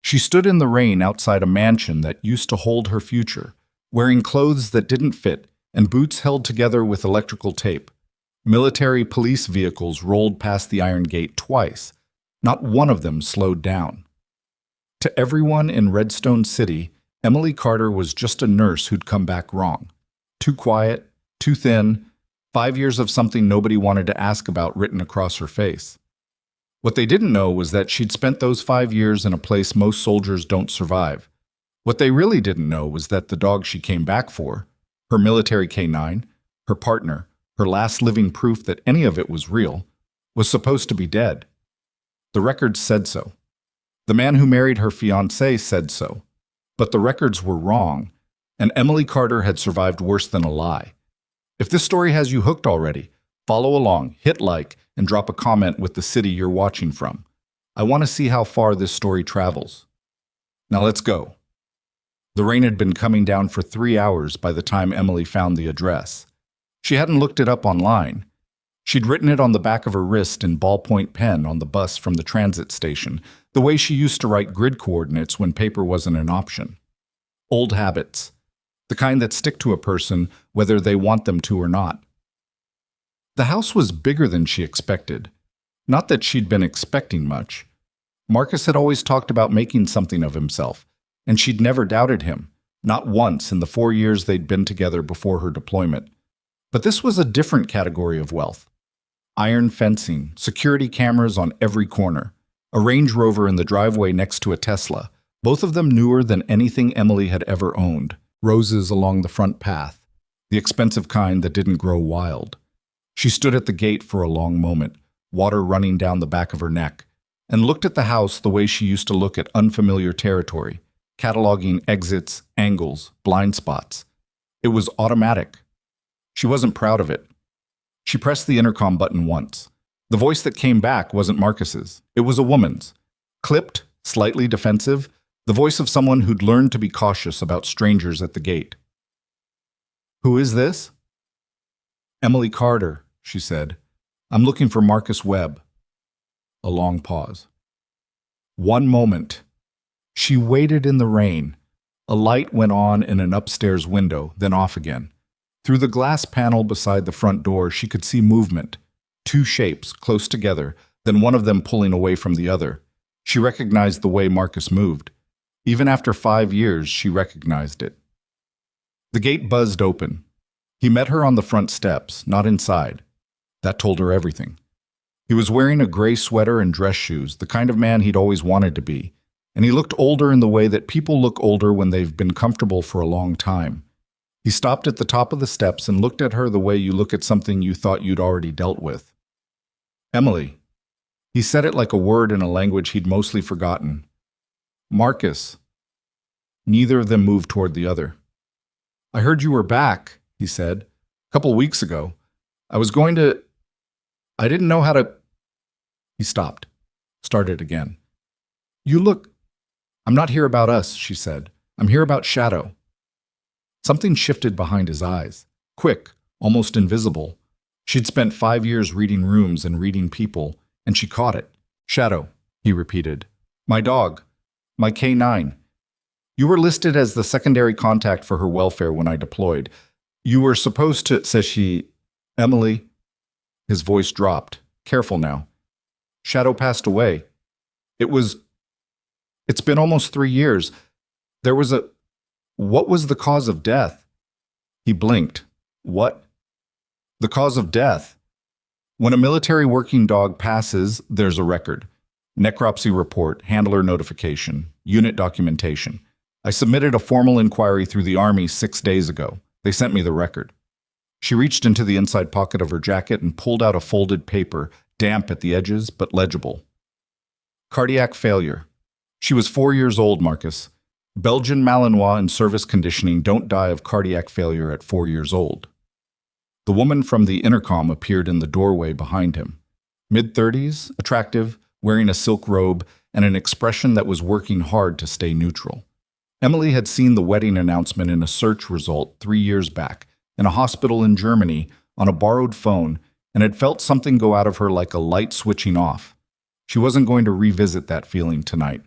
She stood in the rain outside a mansion that used to hold her future, wearing clothes that didn't fit and boots held together with electrical tape. Military police vehicles rolled past the iron gate twice. Not one of them slowed down. To everyone in Redstone City, Emily Carter was just a nurse who'd come back wrong. Too quiet, too thin, 5 years of something nobody wanted to ask about written across her face. What they didn't know was that she'd spent those 5 years in a place most soldiers don't survive. What they really didn't know was that the dog she came back for, her military K9, her partner, her last living proof that any of it was real, was supposed to be dead. The records said so. The man who married her fiancé said so. But the records were wrong, and Emily Carter had survived worse than a lie. If this story has you hooked already, follow along, hit like, and drop a comment with the city you're watching from. I want to see how far this story travels. Now let's go. The rain had been coming down for 3 hours by the time Emily found the address. She hadn't looked it up online. She'd written it on the back of her wrist in ballpoint pen on the bus from the transit station, the way she used to write grid coordinates when paper wasn't an option. Old habits. The kind that stick to a person whether they want them to or not. The house was bigger than she expected. Not that she'd been expecting much. Marcus had always talked about making something of himself, and she'd never doubted him, not once in the 4 years they'd been together before her deployment. But this was a different category of wealth. Iron fencing, security cameras on every corner, a Range Rover in the driveway next to a Tesla, both of them newer than anything Emily had ever owned, roses along the front path, the expensive kind that didn't grow wild. She stood at the gate for a long moment, water running down the back of her neck, and looked at the house the way she used to look at unfamiliar territory, cataloging exits, angles, blind spots. It was automatic. She wasn't proud of it. She pressed the intercom button once. The voice that came back wasn't Marcus's. It was a woman's. Clipped, slightly defensive, the voice of someone who'd learned to be cautious about strangers at the gate. "Who is this?" "Emily Carter," she said. "I'm looking for Marcus Webb." A long pause. 1 moment. She waited in the rain. A light went on in an upstairs window, then off again. Through the glass panel beside the front door, she could see movement. 2 shapes, close together, then one of them pulling away from the other. She recognized the way Marcus moved. Even after 5 years, she recognized it. The gate buzzed open. He met her on the front steps, not inside. That told her everything. He was wearing a gray sweater and dress shoes, the kind of man he'd always wanted to be, and he looked older in the way that people look older when they've been comfortable for a long time. He stopped at the top of the steps and looked at her the way you look at something you thought you'd already dealt with. "Emily." He said it like a word in a language he'd mostly forgotten. "Marcus." Neither of them moved toward the other. "I heard you were back," he said. "A couple weeks ago. I didn't know how to—" He stopped. Started again. "You look—" "I'm not here about us," she said. "I'm here about Shadow." Something shifted behind his eyes. Quick, almost invisible. She'd spent 5 years reading rooms and reading people, and she caught it. "Shadow," he repeated. "My dog. My K9. You were listed as the secondary contact for her welfare when I deployed. You were supposed to—" says she. "Emily." His voice dropped. "Careful now. Shadow passed away. It's been almost 3 years. What was the cause of death?" He blinked. "What?" "The cause of death. When a military working dog passes, there's a record. Necropsy report, handler notification, unit documentation. I submitted a formal inquiry through the Army 6 days ago. They sent me the record." She reached into the inside pocket of her jacket and pulled out a folded paper, damp at the edges but legible. "Cardiac failure. She was 4 years old, Marcus. Belgian Malinois and service conditioning don't die of cardiac failure at 4 years old." The woman from the intercom appeared in the doorway behind him. Mid-30s, attractive, wearing a silk robe, and an expression that was working hard to stay neutral. Emily had seen the wedding announcement in a search result 3 years back, in a hospital in Germany, on a borrowed phone, and had felt something go out of her like a light switching off. She wasn't going to revisit that feeling tonight.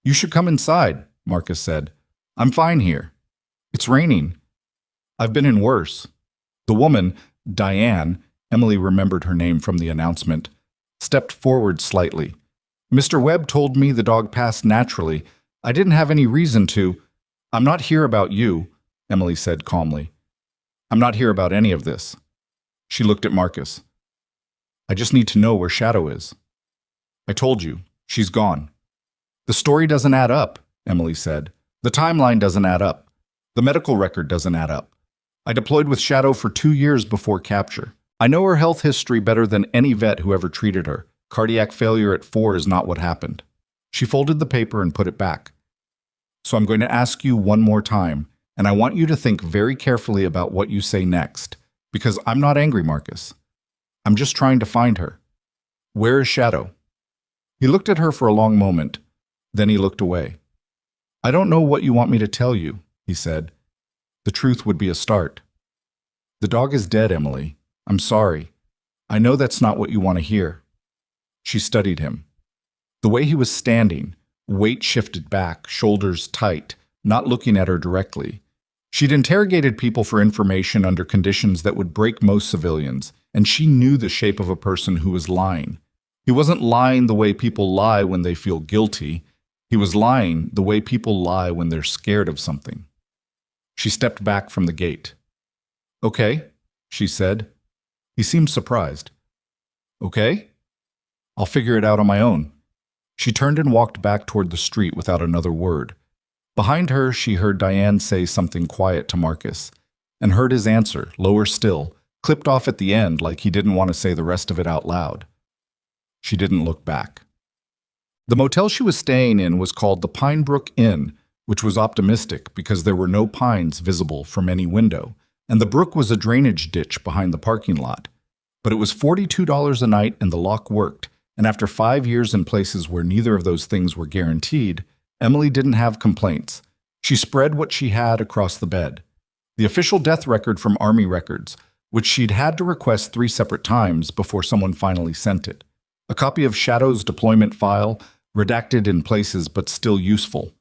You should come inside, Marcus said. I'm fine here. It's raining. I've been in worse. The woman, Diane, Emily remembered her name from the announcement, stepped forward slightly. Mr. Webb told me the dog passed naturally. I didn't have any reason to. I'm not here about you, Emily said calmly. I'm not here about any of this. She looked at Marcus. I just need to know where Shadow is. I told you, she's gone. The story doesn't add up, Emily said. The timeline doesn't add up. The medical record doesn't add up. I deployed with Shadow for 2 years before capture. I know her health history better than any vet who ever treated her. Cardiac failure at 4 is not what happened. She folded the paper and put it back. So I'm going to ask you one more time, and I want you to think very carefully about what you say next, because I'm not angry, Marcus. I'm just trying to find her. Where is Shadow? He looked at her for a long moment. Then he looked away. I don't know what you want me to tell you, he said. The truth would be a start. The dog is dead, Emily. I'm sorry. I know that's not what you want to hear. She studied him. The way he was standing, weight shifted back, shoulders tight, not looking at her directly. She'd interrogated people for information under conditions that would break most civilians, and she knew the shape of a person who was lying. He wasn't lying the way people lie when they feel guilty. He was lying the way people lie when they're scared of something. She stepped back from the gate. Okay, she said. He seemed surprised. Okay? I'll figure it out on my own. She turned and walked back toward the street without another word. Behind her, she heard Diane say something quiet to Marcus, and heard his answer, lower still, clipped off at the end like he didn't want to say the rest of it out loud. She didn't look back. The motel she was staying in was called the Pine Brook Inn, which was optimistic because there were no pines visible from any window, and the brook was a drainage ditch behind the parking lot. But it was $42 a night and the lock worked, and after 5 years in places where neither of those things were guaranteed, Emily didn't have complaints. She spread what she had across the bed. The official death record from Army records, which she'd had to request 3 separate times before someone finally sent it. A copy of Shadow's deployment file, redacted in places but still useful.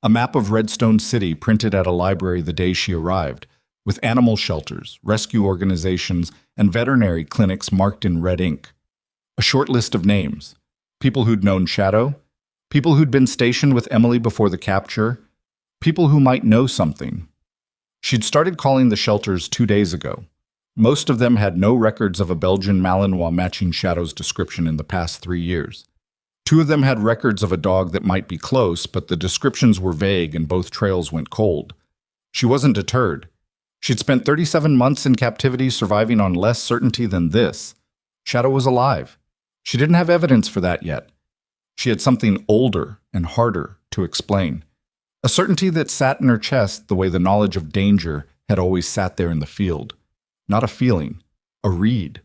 A map of Redstone City printed at a library the day she arrived, with animal shelters, rescue organizations, and veterinary clinics marked in red ink. A short list of names. People who'd known Shadow, people who'd been stationed with Emily before the capture, people who might know something. She'd started calling the shelters 2 days ago. Most of them had no records of a Belgian Malinois matching Shadow's description in the past 3 years. 2 of them had records of a dog that might be close, but the descriptions were vague and both trails went cold. She wasn't deterred. She'd spent 37 months in captivity surviving on less certainty than this. Shadow was alive. She didn't have evidence for that yet. She had something older and harder to explain. A certainty that sat in her chest the way the knowledge of danger had always sat there in the field. Not a feeling, a read.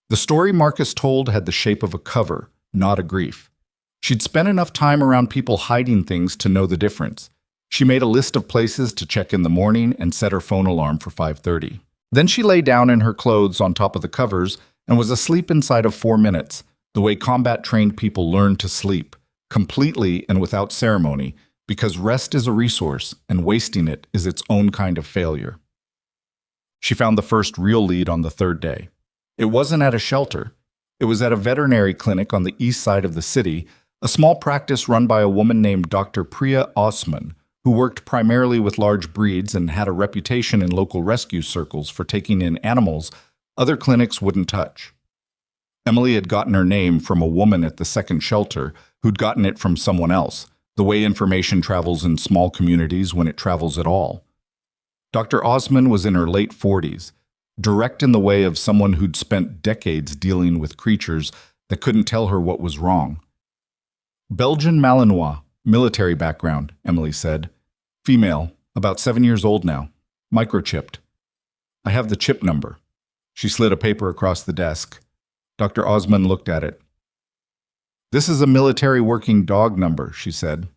The story Marcus told had the shape of a cover, not a grief. She'd spent enough time around people hiding things to know the difference. She made a list of places to check in the morning and set her phone alarm for 5:30. Then she lay down in her clothes on top of the covers and was asleep inside of 4 minutes, the way combat-trained people learn to sleep, completely and without ceremony, because rest is a resource and wasting it is its own kind of failure. She found the first real lead on the 3rd day. It wasn't at a shelter. It was at a veterinary clinic on the east side of the city, a small practice run by a woman named Dr. Priya Osman, who worked primarily with large breeds and had a reputation in local rescue circles for taking in animals other clinics wouldn't touch. Emily had gotten her name from a woman at the second shelter who'd gotten it from someone else, the way information travels in small communities when it travels at all. Dr. Osman was in her late 40s, direct in the way of someone who'd spent decades dealing with creatures that couldn't tell her what was wrong. Belgian Malinois, military background, Emily said. Female, about 7 years old now, microchipped. I have the chip number. She slid a paper across the desk. Dr. Osman looked at it. This is a military working dog number, she said.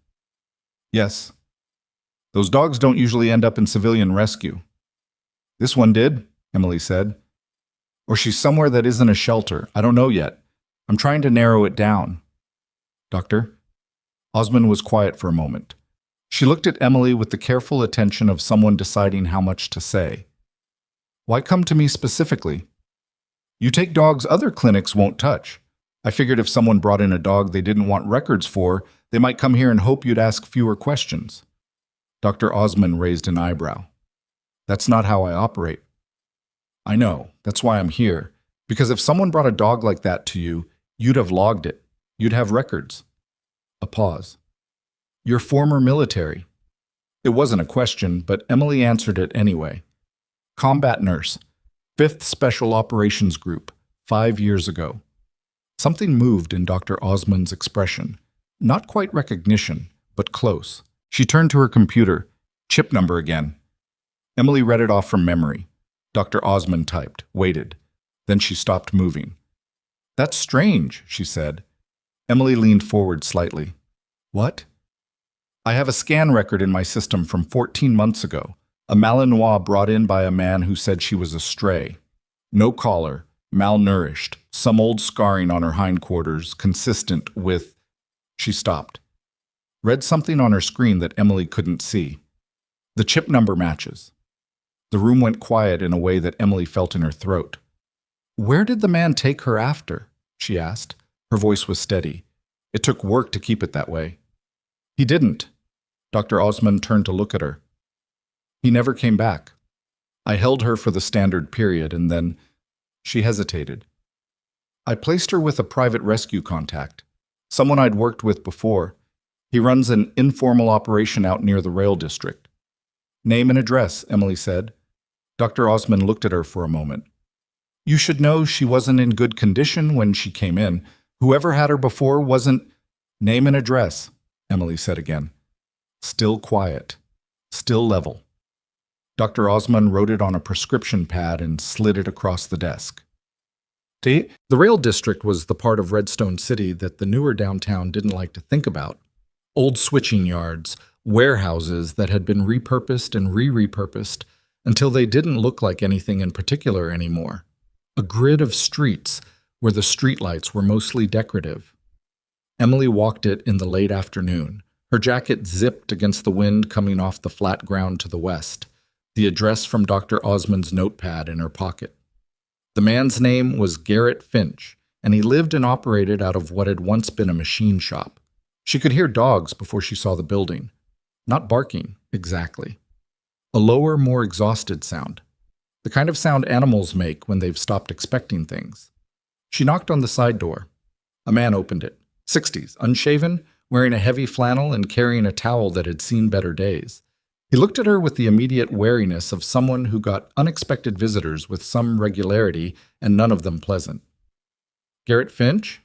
Yes. Those dogs don't usually end up in civilian rescue. This one did, Emily said. Or she's somewhere that isn't a shelter. I don't know yet. I'm trying to narrow it down. Doctor? Osmond was quiet for a moment. She looked at Emily with the careful attention of someone deciding how much to say. Why come to me specifically? You take dogs other clinics won't touch. I figured if someone brought in a dog they didn't want records for, they might come here and hope you'd ask fewer questions. Dr. Osmond raised an eyebrow. That's not how I operate. I know, that's why I'm here. Because if someone brought a dog like that to you, you'd have logged it. You'd have records. A pause. You're former military. It wasn't a question, but Emily answered it anyway. Combat nurse, 5th Special Operations Group, 5 years ago. Something moved in Dr. Osmond's expression. Not quite recognition, but close. She turned to her computer. Chip number again. Emily read it off from memory. Dr. Osmond typed, waited. Then she stopped moving. That's strange, she said. Emily leaned forward slightly. What? I have a scan record in my system from 14 months ago. A Malinois brought in by a man who said she was a stray. No collar, malnourished, some old scarring on her hindquarters, consistent with... She stopped. Read something on her screen that Emily couldn't see. The chip number matches. The room went quiet in a way that Emily felt in her throat. Where did the man take her after? She asked. Her voice was steady. It took work to keep it that way. He didn't. Dr. Osmond turned to look at her. He never came back. I held her for the standard period, and then she hesitated. I placed her with a private rescue contact, someone I'd worked with before. He runs an informal operation out near the rail district. Name and address, Emily said. Dr. Osmond looked at her for a moment. You should know she wasn't in good condition when she came in. Whoever had her before wasn't... Name and address, Emily said again. Still quiet. Still level. Dr. Osmond wrote it on a prescription pad and slid it across the desk. The rail district was the part of Redstone City that the newer downtown didn't like to think about. Old switching yards, warehouses that had been repurposed and re-repurposed until they didn't look like anything in particular anymore. A grid of streets where the streetlights were mostly decorative. Emily walked it in the late afternoon, her jacket zipped against the wind coming off the flat ground to the west, the address from Dr. Osmond's notepad in her pocket. The man's name was Garrett Finch, and he lived and operated out of what had once been a machine shop. She could hear dogs before she saw the building. Not barking, exactly. A lower, more exhausted sound. The kind of sound animals make when they've stopped expecting things. She knocked on the side door. A man opened it. 60s, unshaven, wearing a heavy flannel and carrying a towel that had seen better days. He looked at her with the immediate wariness of someone who got unexpected visitors with some regularity and none of them pleasant. Garrett Finch?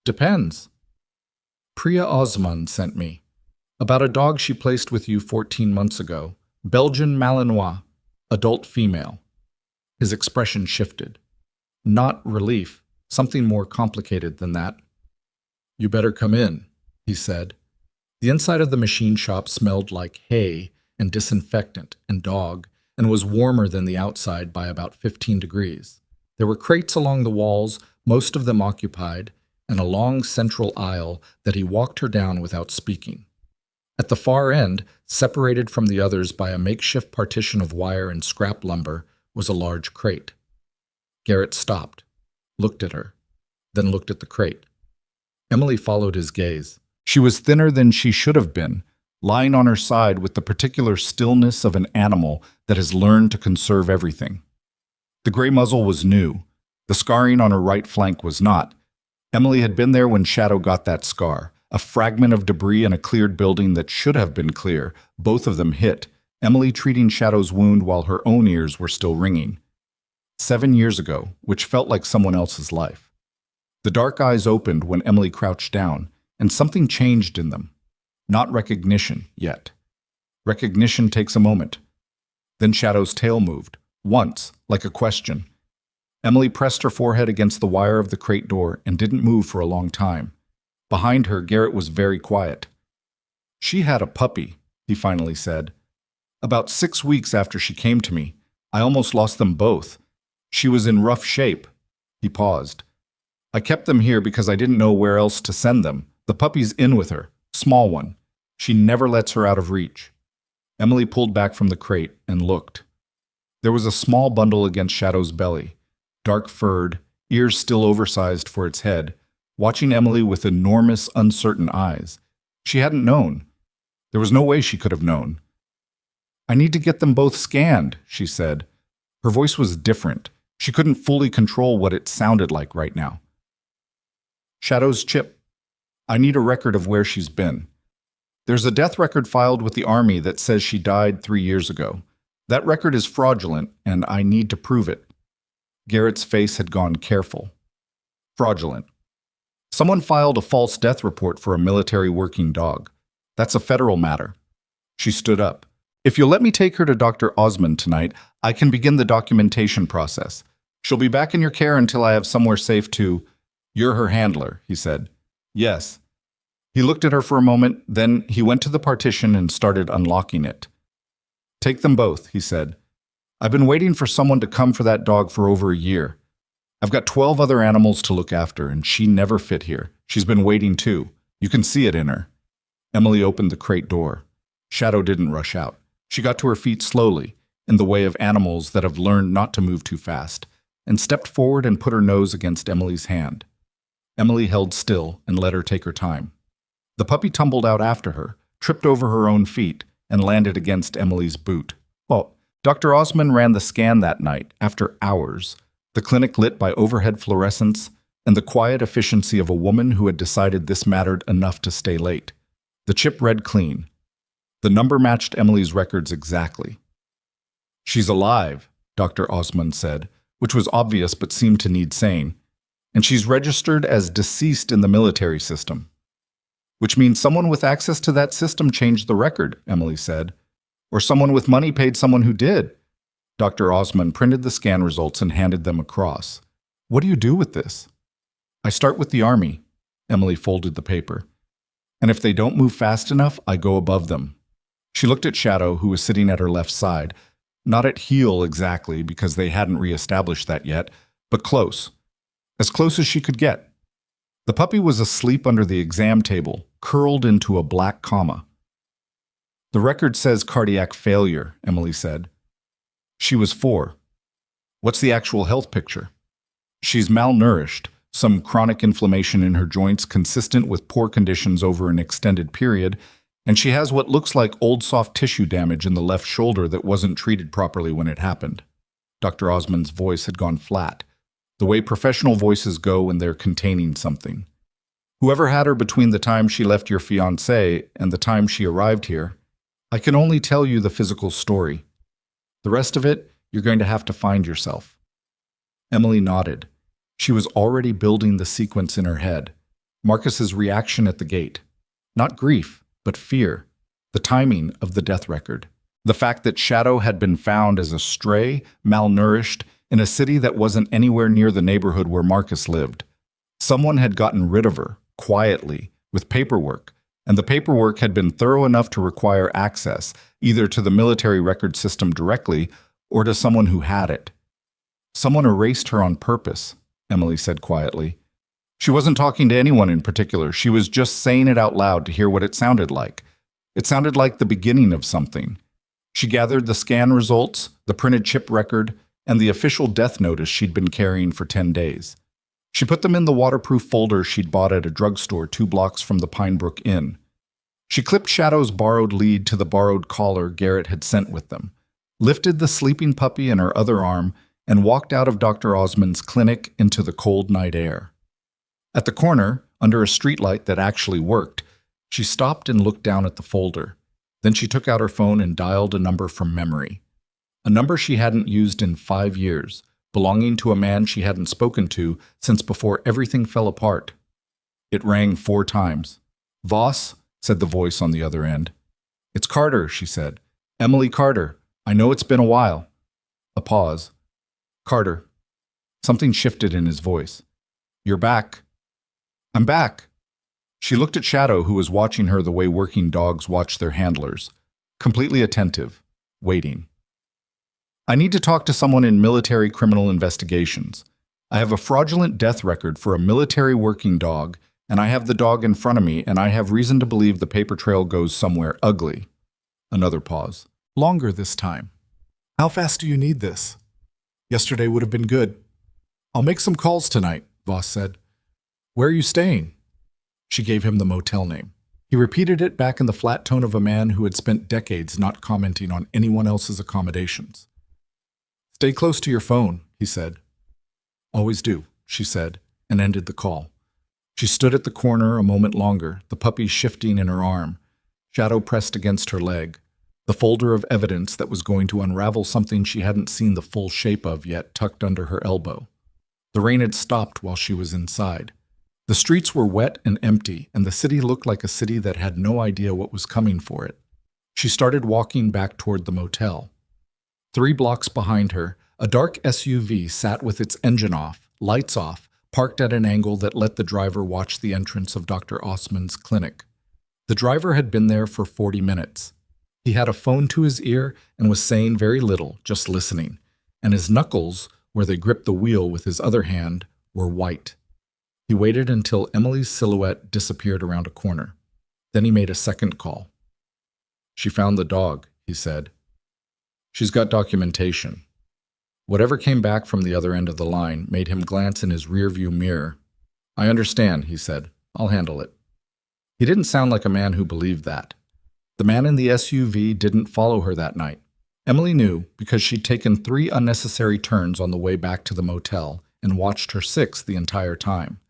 Depends. Priya Osmond sent me. About a dog she placed with you 14 months ago. Belgian Malinois. Adult female. His expression shifted. Not relief. Something more complicated than that. You better come in, he said. The inside of the machine shop smelled like hay and disinfectant and dog, and was warmer than the outside by about 15 degrees. There were crates along the walls, most of them occupied, and a long central aisle that he walked her down without speaking. At the far end, separated from the others by a makeshift partition of wire and scrap lumber, was a large crate. Garrett stopped, looked at her, then looked at the crate. Emily followed his gaze. She was thinner than she should have been, lying on her side with the particular stillness of an animal that has learned to conserve everything. The gray muzzle was new. The scarring on her right flank was not. Emily had been there when Shadow got that scar, a fragment of debris in a cleared building that should have been clear. Both of them hit, Emily treating Shadow's wound while her own ears were still ringing. 7 years ago, which felt like someone else's life. The dark eyes opened when Emily crouched down, and something changed in them. Not recognition, yet. Recognition takes a moment. Then Shadow's tail moved, once, like a question. Emily pressed her forehead against the wire of the crate door and didn't move for a long time. Behind her, Garrett was very quiet. She had a puppy, he finally said. About 6 weeks after she came to me, I almost lost them both. She was in rough shape. He paused. I kept them here because I didn't know where else to send them. The puppy's in with her. Small one. She never lets her out of reach. Emily pulled back from the crate and looked. There was a small bundle against Shadow's belly, dark-furred, ears still oversized for its head, watching Emily with enormous, uncertain eyes. She hadn't known. There was no way she could have known. "I need to get them both scanned," she said. Her voice was different. She couldn't fully control what it sounded like right now. "Shadow's chip. I need a record of where she's been. There's a death record filed with the Army that says she died 3 years ago. That record is fraudulent, and I need to prove it." Garrett's face had gone careful. "Fraudulent. Someone filed a false death report for a military working dog. That's a federal matter." She stood up. "If you'll let me take her to Dr. Osmond tonight, I can begin the documentation process. She'll be back in your care until I have somewhere safe to—" "You're her handler," he said. "Yes." He looked at her for a moment, then he went to the partition and started unlocking it. "Take them both," he said. "I've been waiting for someone to come for that dog for over a year. I've got 12 other animals to look after, and she never fit here. She's been waiting too. You can see it in her." Emily opened the crate door. Shadow didn't rush out. She got to her feet slowly, in the way of animals that have learned not to move too fast, and stepped forward and put her nose against Emily's hand. Emily held still and let her take her time. The puppy tumbled out after her, tripped over her own feet, and landed against Emily's boot. Well, Dr. Osmond ran the scan that night, after hours, the clinic lit by overhead fluorescence, and the quiet efficiency of a woman who had decided this mattered enough to stay late. The chip read clean. The number matched Emily's records exactly. "She's alive," Dr. Osmond said, which was obvious but seemed to need saying, "and she's registered as deceased in the military system." "Which means someone with access to that system changed the record," Emily said. "Or someone with money paid someone who did." Dr. Osmond printed the scan results and handed them across. "What do you do with this?" "I start with the Army." Emily folded the paper. "And if they don't move fast enough, I go above them." She looked at Shadow, who was sitting at her left side. Not at heel exactly, because they hadn't re-established that yet, but close. As close as she could get. The puppy was asleep under the exam table, curled into a black comma. "The record says cardiac failure," Emily said. "She was 4. What's the actual health picture?" "She's malnourished, some chronic inflammation in her joints consistent with poor conditions over an extended period, and she has what looks like old soft tissue damage in the left shoulder that wasn't treated properly when it happened." Dr. Osmond's voice had gone flat, the way professional voices go when they're containing something. "Whoever had her between the time she left your fiancé and the time she arrived here, I can only tell you the physical story. The rest of it, you're going to have to find yourself." Emily nodded. She was already building the sequence in her head. Marcus's reaction at the gate. Not grief, but fear. The timing of the death record. The fact that Shadow had been found as a stray, malnourished, in a city that wasn't anywhere near the neighborhood where Marcus lived. Someone had gotten rid of her, quietly, with paperwork, and the paperwork had been thorough enough to require access, either to the military record system directly or to someone who had it. "Someone erased her on purpose," Emily said quietly. She wasn't talking to anyone in particular. She was just saying it out loud to hear what it sounded like. It sounded like the beginning of something. She gathered the scan results, the printed chip record, and the official death notice she'd been carrying for 10 days. She put them in the waterproof folder she'd bought at a drugstore 2 blocks from the Pinebrook Inn. She clipped Shadow's borrowed lead to the borrowed collar Garrett had sent with them, lifted the sleeping puppy in her other arm, and walked out of Dr. Osmond's clinic into the cold night air. At the corner, under a streetlight that actually worked, she stopped and looked down at the folder. Then she took out her phone and dialed a number from memory. A number she hadn't used in 5 years, belonging to a man she hadn't spoken to since before everything fell apart. It rang 4 times. "Voss," said the voice on the other end. "It's Carter," she said. "Emily Carter. I know it's been a while." A pause. "Carter." Something shifted in his voice. "You're back." "I'm back." She looked at Shadow, who was watching her the way working dogs watch their handlers, completely attentive, waiting. "I need to talk to someone in military criminal investigations. I have a fraudulent death record for a military working dog, and I have the dog in front of me, and I have reason to believe the paper trail goes somewhere ugly. Another pause. Longer this time. How fast do you need this? Yesterday would have been good. I'll make some calls tonight, Voss said. Where are you staying? She gave him the motel name. He repeated it back in the flat tone of a man who had spent decades not commenting on anyone else's accommodations. Stay close to your phone, he said. Always do, she said, and ended the call. She stood at the corner a moment longer, the puppy shifting in her arm, shadow pressed against her leg, the folder of evidence that was going to unravel something she hadn't seen the full shape of yet tucked under her elbow. The rain had stopped while she was inside. The streets were wet and empty, and the city looked like a city that had no idea what was coming for it. She started walking back toward the motel. 3 blocks behind her, a dark SUV sat with its engine off, lights off, parked at an angle that let the driver watch the entrance of Dr. Osman's clinic. The driver had been there for 40 minutes. He had a phone to his ear and was saying very little, just listening, and his knuckles, where they gripped the wheel with his other hand, were white. He waited until Emily's silhouette disappeared around a corner. Then he made a second call. She found the dog, he said. She's got documentation. Whatever came back from the other end of the line made him glance in his rearview mirror. I understand, he said. I'll handle it. He didn't sound like a man who believed that. The man in the SUV didn't follow her that night. Emily knew because she'd taken 3 unnecessary turns on the way back to the motel and watched her 6 the entire time.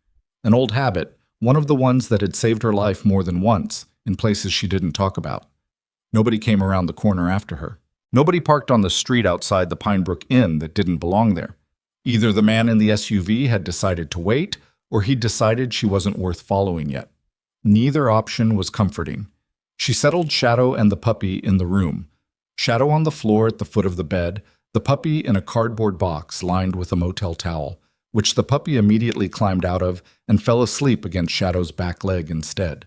An old habit, one of the ones that had saved her life more than once, in places she didn't talk about. Nobody came around the corner after her. Nobody parked on the street outside the Pinebrook Inn that didn't belong there. Either the man in the SUV had decided to wait, or he'd decided she wasn't worth following yet. Neither option was comforting. She settled Shadow and the puppy in the room. Shadow on the floor at the foot of the bed, the puppy in a cardboard box lined with a motel towel, which the puppy immediately climbed out of and fell asleep against Shadow's back leg instead.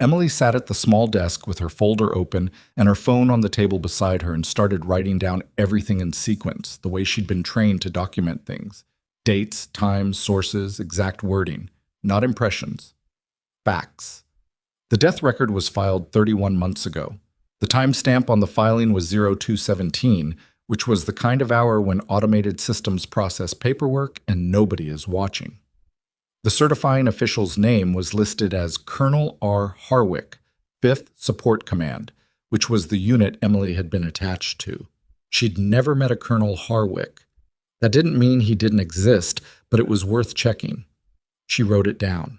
Emily sat at the small desk with her folder open and her phone on the table beside her and started writing down everything in sequence, the way she'd been trained to document things. Dates, times, sources, exact wording. Not impressions. Facts. The death record was filed 31 months ago. The timestamp on the filing was 0217, which was the kind of hour when automated systems process paperwork and nobody is watching. The certifying official's name was listed as Colonel R. Harwick, 5th Support Command, which was the unit Emily had been attached to. She'd never met a Colonel Harwick. That didn't mean he didn't exist, but it was worth checking. She wrote it down.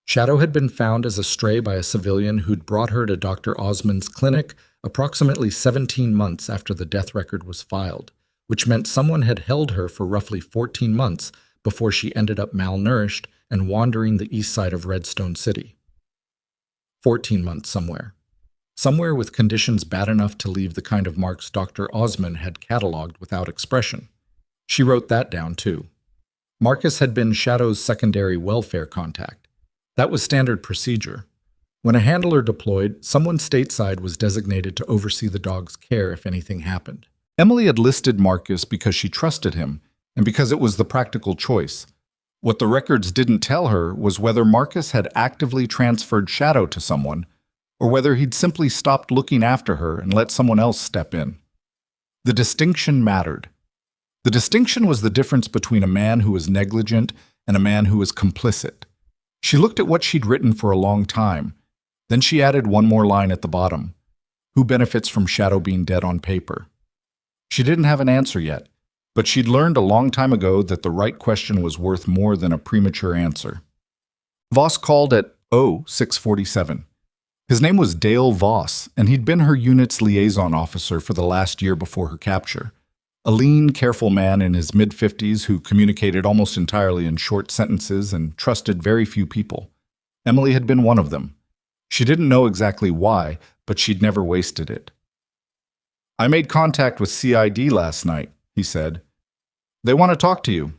Shadow had been found as a stray by a civilian who'd brought her to Dr. Osman's clinic approximately 17 months after the death record was filed, which meant someone had held her for roughly 14 months before she ended up malnourished and wandering the east side of Redstone City. 14 months somewhere. Somewhere with conditions bad enough to leave the kind of marks Dr. Osman had cataloged without expression. She wrote that down too. Marcus had been Shadow's secondary welfare contact. That was standard procedure. When a handler deployed, someone stateside was designated to oversee the dog's care if anything happened. Emily had listed Marcus because she trusted him, and because it was the practical choice. What the records didn't tell her was whether Marcus had actively transferred Shadow to someone, or whether he'd simply stopped looking after her and let someone else step in. The distinction mattered. The distinction was the difference between a man who was negligent and a man who was complicit. She looked at what she'd written for a long time. Then she added one more line at the bottom. Who benefits from Shadow being dead on paper? She didn't have an answer yet, but she'd learned a long time ago that the right question was worth more than a premature answer. Voss called at 0647. His name was Dale Voss, and he'd been her unit's liaison officer for the last year before her capture. A lean, careful man in his mid-50s who communicated almost entirely in short sentences and trusted very few people. Emily had been one of them. She didn't know exactly why, but she'd never wasted it. I made contact with CID last night, he said. They want to talk to you.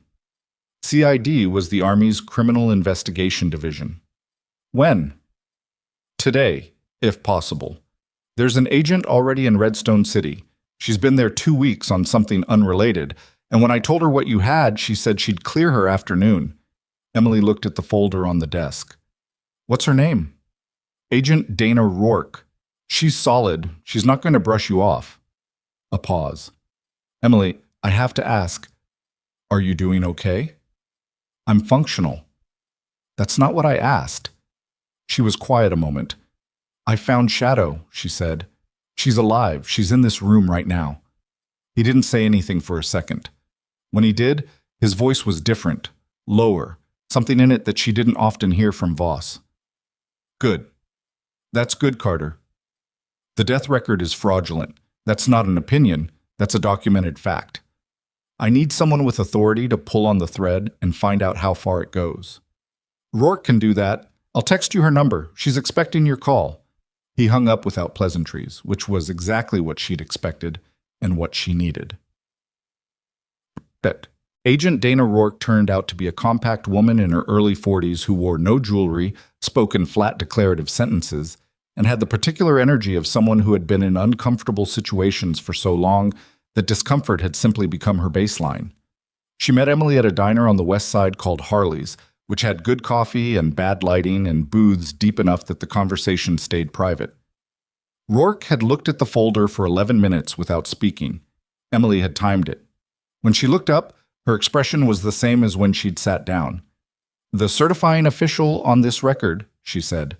CID was the Army's Criminal Investigation Division. When? Today, if possible. There's an agent already in Redstone City. She's been there 2 weeks on something unrelated, and when I told her what you had, she said she'd clear her afternoon. Emily looked at the folder on the desk. What's her name? Agent Dana Rourke. She's solid. She's not going to brush you off. A pause. Emily, I have to ask, are you doing okay? I'm functional. That's not what I asked. She was quiet a moment. I found Shadow, she said. She's alive. She's in this room right now. He didn't say anything for a second. When he did, his voice was different, lower, something in it that she didn't often hear from Voss. Good. That's good, Carter. The death record is fraudulent. That's not an opinion. That's a documented fact. I need someone with authority to pull on the thread and find out how far it goes. Rourke can do that. I'll text you her number. She's expecting your call. He hung up without pleasantries, which was exactly what she'd expected and what she needed. That Agent Dana Rourke turned out to be a compact woman in her early 40s who wore no jewelry, spoke in flat declarative sentences, and had the particular energy of someone who had been in uncomfortable situations for so long that discomfort had simply become her baseline. She met Emily at a diner on the west side called Harley's, which had good coffee and bad lighting and booths deep enough that the conversation stayed private. Rourke had looked at the folder for 11 minutes without speaking. Emily had timed it. When she looked up, her expression was the same as when she'd sat down. The certifying official on this record, she said,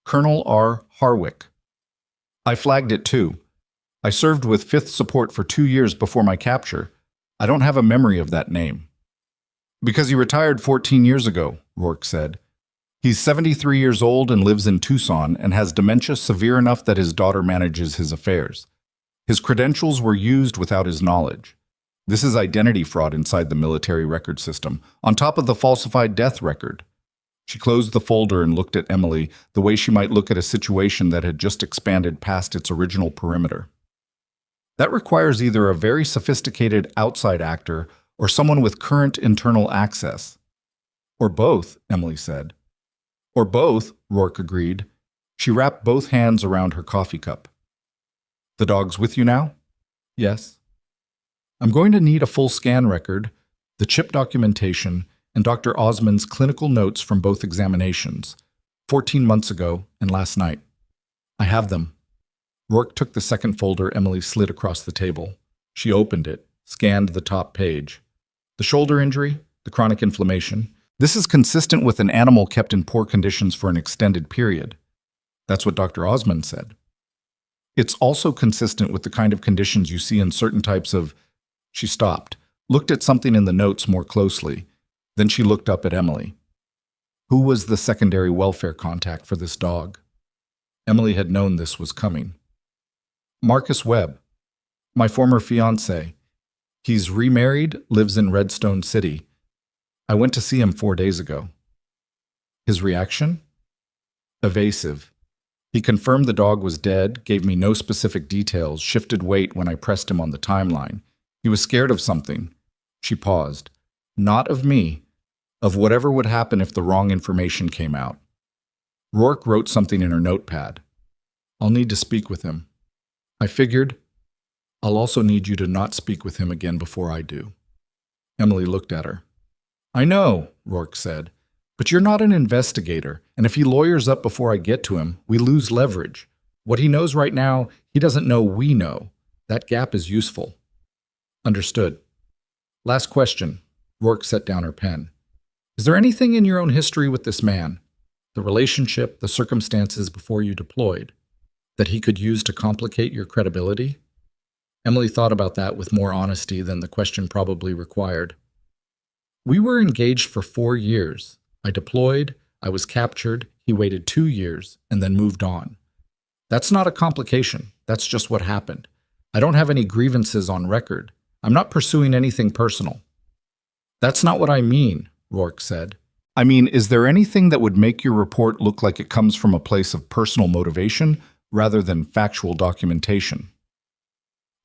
Colonel R. Harwick. I flagged it too. I served with 5th Support for 2 years before my capture. I don't have a memory of that name. Because he retired 14 years ago, Rourke said. He's 73 years old and lives in Tucson and has dementia severe enough that his daughter manages his affairs. His credentials were used without his knowledge. This is identity fraud inside the military record system, on top of the falsified death record. She closed the folder and looked at Emily the way she might look at a situation that had just expanded past its original perimeter. That requires either a very sophisticated outside actor or someone with current internal access. Or both, Emily said. Or both, Rourke agreed. She wrapped both hands around her coffee cup. The dog's with you now? Yes. I'm going to need a full scan record, the chip documentation, and Dr. Osmond's clinical notes from both examinations, 14 months ago and last night. I have them. Rourke took the second folder Emily slid across the table. She opened it, scanned the top page. The shoulder injury, the chronic inflammation. This is consistent with an animal kept in poor conditions for an extended period. That's what Dr. Osmond said. It's also consistent with the kind of conditions you see in certain types of... She stopped, looked at something in the notes more closely. Then she looked up at Emily. Who was the secondary welfare contact for this dog? Emily had known this was coming. Marcus Webb, my former fiancé. He's remarried, lives in Redstone City. I went to see him 4 days ago. His reaction? Evasive. He confirmed the dog was dead, gave me no specific details, shifted weight when I pressed him on the timeline. He was scared of something. She paused. Not of me, of whatever would happen if the wrong information came out. Rourke wrote something in her notepad. I'll need to speak with him. I figured, I'll also need you to not speak with him again before I do. Emily looked at her. I know, Rourke said, but you're not an investigator, and if he lawyers up before I get to him, we lose leverage. What he knows right now, he doesn't know we know. That gap is useful. Understood. Last question. Rourke set down her pen. Is there anything in your own history with this man, the relationship, the circumstances before you deployed, that he could use to complicate your credibility? Emily thought about that with more honesty than the question probably required. We were engaged for 4 years. I deployed, I was captured, he waited 2 years, and then moved on. That's not a complication. That's just what happened. I don't have any grievances on record. I'm not pursuing anything personal. That's not what I mean, Rourke said. I mean, is there anything that would make your report look like it comes from a place of personal motivation rather than factual documentation?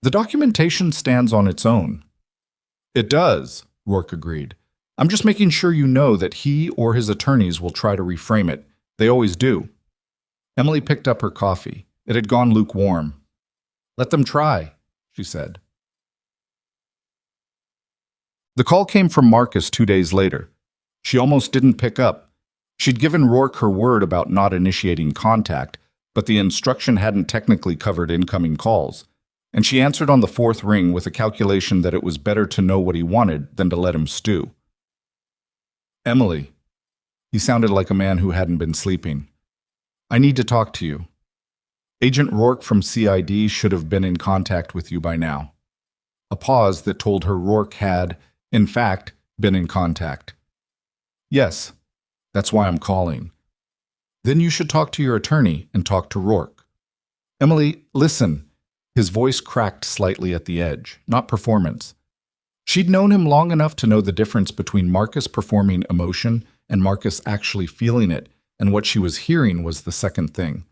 The documentation stands on its own. It does, Rourke agreed. I'm just making sure you know that he or his attorneys will try to reframe it. They always do. Emily picked up her coffee. It had gone lukewarm. Let them try, she said. The call came from Marcus 2 days later. She almost didn't pick up. She'd given Rourke her word about not initiating contact, but the instruction hadn't technically covered incoming calls, and she answered on the fourth ring with a calculation that it was better to know what he wanted than to let him stew. "Emily." He sounded like a man who hadn't been sleeping. "I need to talk to you. Agent Rourke from CID should have been in contact with you by now." A pause that told her Rourke had, in fact, been in contact. "Yes, that's why I'm calling." "Then you should talk to your attorney and talk to Rourke." "Emily, listen." His voice cracked slightly at the edge, not performance. She'd known him long enough to know the difference between Marcus performing emotion and Marcus actually feeling it, and what she was hearing was the second thing.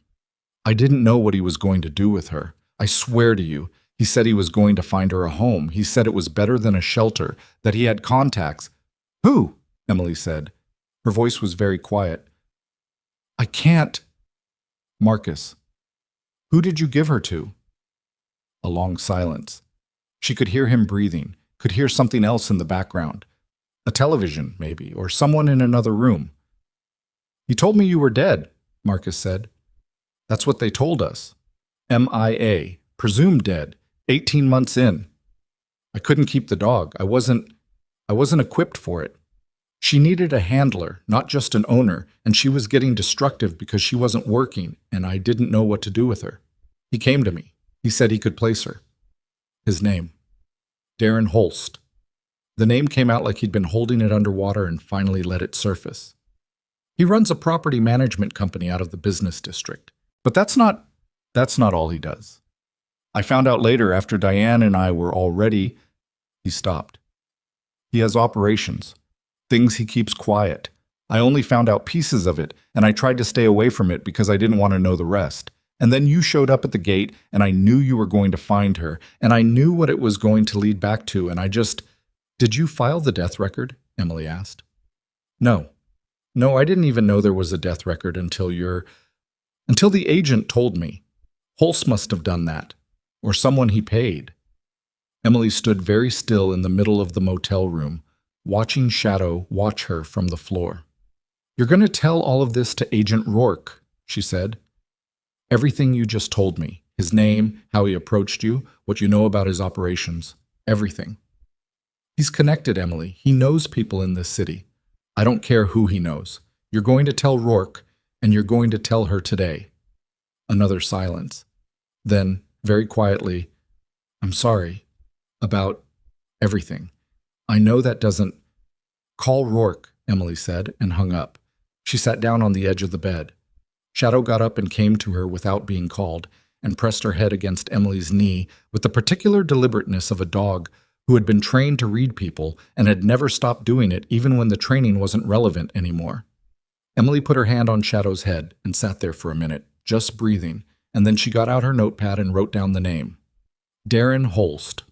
"I didn't know what he was going to do with her. I swear to you. He said he was going to find her a home. He said it was better than a shelter, that he had contacts." "Who?" Emily said. Her voice was very quiet. "I can't." "Marcus." "Who did you give her to?" A long silence. She could hear him breathing, could hear something else in the background. A television, maybe, or someone in another room. "He told me you were dead," Marcus said. "That's what they told us. MIA, presumed dead, 18 months in. I couldn't keep the dog. I wasn't equipped for it. She needed a handler, not just an owner, and she was getting destructive because she wasn't working, and I didn't know what to do with her. He came to me. He said he could place her." His name. Darren Holst. The name came out like he'd been holding it underwater and finally let it surface. "He runs a property management company out of the business district. But that's not all he does. I found out later after Diane and I were all ready." He stopped. "He has operations. Things he keeps quiet. I only found out pieces of it, and I tried to stay away from it because I didn't want to know the rest. And then you showed up at the gate, and I knew you were going to find her, and I knew what it was going to lead back to, and I just—" "Did you file the death record?" Emily asked. No, I didn't even know there was a death record until the agent told me. Holst must have done that, or someone he paid." Emily stood very still in the middle of the motel room, watching Shadow watch her from the floor. "You're going to tell all of this to Agent Rourke," she said. "Everything you just told me, his name, how he approached you, what you know about his operations, everything. He's connected, Emily. He knows people in this city. I don't care who he knows. You're going to tell Rourke, and you're going to tell her today." Another silence. Then, very quietly, "I'm sorry about everything. I know that doesn't—" "Call Rourke," Emily said, and hung up. She sat down on the edge of the bed. Shadow got up and came to her without being called, and pressed her head against Emily's knee with the particular deliberateness of a dog who had been trained to read people and had never stopped doing it even when the training wasn't relevant anymore. Emily put her hand on Shadow's head and sat there for a minute, just breathing, and then she got out her notepad and wrote down the name. Darren Holst.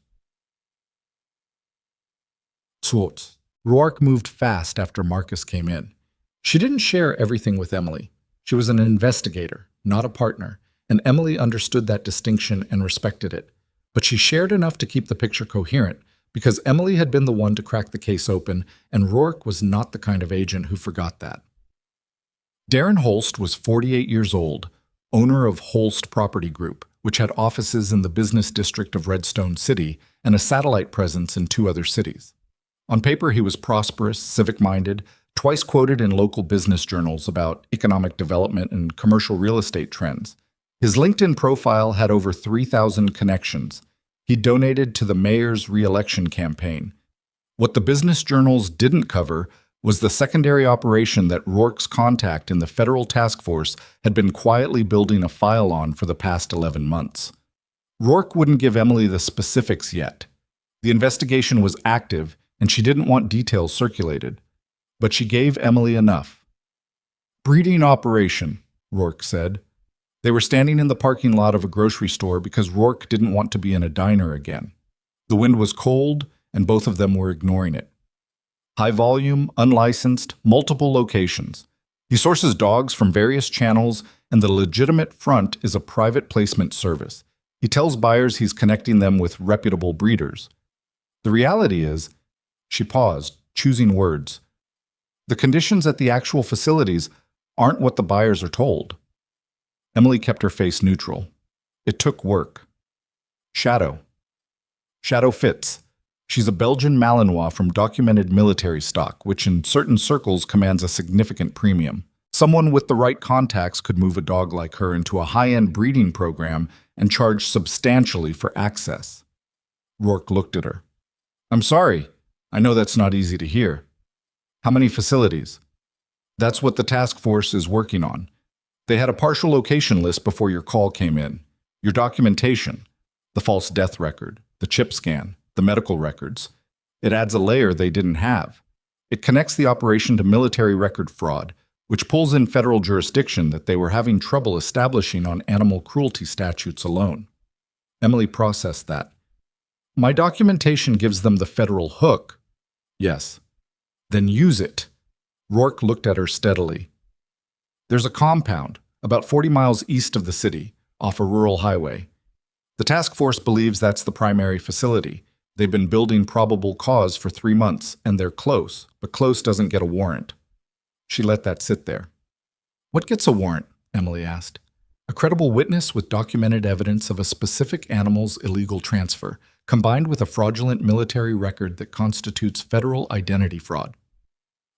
Schwartz. Rourke moved fast after Marcus came in. She didn't share everything with Emily. She was an investigator, not a partner, and Emily understood that distinction and respected it. But she shared enough to keep the picture coherent, because Emily had been the one to crack the case open, and Rourke was not the kind of agent who forgot that. Darren Holst was 48 years old, owner of Holst Property Group, which had offices in the business district of Redstone City and a satellite presence in 2 other cities. On paper, he was prosperous, civic-minded, twice quoted in local business journals about economic development and commercial real estate trends. His LinkedIn profile had over 3,000 connections. He donated to the mayor's re-election campaign. What the business journals didn't cover was the secondary operation that Rourke's contact in the federal task force had been quietly building a file on for the past 11 months. Rourke wouldn't give Emily the specifics yet. The investigation was active, and she didn't want details circulated. But she gave Emily enough. "Breeding operation," Rourke said. They were standing in the parking lot of a grocery store because Rourke didn't want to be in a diner again. The wind was cold, and both of them were ignoring it. High volume, unlicensed, multiple locations. He sources dogs from various channels, and the legitimate front is a private placement service. He tells buyers he's connecting them with reputable breeders. The reality is, she paused, choosing words. The conditions at the actual facilities aren't what the buyers are told. Emily kept her face neutral. It took work. Shadow. Shadow fits. She's a Belgian Malinois from documented military stock, which in certain circles commands a significant premium. Someone with the right contacts could move a dog like her into a high-end breeding program and charge substantially for access. Rourke looked at her. I'm sorry. I know that's not easy to hear. How many facilities? That's what the task force is working on. They had a partial location list before your call came in. Your documentation, the false death record, the chip scan, the medical records. It adds a layer they didn't have. It connects the operation to military record fraud, which pulls in federal jurisdiction that they were having trouble establishing on animal cruelty statutes alone. Emily processed that. My documentation gives them the federal hook. Yes. Then use it. Rourke looked at her steadily. There's a compound, about 40 miles east of the city, off a rural highway. The task force believes that's the primary facility. They've been building probable cause for 3 months, and they're close, but close doesn't get a warrant. She let that sit there. What gets a warrant? Emily asked. A credible witness with documented evidence of a specific animal's illegal transfer, combined with a fraudulent military record that constitutes federal identity fraud.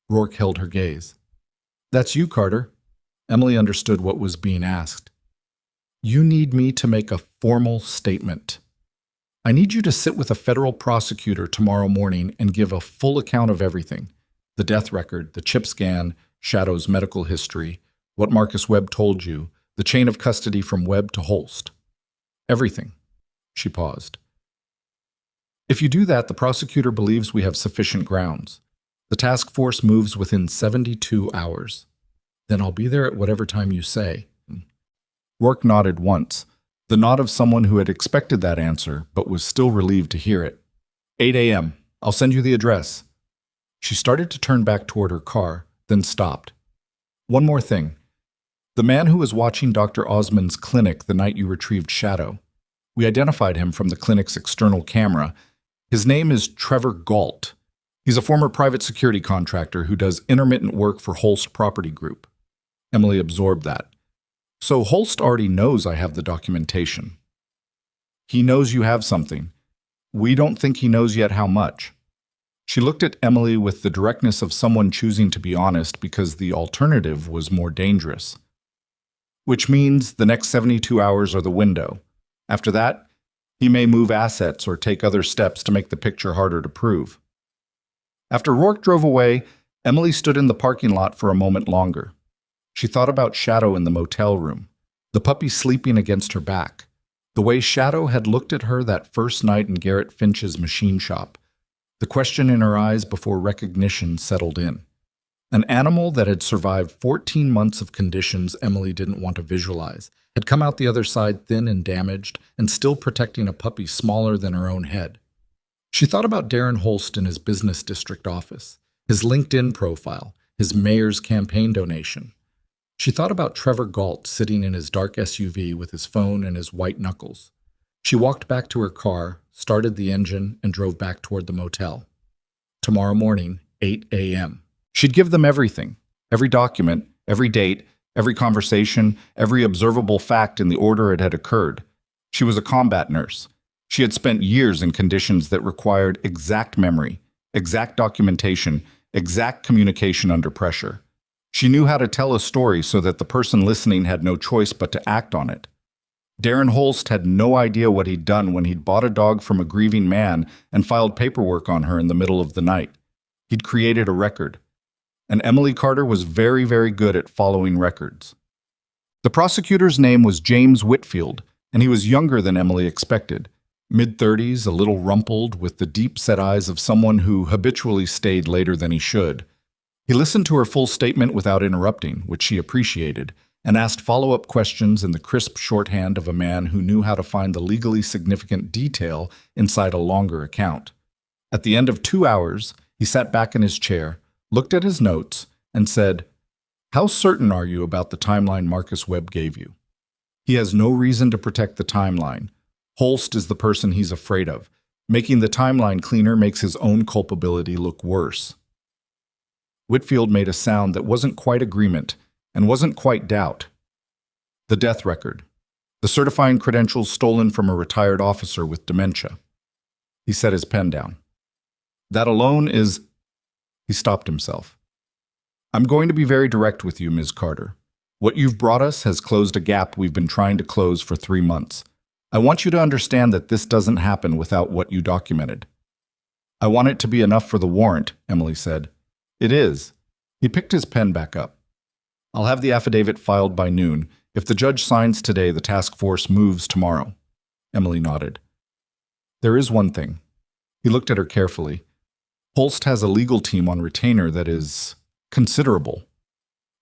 Rourke held her gaze. That's you, Carter. Emily understood what was being asked. You need me to make a formal statement. I need you to sit with a federal prosecutor tomorrow morning and give a full account of everything. The death record, the chip scan, Shadow's medical history, what Marcus Webb told you, the chain of custody from Webb to Holst. Everything. She paused. If you do that, the prosecutor believes we have sufficient grounds. The task force moves within 72 hours. Then I'll be there at whatever time you say. Rourke nodded once, the nod of someone who had expected that answer, but was still relieved to hear it. 8 a.m. I'll send you the address. She started to turn back toward her car, then stopped. One more thing. The man who was watching Dr. Osmond's clinic the night you retrieved Shadow. We identified him from the clinic's external camera. His name is Trevor Galt. He's a former private security contractor who does intermittent work for Holst Property Group. Emily absorbed that. So Holst already knows I have the documentation. He knows you have something. We don't think he knows yet how much. She looked at Emily with the directness of someone choosing to be honest because the alternative was more dangerous. Which means the next 72 hours are the window. After that, he may move assets or take other steps to make the picture harder to prove. After Rourke drove away, Emily stood in the parking lot for a moment longer. She thought about Shadow in the motel room, the puppy sleeping against her back, the way Shadow had looked at her that first night in Garrett Finch's machine shop, the question in her eyes before recognition settled in. An animal that had survived 14 months of conditions Emily didn't want to visualize, had come out the other side thin and damaged, and still protecting a puppy smaller than her own head. She thought about Darren Holst in his business district office, his LinkedIn profile, his mayor's campaign donation. She thought about Trevor Galt sitting in his dark SUV with his phone and his white knuckles. She walked back to her car, started the engine, and drove back toward the motel. Tomorrow morning, 8 a.m. She'd give them everything, every document, every date, every conversation, every observable fact in the order it had occurred. She was a combat nurse. She had spent years in conditions that required exact memory, exact documentation, exact communication under pressure. She knew how to tell a story so that the person listening had no choice but to act on it. Darren Holst had no idea what he'd done when he'd bought a dog from a grieving man and filed paperwork on her in the middle of the night. He'd created a record. And Emily Carter was very, very good at following records. The prosecutor's name was James Whitfield, and he was younger than Emily expected. Mid-30s, a little rumpled, with the deep-set eyes of someone who habitually stayed later than he should. He listened to her full statement without interrupting, which she appreciated, and asked follow-up questions in the crisp shorthand of a man who knew how to find the legally significant detail inside a longer account. At the end of 2 hours, he sat back in his chair, looked at his notes, and said, "How certain are you about the timeline Marcus Webb gave you?" He has no reason to protect the timeline. Holst is the person he's afraid of. Making the timeline cleaner makes his own culpability look worse. Whitfield made a sound that wasn't quite agreement and wasn't quite doubt. The death record. The certifying credentials stolen from a retired officer with dementia. He set his pen down. That alone is... He stopped himself. I'm going to be very direct with you, Ms. Carter. What you've brought us has closed a gap we've been trying to close for 3 months. I want you to understand that this doesn't happen without what you documented. I want it to be enough for the warrant, Emily said. It is. He picked his pen back up. I'll have the affidavit filed by noon. If the judge signs today, the task force moves tomorrow. Emily nodded. There is one thing. He looked at her carefully. Holst has a legal team on retainer that is considerable.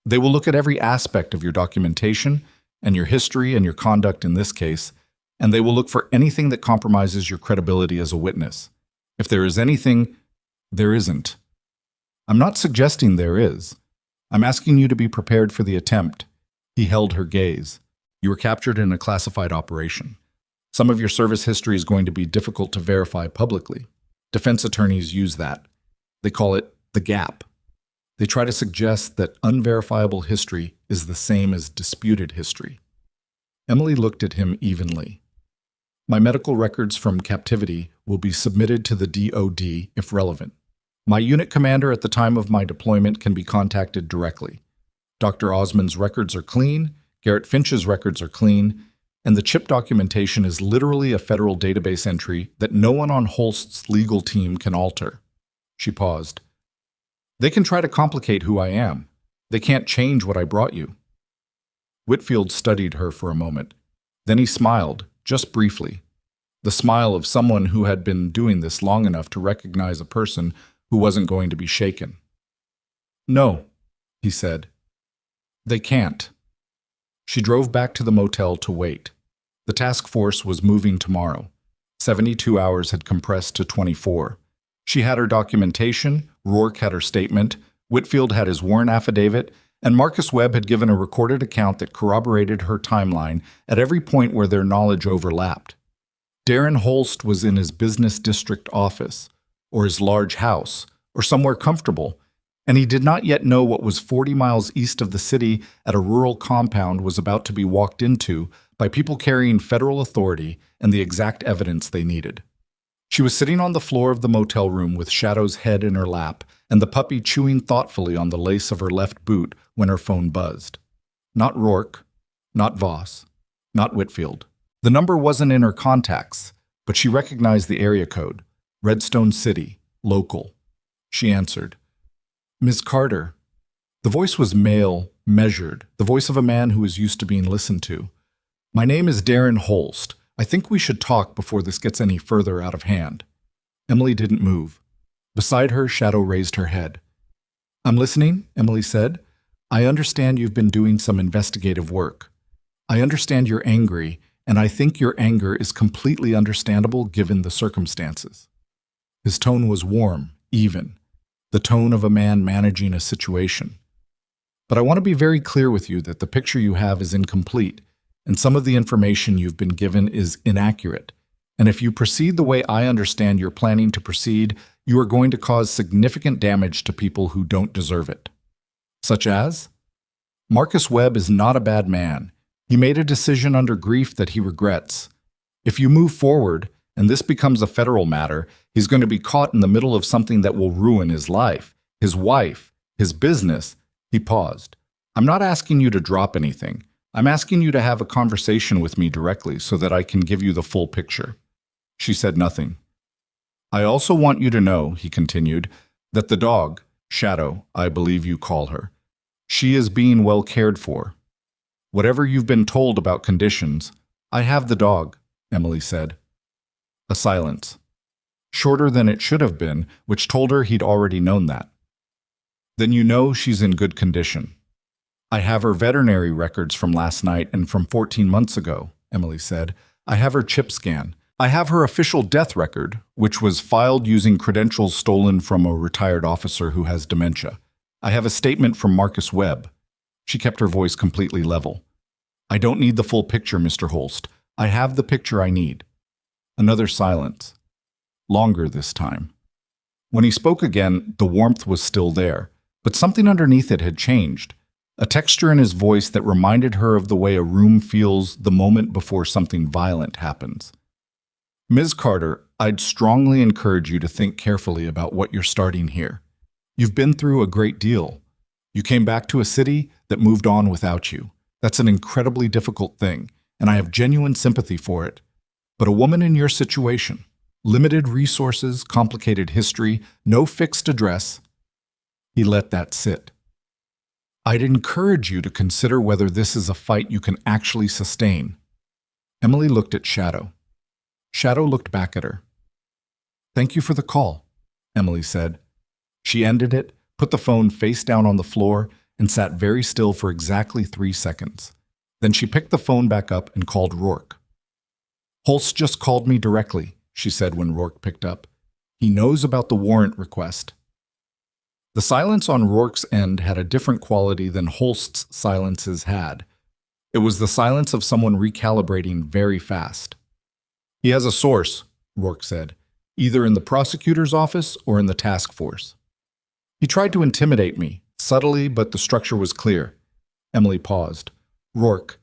They will look at every aspect of your documentation and your history and your conduct in this case, and they will look for anything that compromises your credibility as a witness. If there is anything, there isn't. I'm not suggesting there is. I'm asking you to be prepared for the attempt. He held her gaze. You were captured in a classified operation. Some of your service history is going to be difficult to verify publicly. Defense attorneys use that. They call it the gap. They try to suggest that unverifiable history is the same as disputed history. Emily looked at him evenly. My medical records from captivity will be submitted to the DOD if relevant. My unit commander at the time of my deployment can be contacted directly. Dr. Osmond's records are clean, Garrett Finch's records are clean, and the chip documentation is literally a federal database entry that no one on Holst's legal team can alter. She paused. They can try to complicate who I am. They can't change what I brought you. Whitfield studied her for a moment. Then he smiled, just briefly. The smile of someone who had been doing this long enough to recognize a person who wasn't going to be shaken. No, he said. They can't. She drove back to the motel to wait. The task force was moving tomorrow. 72 hours had compressed to 24. She had her documentation, Rourke had her statement, Whitfield had his warrant affidavit, and Marcus Webb had given a recorded account that corroborated her timeline at every point where their knowledge overlapped. Darren Holst was in his business district office, or his large house, or somewhere comfortable, and he did not yet know what was 40 miles east of the city at a rural compound was about to be walked into by people carrying federal authority and the exact evidence they needed. She was sitting on the floor of the motel room with Shadow's head in her lap and the puppy chewing thoughtfully on the lace of her left boot when her phone buzzed. Not Rourke, not Voss, not Whitfield. The number wasn't in her contacts, but she recognized the area code. Redstone City, local. She answered. Ms. Carter. The voice was male, measured, the voice of a man who was used to being listened to. My name is Darren Holst. I think we should talk before this gets any further out of hand. Emily didn't move. Beside her, Shadow raised her head. I'm listening, Emily said. I understand you've been doing some investigative work. I understand you're angry, and I think your anger is completely understandable given the circumstances. His tone was warm, even, the tone of a man managing a situation. But I want to be very clear with you that the picture you have is incomplete, and some of the information you've been given is inaccurate. And if you proceed the way I understand you're planning to proceed, you are going to cause significant damage to people who don't deserve it. Such as? Marcus Webb is not a bad man. He made a decision under grief that he regrets. If you move forward, and this becomes a federal matter, he's going to be caught in the middle of something that will ruin his life, his wife, his business. He paused. I'm not asking you to drop anything. I'm asking you to have a conversation with me directly so that I can give you the full picture. She said nothing. I also want you to know, he continued, that the dog, Shadow, I believe you call her, she is being well cared for. Whatever you've been told about conditions, I have the dog, Emily said. A silence. Shorter than it should have been, which told her he'd already known that. Then you know she's in good condition. I have her veterinary records from last night and from 14 months ago, Emily said. I have her chip scan. I have her official death record, which was filed using credentials stolen from a retired officer who has dementia. I have a statement from Marcus Webb. She kept her voice completely level. I don't need the full picture, Mr. Holst. I have the picture I need. Another silence. Longer this time. When he spoke again, the warmth was still there, But something underneath it had changed, a texture in his voice that reminded her of the way a room feels the moment before something violent happens. Ms. Carter, I'd strongly encourage you to think carefully about what you're starting here. You've been through a great deal. You came back to a city that moved on without you. That's an incredibly difficult thing, and I have genuine sympathy for it. But a woman in your situation, limited resources, complicated history, no fixed address, he let that sit. I'd encourage you to consider whether this is a fight you can actually sustain. Emily looked at Shadow. Shadow looked back at her. Thank you for the call, Emily said. She ended it, put the phone face down on the floor, and sat very still for exactly 3 seconds. Then she picked the phone back up and called Rourke. Holst just called me directly, she said when Rourke picked up. He knows about the warrant request. The silence on Rourke's end had a different quality than Holst's silences had. It was the silence of someone recalibrating very fast. He has a source, Rourke said, either in the prosecutor's office or in the task force. He tried to intimidate me, subtly, but the structure was clear. Emily paused. Rourke,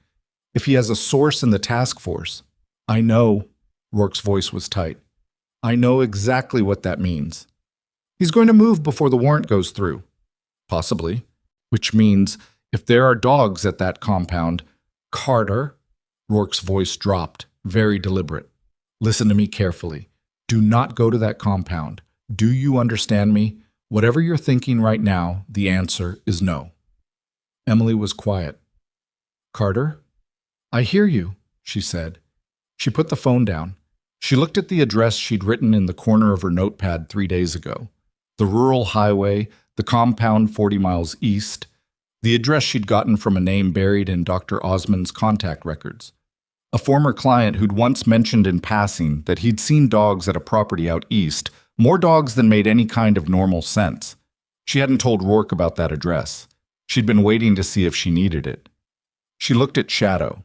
if he has a source in the task force, I know, Rourke's voice was tight. I know exactly what that means. He's going to move before the warrant goes through. Possibly. Which means, if there are dogs at that compound, Carter, Rourke's voice dropped, very deliberate. Listen to me carefully. Do not go to that compound. Do you understand me? Whatever you're thinking right now, the answer is no. Emily was quiet. Carter? I hear you, she said. She put the phone down. She looked at the address she'd written in the corner of her notepad 3 days ago. The rural highway, the compound 40 miles east, the address she'd gotten from a name buried in Dr. Osmond's contact records. A former client who'd once mentioned in passing that he'd seen dogs at a property out east, more dogs than made any kind of normal sense. She hadn't told Rourke about that address. She'd been waiting to see if she needed it. She looked at Shadow.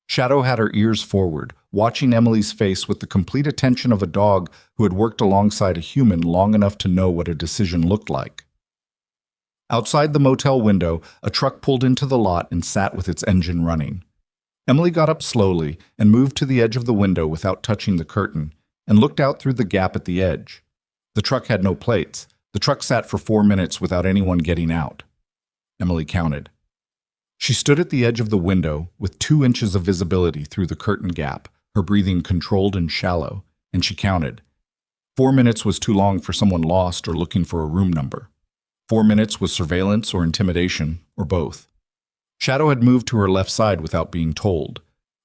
Shadow had her ears forward, watching Emily's face with the complete attention of a dog who had worked alongside a human long enough to know what a decision looked like. Outside the motel window, a truck pulled into the lot and sat with its engine running. Emily got up slowly and moved to the edge of the window without touching the curtain, and looked out through the gap at the edge. The truck had no plates. The truck sat for 4 minutes without anyone getting out. Emily counted. She stood at the edge of the window with 2 inches of visibility through the curtain gap, her breathing controlled and shallow, and she counted. 4 minutes was too long for someone lost or looking for a room number. 4 minutes was surveillance or intimidation, or both. Shadow had moved to her left side without being told.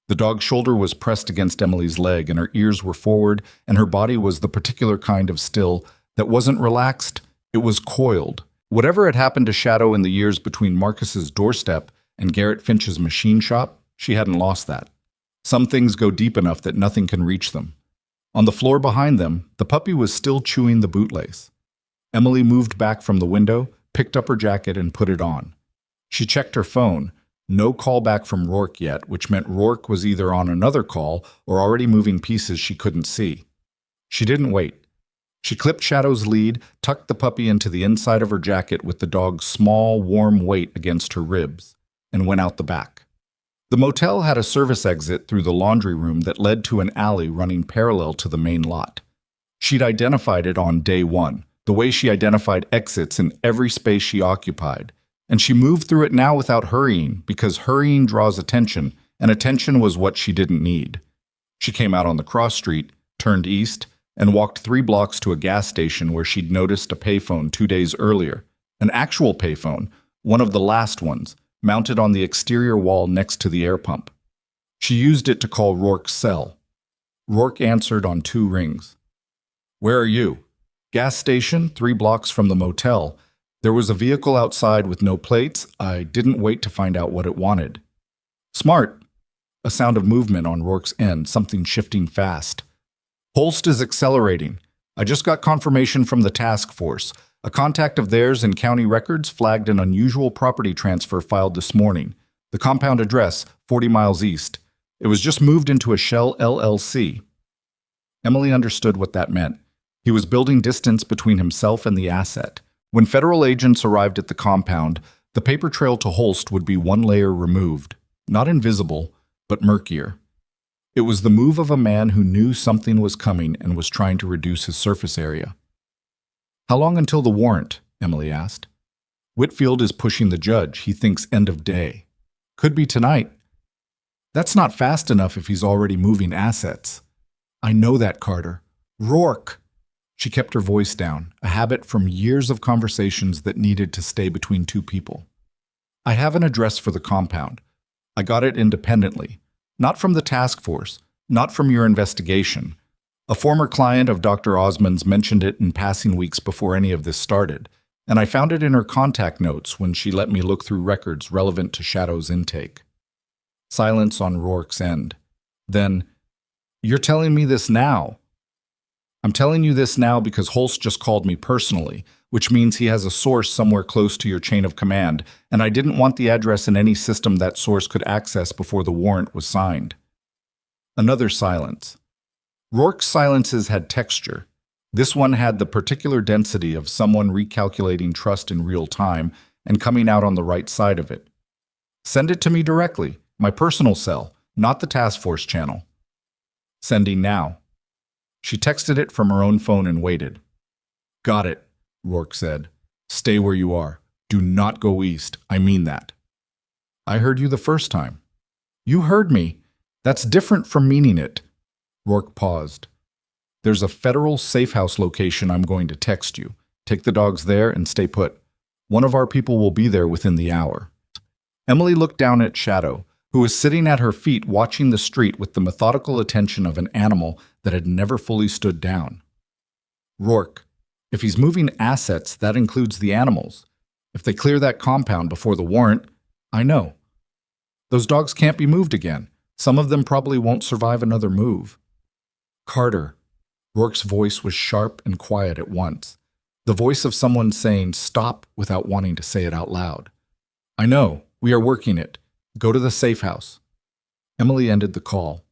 The dog's shoulder was pressed against Emily's leg, and her ears were forward, and her body was the particular kind of still that wasn't relaxed, it was coiled. Whatever had happened to Shadow in the years between Marcus's doorstep and Garrett Finch's machine shop, she hadn't lost that. Some things go deep enough that nothing can reach them. On the floor behind them, the puppy was still chewing the bootlace. Emily moved back from the window, picked up her jacket, and put it on. She checked her phone. No call back from Rourke yet, which meant Rourke was either on another call or already moving pieces she couldn't see. She didn't wait. She clipped Shadow's lead, tucked the puppy into the inside of her jacket with the dog's small, warm weight against her ribs, and went out the back. The motel had a service exit through the laundry room that led to an alley running parallel to the main lot. She'd identified it on day 1, the way she identified exits in every space she occupied, and she moved through it now without hurrying, because hurrying draws attention, and attention was what she didn't need. She came out on the cross street, turned east, and walked 3 blocks to a gas station where she'd noticed a payphone 2 days earlier, an actual payphone, one of the last ones, mounted on the exterior wall next to the air pump. She used it to call Rourke's cell. Rourke answered on 2 rings. "Where are you?" "Gas station, 3 blocks from the motel. There was a vehicle outside with no plates. I didn't wait to find out what it wanted." "Smart." A sound of movement on Rourke's end, something shifting fast. "Holst is accelerating. I just got confirmation from the task force. A contact of theirs in county records flagged an unusual property transfer filed this morning. The compound address, 40 miles east. It was just moved into a shell LLC. Emily understood what that meant. He was building distance between himself and the asset. When federal agents arrived at the compound, the paper trail to Holst would be one layer removed, not invisible, but murkier. It was the move of a man who knew something was coming and was trying to reduce his surface area. "How long until the warrant?" Emily asked. "Whitfield is pushing the judge. He thinks end of day. Could be tonight." "That's not fast enough if he's already moving assets." "I know that, Carter." "Rourke!" She kept her voice down, a habit from years of conversations that needed to stay between two people. "I have an address for the compound. I got it independently. Not from the task force, not from your investigation. A former client of Dr. Osmond's mentioned it in passing weeks before any of this started, and I found it in her contact notes when she let me look through records relevant to Shadow's intake." Silence on Rourke's end. Then, "You're telling me this now?" "I'm telling you this now because Holst just called me personally, which means he has a source somewhere close to your chain of command, and I didn't want the address in any system that source could access before the warrant was signed." Another silence. Rourke's silences had texture. This one had the particular density of someone recalculating trust in real time and coming out on the right side of it. "Send it to me directly, my personal cell, not the task force channel." "Sending now." She texted it from her own phone and waited. "Got it," Rourke said. "Stay where you are. Do not go east. I mean that." "I heard you the first time." "You heard me. That's different from meaning it." Rourke paused. "There's a federal safe house location I'm going to text you. Take the dogs there and stay put. One of our people will be there within the hour." Emily looked down at Shadow, who was sitting at her feet watching the street with the methodical attention of an animal that had never fully stood down. "Rourke, if he's moving assets, that includes the animals. If they clear that compound before the warrant, I know. Those dogs can't be moved again. Some of them probably won't survive another move." "Carter." Rourke's voice was sharp and quiet at once, the voice of someone saying stop without wanting to say it out loud. "I know. We are working it. Go to the safe house." Emily ended the call.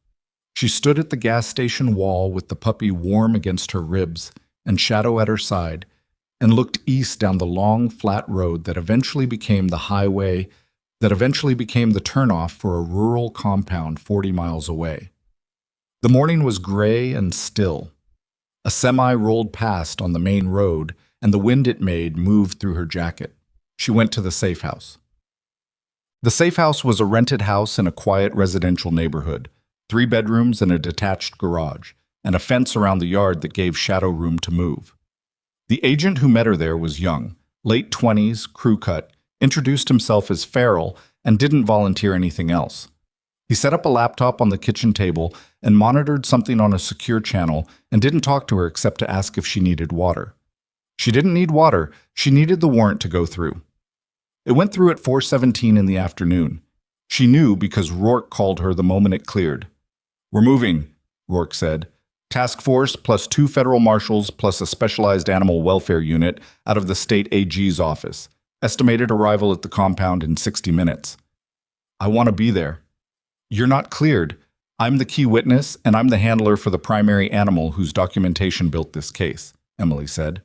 She stood at the gas station wall with the puppy warm against her ribs and Shadow at her side, and looked east down the long, flat road that eventually became the highway, that eventually became the turnoff for a rural compound 40 miles away. The morning was gray and still. A semi rolled past on the main road, and the wind it made moved through her jacket. She went to the safe house. The safe house was a rented house in a quiet residential neighborhood, 3 bedrooms and a detached garage, and a fence around the yard that gave Shadow room to move. The agent who met her there was young, late 20s, crew cut, introduced himself as Farrell, and didn't volunteer anything else. He set up a laptop on the kitchen table and monitored something on a secure channel and didn't talk to her except to ask if she needed water. She didn't need water, she needed the warrant to go through. It went through at 4:17 in the afternoon. She knew because Rourke called her the moment it cleared. "We're moving," Rourke said. "Task force plus 2 federal marshals plus a specialized animal welfare unit out of the state AG's office. Estimated arrival at the compound in 60 minutes. I want to be there." "You're not cleared. I'm the key witness, and I'm the handler for the primary animal whose documentation built this case," Emily said.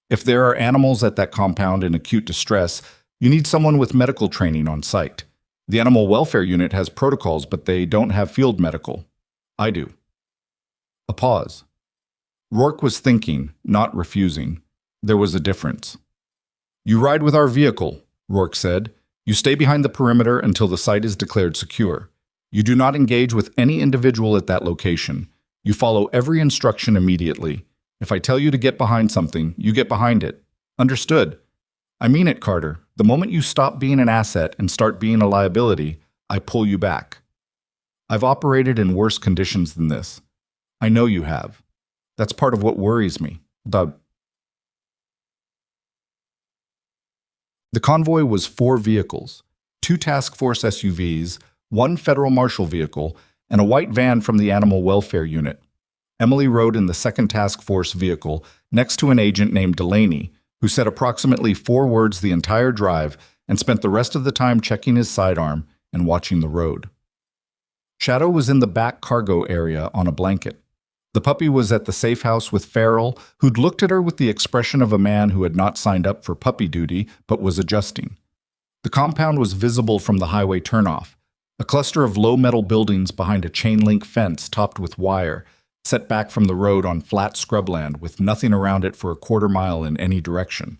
"If there are animals at that compound in acute distress, you need someone with medical training on site. The animal welfare unit has protocols, but they don't have field medical. I do." A pause. Rourke was thinking, not refusing. There was a difference. "You ride with our vehicle," Rourke said. "You stay behind the perimeter until the site is declared secure. You do not engage with any individual at that location. You follow every instruction immediately. If I tell you to get behind something, you get behind it. Understood?" "I mean it, Carter. The moment you stop being an asset and start being a liability, I pull you back. I've operated in worse conditions than this. I know you have. That's part of what worries me." The convoy was 4 vehicles, 2 task force SUVs, 1 federal marshal vehicle, and a white van from the animal welfare unit. Emily rode in the second task force vehicle next to an agent named Delaney, who said approximately 4 words the entire drive and spent the rest of the time checking his sidearm and watching the road. Shadow was in the back cargo area on a blanket. The puppy was at the safe house with Farrell, who'd looked at her with the expression of a man who had not signed up for puppy duty but was adjusting. The compound was visible from the highway turnoff, a cluster of low metal buildings behind a chain-link fence topped with wire, set back from the road on flat scrubland with nothing around it for a quarter-mile in any direction.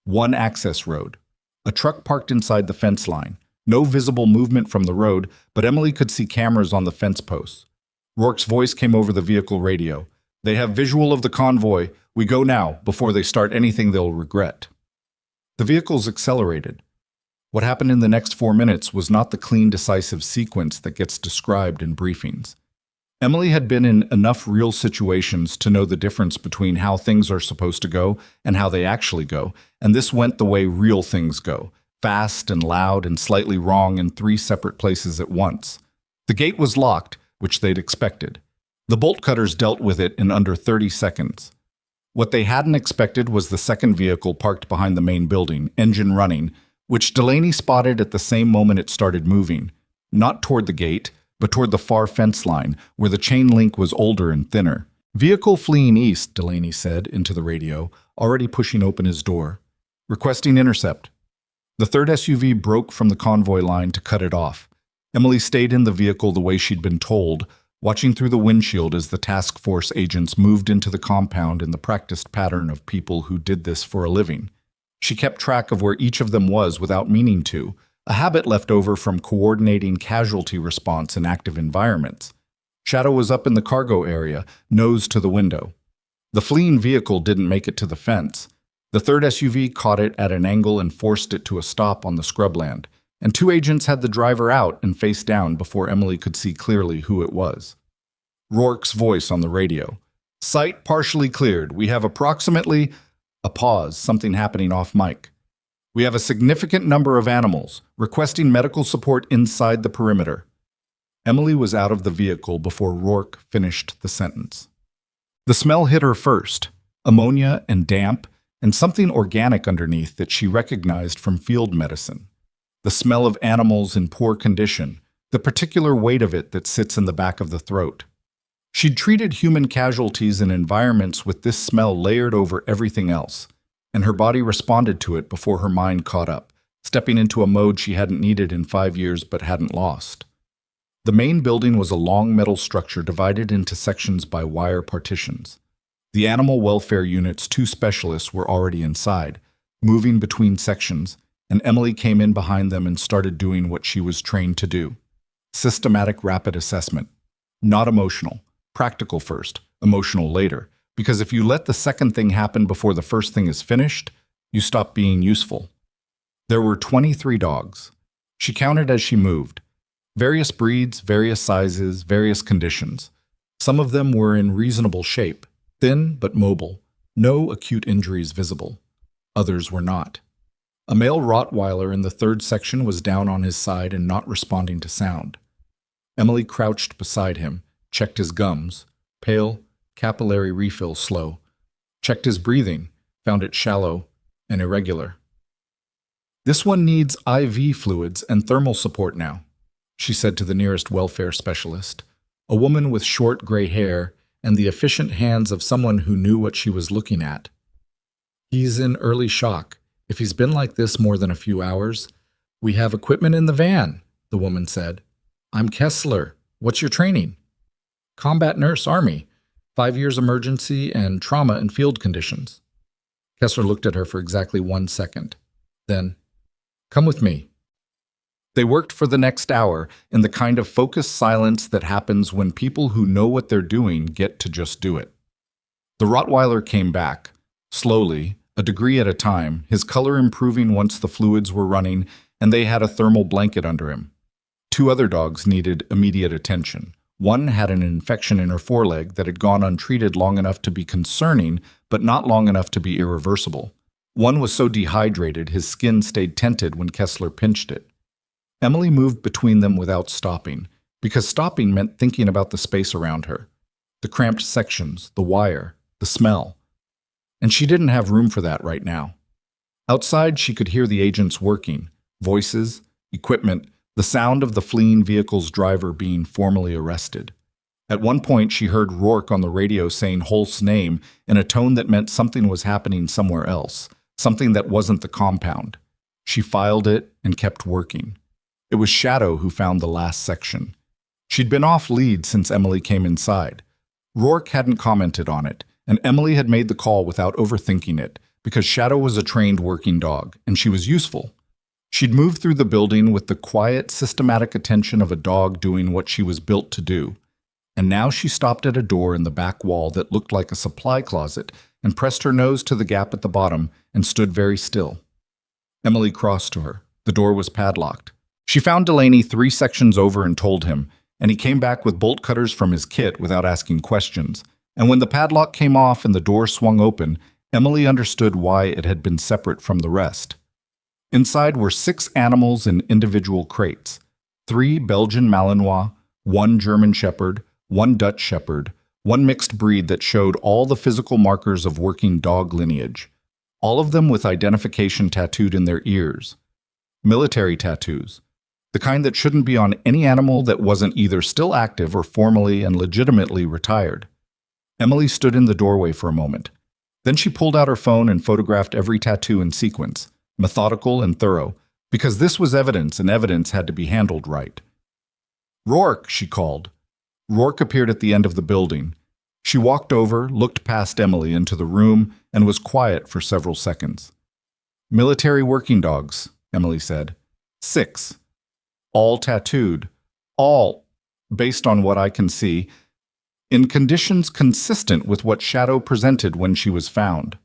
One access road. A truck parked inside the fence line. No visible movement from the road, but Emily could see cameras on the fence posts. Rourke's voice came over the vehicle radio. "They have visual of the convoy. We go now, before they start anything they'll regret." The vehicles accelerated. What happened in the next 4 minutes was not the clean, decisive sequence that gets described in briefings. Emily had been in enough real situations to know the difference between how things are supposed to go and how they actually go, and this went the way real things go, fast and loud and slightly wrong in 3 separate places at once. The gate was locked, which they'd expected. The bolt cutters dealt with it in under 30 seconds. What they hadn't expected was the second vehicle parked behind the main building, engine running, which Delaney spotted at the same moment it started moving, not toward the gate, but toward the far fence line, where the chain link was older and thinner. "Vehicle fleeing east," Delaney said into the radio, already pushing open his door. "Requesting intercept." The third SUV broke from the convoy line to cut it off. Emily stayed in the vehicle the way she'd been told, watching through the windshield as the task force agents moved into the compound in the practiced pattern of people who did this for a living. She kept track of where each of them was without meaning to, a habit left over from coordinating casualty response in active environments. Shadow was up in the cargo area, nose to the window. The fleeing vehicle didn't make it to the fence. The third SUV caught it at an angle and forced it to a stop on the scrubland, and 2 agents had the driver out and face down before Emily could see clearly who it was. Rourke's voice on the radio. "Site partially cleared. We have approximately—" A pause, something happening off mic. "We have a significant number of animals, requesting medical support inside the perimeter." Emily was out of the vehicle before Rourke finished the sentence. The smell hit her first, ammonia and damp, and something organic underneath that she recognized from field medicine. The smell of animals in poor condition, the particular weight of it that sits in the back of the throat. She'd treated human casualties in environments with this smell layered over everything else, and her body responded to it before her mind caught up, stepping into a mode she hadn't needed in 5 years but hadn't lost. The main building was a long metal structure divided into sections by wire partitions. The animal welfare unit's 2 specialists were already inside, moving between sections, and Emily came in behind them and started doing what she was trained to do. Systematic rapid assessment. Not emotional. Practical first, emotional later. Because if you let the second thing happen before the first thing is finished, you stop being useful. There were 23 dogs. She counted as she moved. Various breeds, various sizes, various conditions. Some of them were in reasonable shape, thin but mobile, no acute injuries visible. Others were not. A male Rottweiler in the third section was down on his side and not responding to sound. Emily crouched beside him, checked his gums, pale, capillary refill slow, checked his breathing, found it shallow and irregular. "This one needs IV fluids and thermal support now," she said to the nearest welfare specialist, a woman with short gray hair and the efficient hands of someone who knew what she was looking at. "He's in early shock. If he's been like this more than a few hours—" "We have equipment in the van," the woman said. "I'm Kessler. What's your training?" "Combat nurse, Army. 5 years emergency and trauma and field conditions." Kessler looked at her for exactly 1 second. Then, "Come with me." They worked for the next hour in the kind of focused silence that happens when people who know what they're doing get to just do it. The Rottweiler came back, slowly, a degree at a time, his color improving once the fluids were running and they had a thermal blanket under him. 2 other dogs needed immediate attention. One had an infection in her foreleg that had gone untreated long enough to be concerning, but not long enough to be irreversible. One was so dehydrated his skin stayed tented when Kessler pinched it. Emily moved between them without stopping, because stopping meant thinking about the space around her. The cramped sections, the wire, the smell. And she didn't have room for that right now. Outside, she could hear the agents working, voices, equipment, the sound of the fleeing vehicle's driver being formally arrested. At one point, she heard Rourke on the radio saying Holst's name in a tone that meant something was happening somewhere else, something that wasn't the compound. She filed it and kept working. It was Shadow who found the last section. She'd been off lead since Emily came inside. Rourke hadn't commented on it, and Emily had made the call without overthinking it, because Shadow was a trained working dog, and she was useful. She'd moved through the building with the quiet, systematic attention of a dog doing what she was built to do. And now she stopped at a door in the back wall that looked like a supply closet and pressed her nose to the gap at the bottom and stood very still. Emily crossed to her. The door was padlocked. She found Delaney 3 sections over and told him, and he came back with bolt cutters from his kit without asking questions. And when the padlock came off and the door swung open, Emily understood why it had been separate from the rest. Inside were 6 animals in individual crates, 3 Belgian Malinois, 1 German Shepherd, 1 Dutch Shepherd, 1 mixed breed that showed all the physical markers of working dog lineage, all of them with identification tattooed in their ears. Military tattoos, the kind that shouldn't be on any animal that wasn't either still active or formally and legitimately retired. Emily stood in the doorway for a moment. Then she pulled out her phone and photographed every tattoo in sequence, methodical and thorough, because this was evidence and evidence had to be handled right. "Rourke," she called. Rourke appeared at the end of the building. She walked over, looked past Emily into the room, and was quiet for several seconds. "Military working dogs," Emily said. 6. All tattooed. All, based on what I can see, in conditions consistent with what Shadow presented when she was found.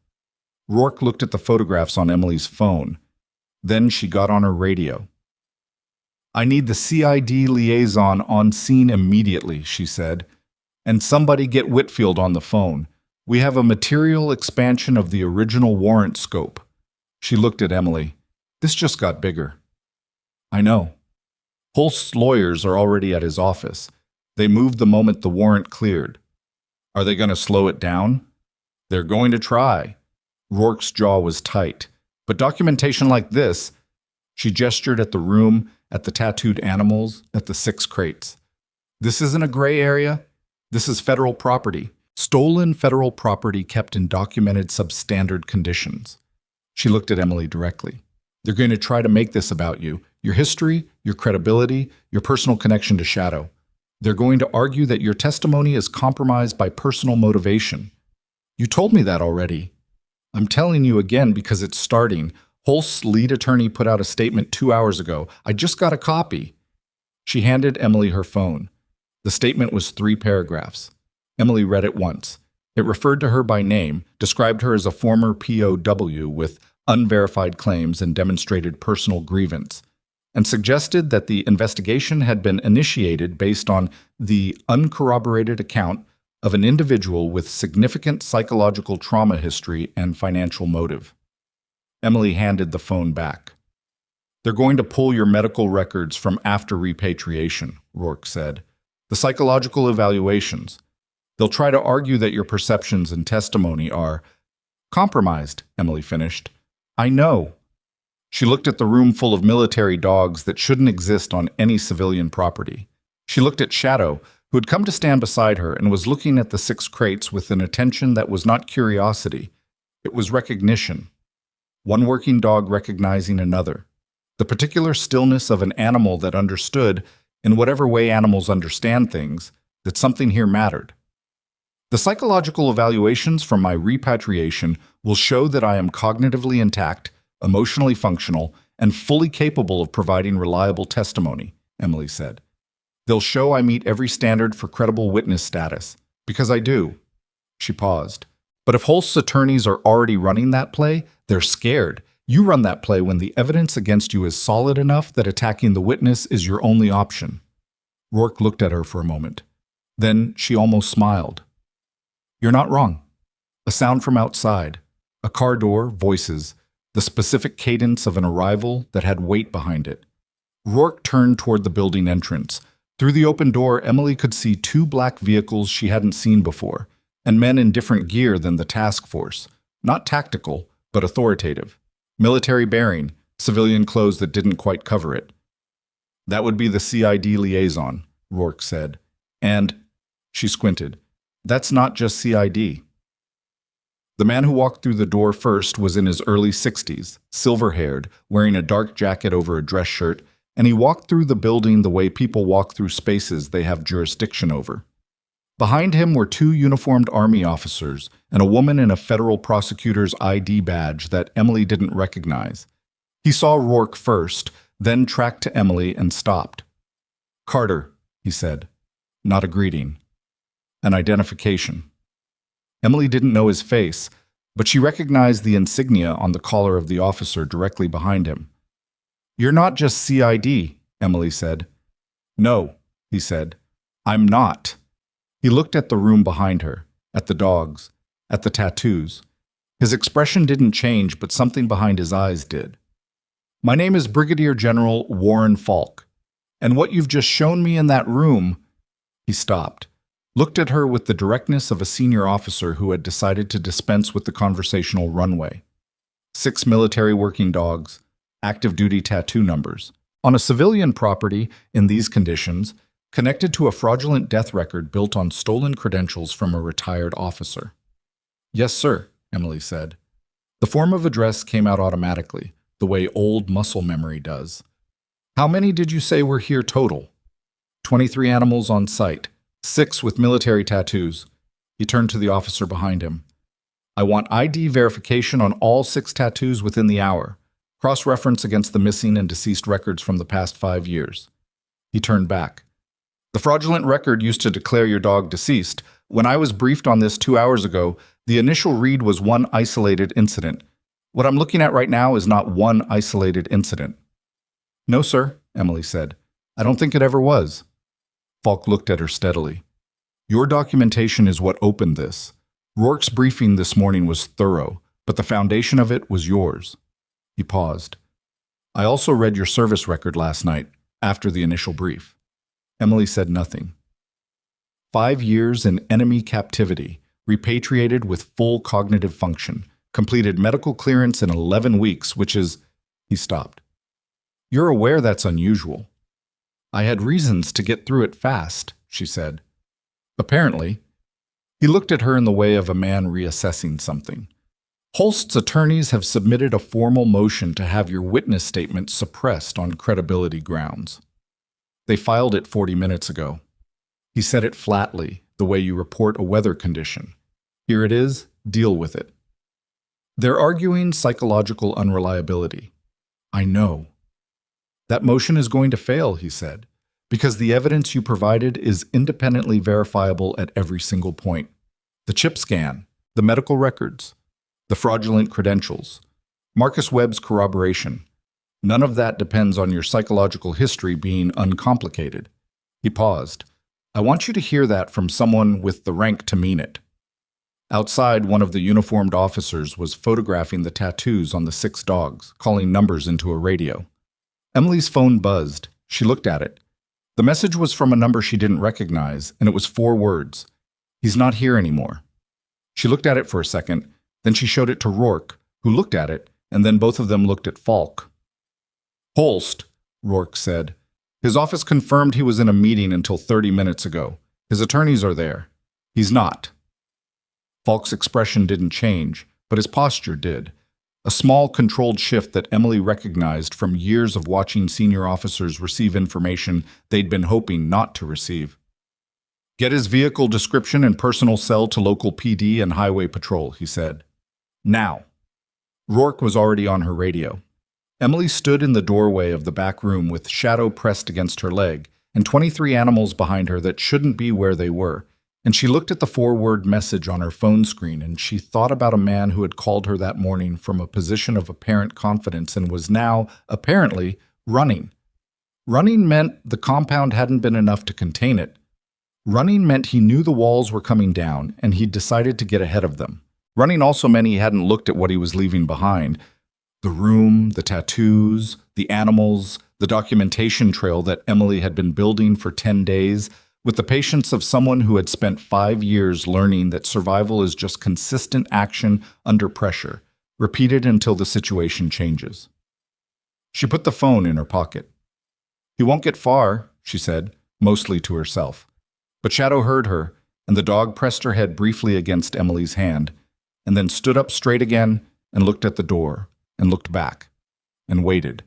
Rourke looked at the photographs on Emily's phone. Then she got on her radio. "I need the CID liaison on scene immediately," she said. "And somebody get Whitfield on the phone. We have a material expansion of the original warrant scope." She looked at Emily. "This just got bigger." "I know. Holst's lawyers are already at his office. They moved the moment the warrant cleared. Are they going to slow it down?" "They're going to try." Rourke's jaw was tight. "But documentation like this," she gestured at the room, at the tattooed animals, at the 6 crates. "This isn't a gray area. This is federal property. Stolen federal property kept in documented substandard conditions." She looked at Emily directly. "They're going to try to make this about you, your history, your credibility, your personal connection to Shadow. They're going to argue that your testimony is compromised by personal motivation. You told me that already. I'm telling you again because it's starting. Holst's lead attorney put out a statement 2 hours ago. I just got a copy." She handed Emily her phone. The statement was 3 paragraphs. Emily read it once. It referred to her by name, described her as a former POW with unverified claims and demonstrated personal grievance, and suggested that the investigation had been initiated based on the uncorroborated account of an individual with significant psychological trauma history and financial motive. Emily handed the phone back. "They're going to pull your medical records from after repatriation," Rourke said. "The psychological evaluations. They'll try to argue that your perceptions and testimony are compromised," Emily finished. "I know." She looked at the room full of military dogs that shouldn't exist on any civilian property. She looked at Shadow, who had come to stand beside her and was looking at the 6 crates with an attention that was not curiosity. It was recognition. One working dog recognizing another. The particular stillness of an animal that understood, in whatever way animals understand things, that something here mattered. "The psychological evaluations from my repatriation will show that I am cognitively intact, emotionally functional, and fully capable of providing reliable testimony," Emily said. "They'll show I meet every standard for credible witness status, because I do." She paused. "But if Holst's attorneys are already running that play, they're scared. You run that play when the evidence against you is solid enough that attacking the witness is your only option." Rourke looked at her for a moment. Then she almost smiled. "You're not wrong." A sound from outside. A car door, voices, the specific cadence of an arrival that had weight behind it. Rourke turned toward the building entrance. Through the open door, Emily could see 2 black vehicles she hadn't seen before, and men in different gear than the task force. Not tactical, but authoritative. Military bearing, civilian clothes that didn't quite cover it. "That would be the CID liaison," Rourke said. "And..." She squinted. That's not just CID. The man who walked through the door first was in his early 60s, silver-haired, wearing a dark jacket over a dress shirt, and he walked through the building the way people walk through spaces they have jurisdiction over. Behind him were two uniformed army officers and a woman in a federal prosecutor's ID badge that Emily didn't recognize. He saw Rourke first, then tracked to Emily and stopped. "Carter," he said. Not a greeting. An identification. Emily didn't know his face, but she recognized the insignia on the collar of the officer directly behind him. "You're not just CID," Emily said. "No," he said. "I'm not." He looked at the room behind her, at the dogs, at the tattoos. His expression didn't change, but something behind his eyes did. "My name is Brigadier General Warren Falk, and what you've just shown me in that room—" He stopped, looked at her with the directness of a senior officer who had decided to dispense with the conversational runway. 6 military working dogs, active duty tattoo numbers. On a civilian property, in these conditions, connected to a fraudulent death record built on stolen credentials from a retired officer. "Yes, sir," Emily said. The form of address came out automatically, the way old muscle memory does. "How many did you say were here total?" 23 animals on site, 6 with military tattoos." He turned to the officer behind him. "I want ID verification on all 6 tattoos within the hour. Cross-reference against the missing and deceased records from the past 5 years." He turned back. "The fraudulent record used to declare your dog deceased. When I was briefed on this 2 hours ago, the initial read was one isolated incident. What I'm looking at right now is not one isolated incident." "No, sir," Emily said. "I don't think it ever was." Falk looked at her steadily. "Your documentation is what opened this. Rourke's briefing this morning was thorough, but the foundation of it was yours." He paused. "I also read your service record last night, after the initial brief." Emily said nothing. 5 years in enemy captivity, repatriated with full cognitive function, completed medical clearance in 11 weeks, which is— He stopped. "You're aware that's unusual." "I had reasons to get through it fast," she said. "Apparently." He looked at her in the way of a man reassessing something. "Holst's attorneys have submitted a formal motion to have your witness statement suppressed on credibility grounds. They filed it 40 minutes ago." He said it flatly, the way you report a weather condition. "Here it is, deal with it." "They're arguing psychological unreliability." "I know." "That motion is going to fail," he said, "because the evidence you provided is independently verifiable at every single point. The chip scan, the medical records, the fraudulent credentials, Marcus Webb's corroboration. None of that depends on your psychological history being uncomplicated." He paused. "I want you to hear that from someone with the rank to mean it." Outside, one of the uniformed officers was photographing the tattoos on the 6 dogs, calling numbers into a radio. Emily's phone buzzed. She looked at it. The message was from a number she didn't recognize, and it was 4 words. "He's not here anymore." She looked at it for a second, then she showed it to Rourke, who looked at it, and then both of them looked at Falk. "Holst," Rourke said. "His office confirmed he was in a meeting until 30 minutes ago. His attorneys are there. He's not." Falk's expression didn't change, but his posture did. A small, controlled shift that Emily recognized from years of watching senior officers receive information they'd been hoping not to receive. "Get his vehicle description and personal cell to local PD and highway patrol," he said. "Now." Rourke was already on her radio. Emily stood in the doorway of the back room with Shadow pressed against her leg and 23 animals behind her that shouldn't be where they were, and she looked at the 4-word message on her phone screen and she thought about a man who had called her that morning from a position of apparent confidence and was now, apparently, running. Running meant the compound hadn't been enough to contain it. Running meant he knew the walls were coming down and he'd decided to get ahead of them. Running also meant he hadn't looked at what he was leaving behind. The room, the tattoos, the animals, the documentation trail that Emily had been building for 10 days, with the patience of someone who had spent 5 years learning that survival is just consistent action under pressure, repeated until the situation changes. She put the phone in her pocket. "He won't get far," she said, mostly to herself. But Shadow heard her, and the dog pressed her head briefly against Emily's hand, and then stood up straight again and looked at the door, and looked back, and waited.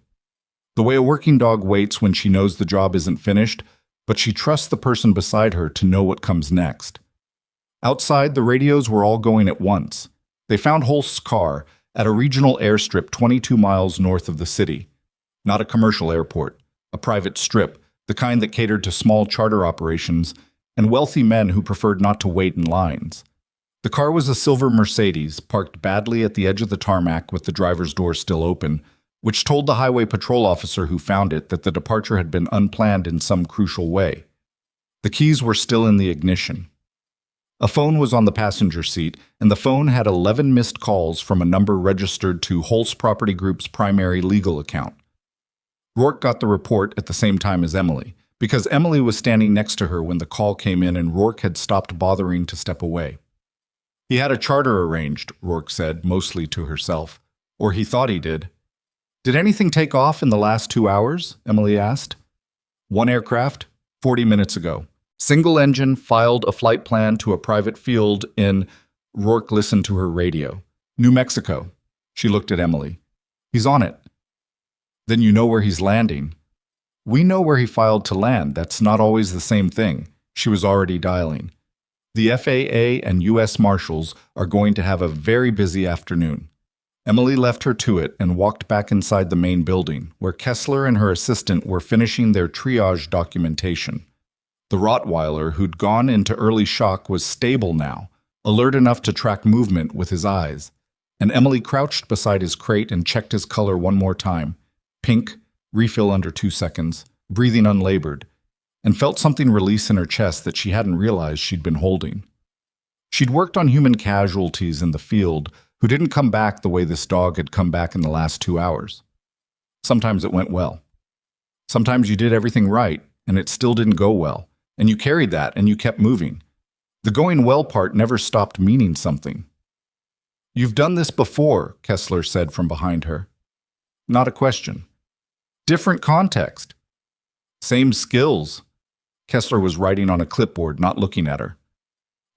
The way a working dog waits when she knows the job isn't finished, but she trusts the person beside her to know what comes next. Outside, the radios were all going at once. They found Holst's car at a regional airstrip 22 miles north of the city. Not a commercial airport, a private strip, the kind that catered to small charter operations and wealthy men who preferred not to wait in lines. The car was a silver Mercedes, parked badly at the edge of the tarmac with the driver's door still open, which told the highway patrol officer who found it that the departure had been unplanned in some crucial way. The keys were still in the ignition. A phone was on the passenger seat, and the phone had 11 missed calls from a number registered to Holst Property Group's primary legal account. Rourke got the report at the same time as Emily, because Emily was standing next to her when the call came in and Rourke had stopped bothering to step away. He had a charter arranged, Rourke said, mostly to herself. Or he thought he did. Did anything take off in the last 2 hours? Emily asked. One aircraft, 40 minutes ago. Single engine filed a flight plan to a private field in, Rourke listened to her radio, New Mexico. She looked at Emily. He's on it. Then you know where he's landing. We know where he filed to land. That's not always the same thing. She was already dialing. The FAA and U.S. Marshals are going to have a very busy afternoon. Emily left her to it and walked back inside the main building, where Kessler and her assistant were finishing their triage documentation. The Rottweiler, who'd gone into early shock, was stable now, alert enough to track movement with his eyes, and Emily crouched beside his crate and checked his color one more time. Pink, refill under 2 seconds, breathing unlabored, and felt something release in her chest that she hadn't realized she'd been holding. She'd worked on human casualties in the field who didn't come back the way this dog had come back in the last 2 hours. Sometimes it went well. Sometimes you did everything right, and it still didn't go well, and you carried that and you kept moving. The going well part never stopped meaning something. You've done this before, Kessler said from behind her. Not a question. Different context. Same skills. Kessler was writing on a clipboard, not looking at her.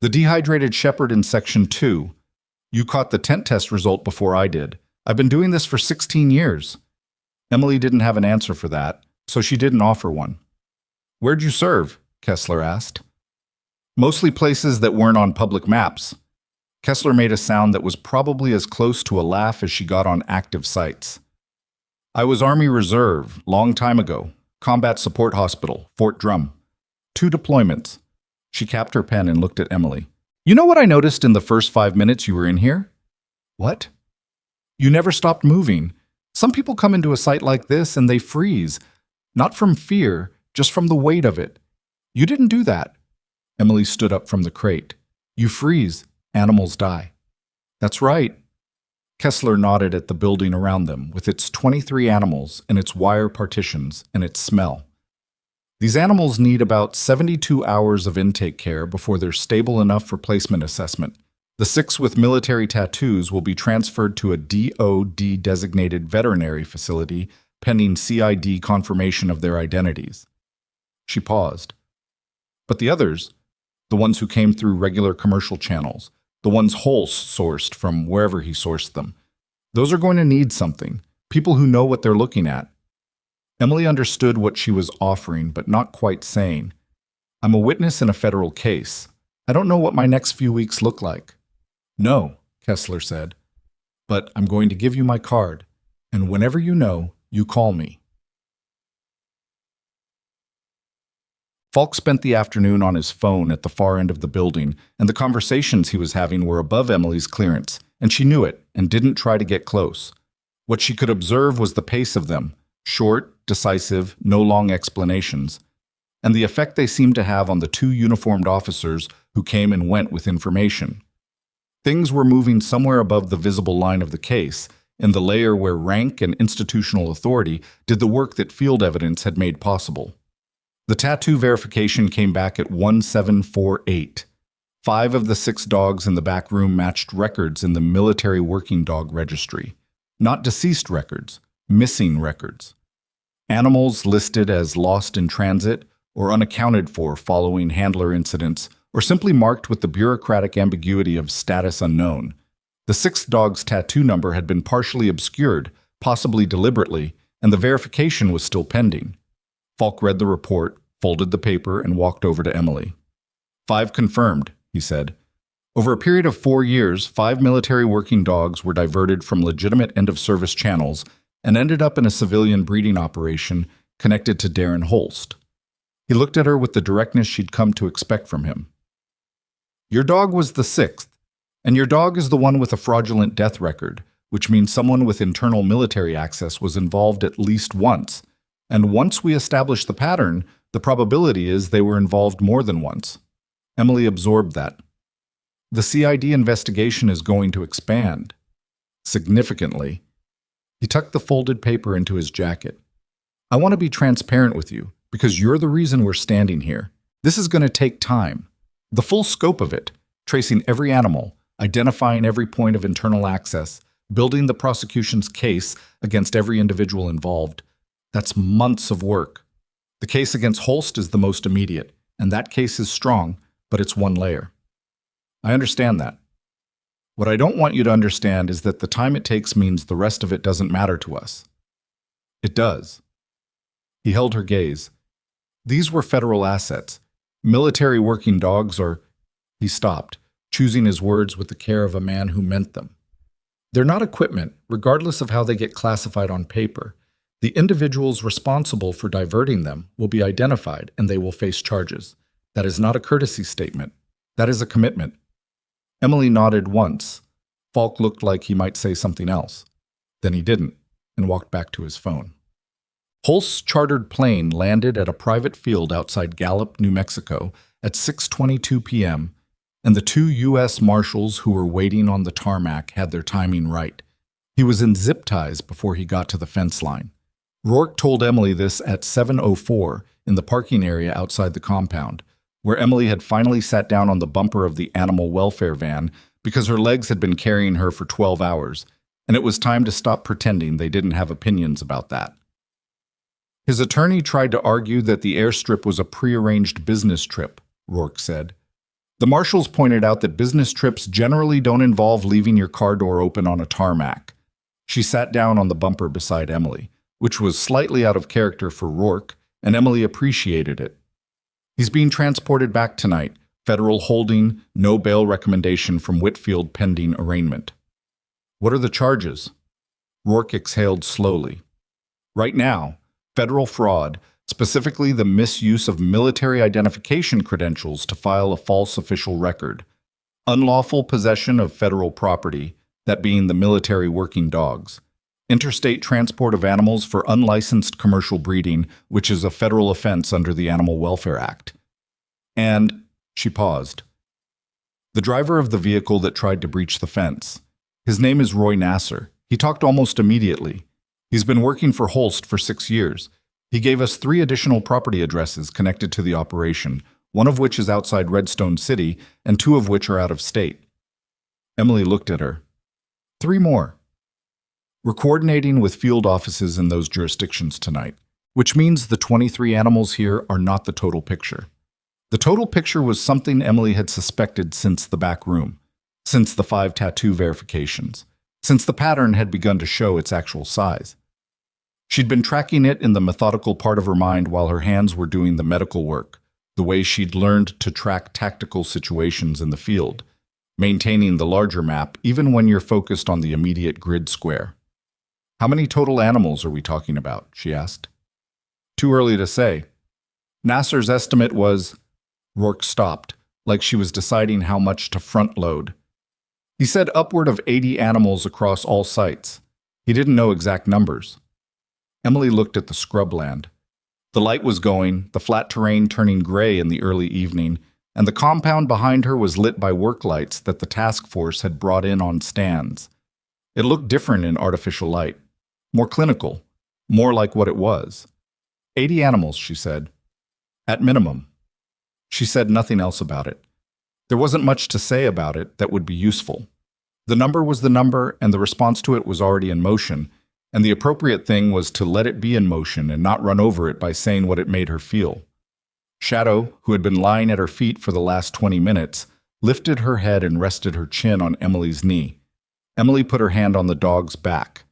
The dehydrated shepherd in Section 2. You caught the tent test result before I did. I've been doing this for 16 years. Emily didn't have an answer for that, so she didn't offer one. Where'd you serve? Kessler asked. Mostly places that weren't on public maps. Kessler made a sound that was probably as close to a laugh as she got on active sites. I was Army Reserve, long time ago. Combat Support Hospital, Fort Drum. 2 deployments. She capped her pen and looked at Emily. You know what I noticed in the first 5 minutes you were in here? What? You never stopped moving. Some people come into a site like this and they freeze. Not from fear, just from the weight of it. You didn't do that. Emily stood up from the crate. You freeze, animals die. That's right. Kessler nodded at the building around them, with its 23 animals and its wire partitions and its smell. These animals need about 72 hours of intake care before they're stable enough for placement assessment. The 6 with military tattoos will be transferred to a DOD-designated veterinary facility pending CID confirmation of their identities. She paused. But the others, the ones who came through regular commercial channels, the ones Holst sourced from wherever he sourced them, those are going to need something, people who know what they're looking at. Emily understood what she was offering, but not quite saying. I'm a witness in a federal case. I don't know what my next few weeks look like. No, Kessler said, but I'm going to give you my card, and whenever you know, you call me. Falk spent the afternoon on his phone at the far end of the building, and the conversations he was having were above Emily's clearance, and she knew it and didn't try to get close. What she could observe was the pace of them, short, decisive, no long explanations, and the effect they seemed to have on the 2 uniformed officers who came and went with information. Things were moving somewhere above the visible line of the case, in the layer where rank and institutional authority did the work that field evidence had made possible. The tattoo verification came back at 1748. 5 of the 6 dogs in the back room matched records in the military working dog registry. Not deceased records, missing records. Animals listed as lost in transit or unaccounted for following handler incidents or simply marked with the bureaucratic ambiguity of status unknown. The sixth dog's tattoo number had been partially obscured, possibly deliberately, and the verification was still pending. Falk read the report, folded the paper, and walked over to Emily. 5 confirmed, he said. Over a period of 4 years, 5 military working dogs were diverted from legitimate end-of-service channels and ended up in a civilian breeding operation connected to Darren Holst. He looked at her with the directness she'd come to expect from him. Your dog was the 6th, and your dog is the one with a fraudulent death record, which means someone with internal military access was involved at least once. And once we establish the pattern, the probability is they were involved more than once. Emily absorbed that. The CID investigation is going to expand. Significantly. He tucked the folded paper into his jacket. I want to be transparent with you, because you're the reason we're standing here. This is going to take time. The full scope of it, tracing every animal, identifying every point of internal access, building the prosecution's case against every individual involved. That's months of work. The case against Holst is the most immediate, and that case is strong, but it's one layer. I understand that. What I don't want you to understand is that the time it takes means the rest of it doesn't matter to us. It does. He held her gaze. These were federal assets. Military working dogs are... He stopped, choosing his words with the care of a man who meant them. They're not equipment, regardless of how they get classified on paper. The individuals responsible for diverting them will be identified and they will face charges. That is not a courtesy statement. That is a commitment. Emily nodded once. Falk looked like he might say something else. Then he didn't, and walked back to his phone. Holst's chartered plane landed at a private field outside Gallup, New Mexico at 6:22 p.m., and the 2 U.S. Marshals who were waiting on the tarmac had their timing right. He was in zip ties before he got to the fence line. Rourke told Emily this at 7:04 in the parking area outside the compound, where Emily had finally sat down on the bumper of the animal welfare van because her legs had been carrying her for 12 hours, and it was time to stop pretending they didn't have opinions about that. His attorney tried to argue that the airstrip was a prearranged business trip, Rourke said. The marshals pointed out that business trips generally don't involve leaving your car door open on a tarmac. She sat down on the bumper beside Emily, which was slightly out of character for Rourke, and Emily appreciated it. He's being transported back tonight. Federal holding, no bail recommendation from Whitfield pending arraignment. What are the charges? Rourke exhaled slowly. Right now, federal fraud, specifically the misuse of military identification credentials to file a false official record. Unlawful possession of federal property, that being the military working dogs. Interstate transport of animals for unlicensed commercial breeding, which is a federal offense under the Animal Welfare Act. And, she paused, the driver of the vehicle that tried to breach the fence. His name is Roy Nasser. He talked almost immediately. He's been working for Holst for 6 years. He gave us 3 additional property addresses connected to the operation, one of which is outside Redstone City, and 2 of which are out of state. Emily looked at her. 3 more. We're coordinating with field offices in those jurisdictions tonight, which means the 23 animals here are not the total picture. The total picture was something Emily had suspected since the back room, since the 5 tattoo verifications, since the pattern had begun to show its actual size. She'd been tracking it in the methodical part of her mind while her hands were doing the medical work, the way she'd learned to track tactical situations in the field, maintaining the larger map even when you're focused on the immediate grid square. How many total animals are we talking about? She asked. Too early to say. Nasser's estimate was... Rourke stopped, like she was deciding how much to front load. He said upward of 80 animals across all sites. He didn't know exact numbers. Emily looked at the scrubland. The light was going, the flat terrain turning gray in the early evening, and the compound behind her was lit by work lights that the task force had brought in on stands. It looked different in artificial light. More clinical, more like what it was. 80 animals, she said. At minimum. She said nothing else about it. There wasn't much to say about it that would be useful. The number was the number, and the response to it was already in motion, and the appropriate thing was to let it be in motion and not run over it by saying what it made her feel. Shadow, who had been lying at her feet for the last 20 minutes, lifted her head and rested her chin on Emily's knee. Emily put her hand on the dog's back.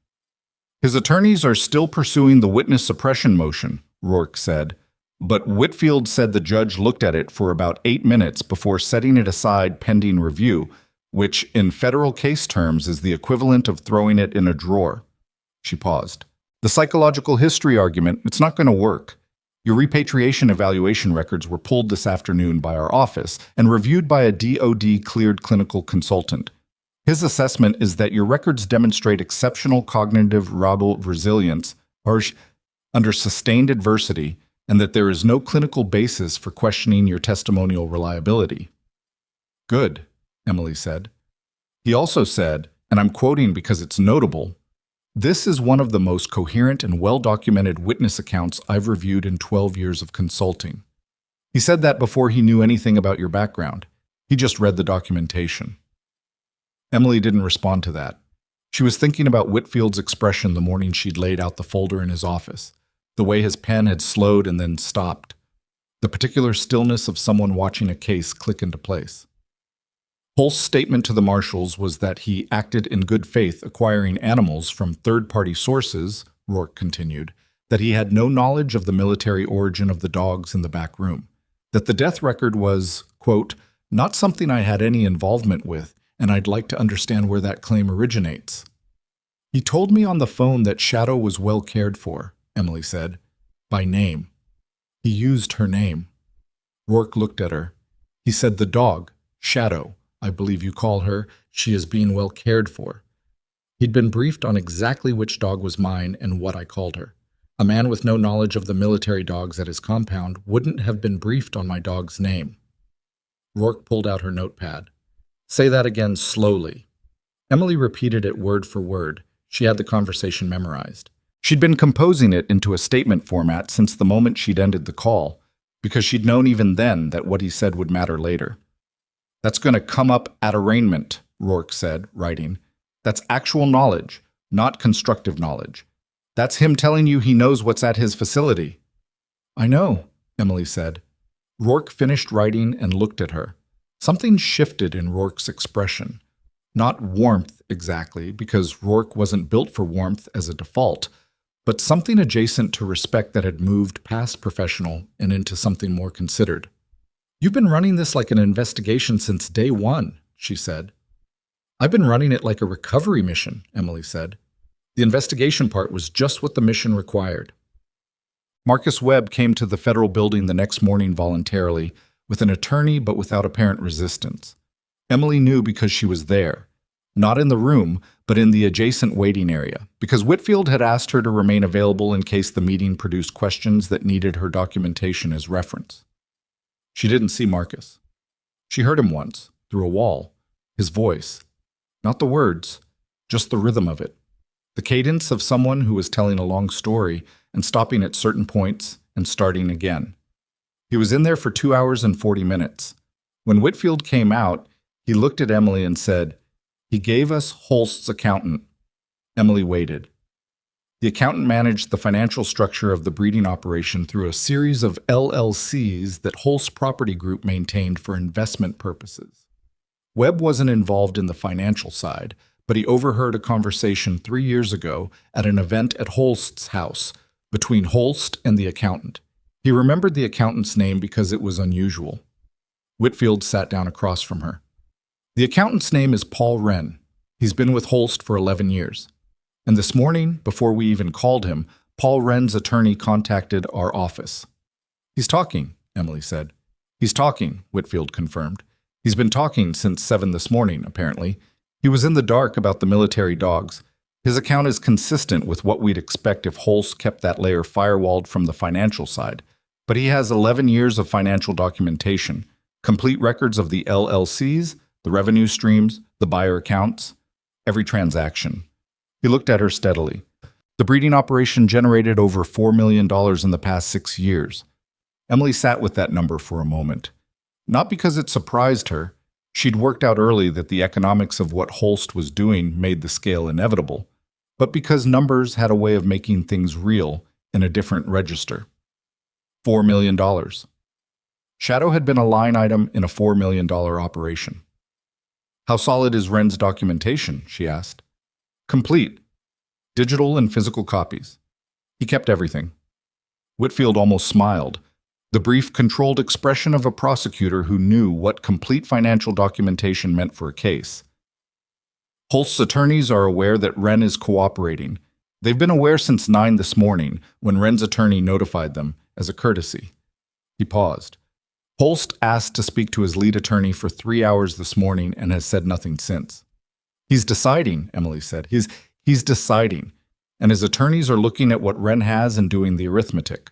His attorneys are still pursuing the witness suppression motion, Rourke said, but Whitfield said the judge looked at it for about 8 minutes before setting it aside pending review, which in federal case terms is the equivalent of throwing it in a drawer. She paused. The psychological history argument, it's not going to work. Your repatriation evaluation records were pulled this afternoon by our office and reviewed by a DOD-cleared clinical consultant. His assessment is that your records demonstrate exceptional cognitive resilience under sustained adversity and that there is no clinical basis for questioning your testimonial reliability. Good, Emily said. He also said, and I'm quoting because it's notable, "This is one of the most coherent and well-documented witness accounts I've reviewed in 12 years of consulting." He said that before he knew anything about your background. He just read the documentation. Emily didn't respond to that. She was thinking about Whitfield's expression the morning she'd laid out the folder in his office, the way his pen had slowed and then stopped, the particular stillness of someone watching a case click into place. Holst's statement to the marshals was that he acted in good faith acquiring animals from third-party sources, Rourke continued, that he had no knowledge of the military origin of the dogs in the back room, that the death record was, quote, "not something I had any involvement with, and I'd like to understand where that claim originates." "He told me on the phone that Shadow was well cared for," Emily said, "by name. He used her name." Rourke looked at her. He said, "The dog, Shadow, I believe you call her, she is being well cared for." He'd been briefed on exactly which dog was mine and what I called her. A man with no knowledge of the military dogs at his compound wouldn't have been briefed on my dog's name. Rourke pulled out her notepad. "Say that again slowly." Emily repeated it word for word. She had the conversation memorized. She'd been composing it into a statement format since the moment she'd ended the call, because she'd known even then that what he said would matter later. "That's going to come up at arraignment," Rourke said, writing. "That's actual knowledge, not constructive knowledge. That's him telling you he knows what's at his facility." "I know," Emily said. Rourke finished writing and looked at her. Something shifted in Rourke's expression. Not warmth exactly, because Rourke wasn't built for warmth as a default, but something adjacent to respect that had moved past professional and into something more considered. "You've been running this like an investigation since day one," she said. "I've been running it like a recovery mission," Emily said. "The investigation part was just what the mission required." Marcus Webb came to the federal building the next morning voluntarily, with an attorney but without apparent resistance. Emily knew because she was there, not in the room, but in the adjacent waiting area, because Whitfield had asked her to remain available in case the meeting produced questions that needed her documentation as reference. She didn't see Marcus. She heard him once, through a wall, his voice. Not the words, just the rhythm of it. The cadence of someone who was telling a long story and stopping at certain points and starting again. He was in there for 2 hours and 40 minutes. When Whitfield came out, he looked at Emily and said, "He gave us Holst's accountant." Emily waited. The accountant managed the financial structure of the breeding operation through a series of LLCs that Holst Property Group maintained for investment purposes. Webb wasn't involved in the financial side, but he overheard a conversation 3 years ago at an event at Holst's house between Holst and the accountant. He remembered the accountant's name because it was unusual. Whitfield sat down across from her. "The accountant's name is Paul Wren. He's been with Holst for 11 years. And this morning, before we even called him, Paul Wren's attorney contacted our office." "He's talking," Emily said. "He's talking," Whitfield confirmed. "He's been talking since 7 this morning, apparently. He was in the dark about the military dogs. His account is consistent with what we'd expect if Holst kept that layer firewalled from the financial side. But he has 11 years of financial documentation, complete records of the LLCs, the revenue streams, the buyer accounts, every transaction." He looked at her steadily. "The breeding operation generated over $4 million in the past 6 years. Emily sat with that number for a moment. Not because it surprised her. She'd worked out early that the economics of what Holst was doing made the scale inevitable, but because numbers had a way of making things real in a different register. $4 million. Shadow had been a line item in a $4 million operation. How solid is Wren's documentation? She asked. Complete. Digital and physical copies. He kept everything. Whitfield almost smiled, the brief, controlled expression of a prosecutor who knew what complete financial documentation meant for a case. Holst's attorneys are aware that Wren is cooperating. They've been aware since 9 this morning, when Wren's attorney notified them, as a courtesy. He paused. Holst asked to speak to his lead attorney for 3 hours this morning and has said nothing since. He's deciding, Emily said. He's deciding, and his attorneys are looking at what Wren has and doing the arithmetic.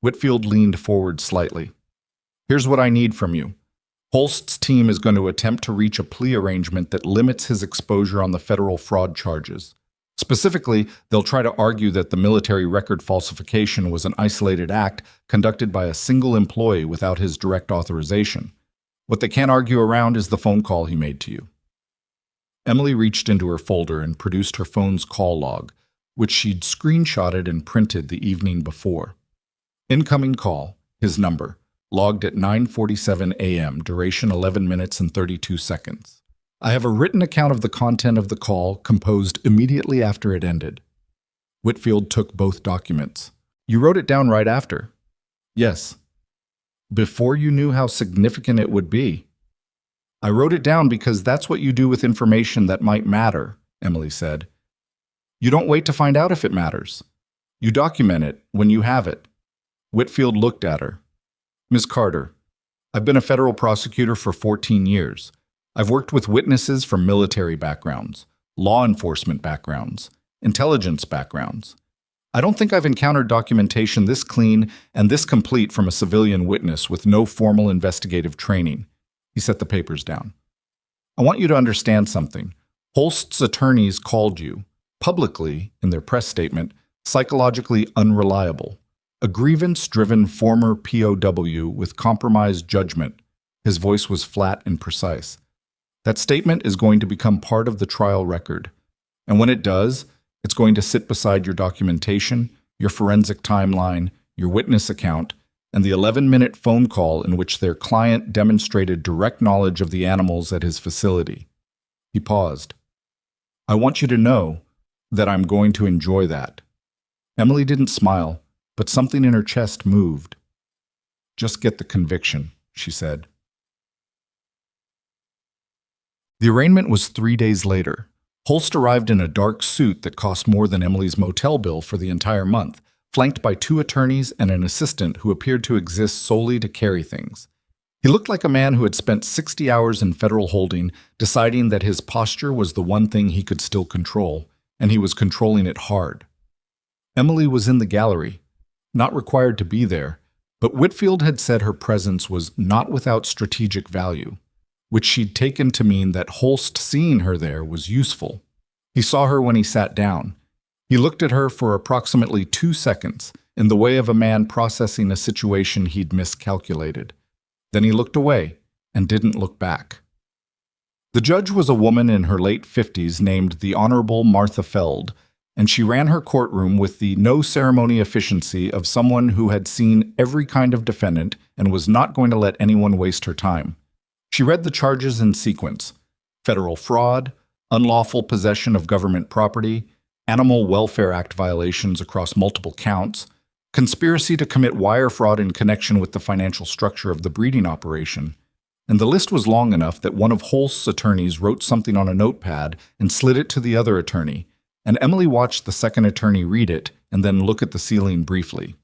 Whitfield leaned forward slightly. Here's what I need from you. Holst's team is going to attempt to reach a plea arrangement that limits his exposure on the federal fraud charges. Specifically, they'll try to argue that the military record falsification was an isolated act conducted by a single employee without his direct authorization. What they can't argue around is the phone call he made to you. Emily reached into her folder and produced her phone's call log, which she'd screenshotted and printed the evening before. Incoming call, his number, logged at 9:47 a.m., duration 11 minutes and 32 seconds. I have a written account of the content of the call composed immediately after it ended. Whitfield took both documents. You wrote it down right after? Yes. Before you knew how significant it would be. I wrote it down because that's what you do with information that might matter, Emily said. You don't wait to find out if it matters. You document it when you have it. Whitfield looked at her. Ms. Carter, I've been a federal prosecutor for 14 years. I've worked with witnesses from military backgrounds, law enforcement backgrounds, intelligence backgrounds. I don't think I've encountered documentation this clean and this complete from a civilian witness with no formal investigative training. He set the papers down. I want you to understand something. Holst's attorneys called you, publicly, in their press statement, psychologically unreliable. A grievance-driven former POW with compromised judgment. His voice was flat and precise. That statement is going to become part of the trial record. And when it does, it's going to sit beside your documentation, your forensic timeline, your witness account, and the 11-minute phone call in which their client demonstrated direct knowledge of the animals at his facility. He paused. I want you to know that I'm going to enjoy that. Emily didn't smile, but something in her chest moved. Just get the conviction, she said. The arraignment was 3 days later. Holst arrived in a dark suit that cost more than Emily's motel bill for the entire month, flanked by 2 attorneys and an assistant who appeared to exist solely to carry things. He looked like a man who had spent 60 hours in federal holding, deciding that his posture was the one thing he could still control, and he was controlling it hard. Emily was in the gallery, not required to be there, but Whitfield had said her presence was not without strategic value, which she'd taken to mean that Holst seeing her there was useful. He saw her when he sat down. He looked at her for approximately 2 seconds, in the way of a man processing a situation he'd miscalculated. Then he looked away and didn't look back. The judge was a woman in her late 50s named the Honorable Martha Feld, and she ran her courtroom with the no-ceremony efficiency of someone who had seen every kind of defendant and was not going to let anyone waste her time. She read the charges in sequence: federal fraud, unlawful possession of government property, Animal Welfare Act violations across multiple counts, conspiracy to commit wire fraud in connection with the financial structure of the breeding operation, and the list was long enough that one of Holst's attorneys wrote something on a notepad and slid it to the other attorney, and Emily watched the second attorney read it and then look at the ceiling briefly.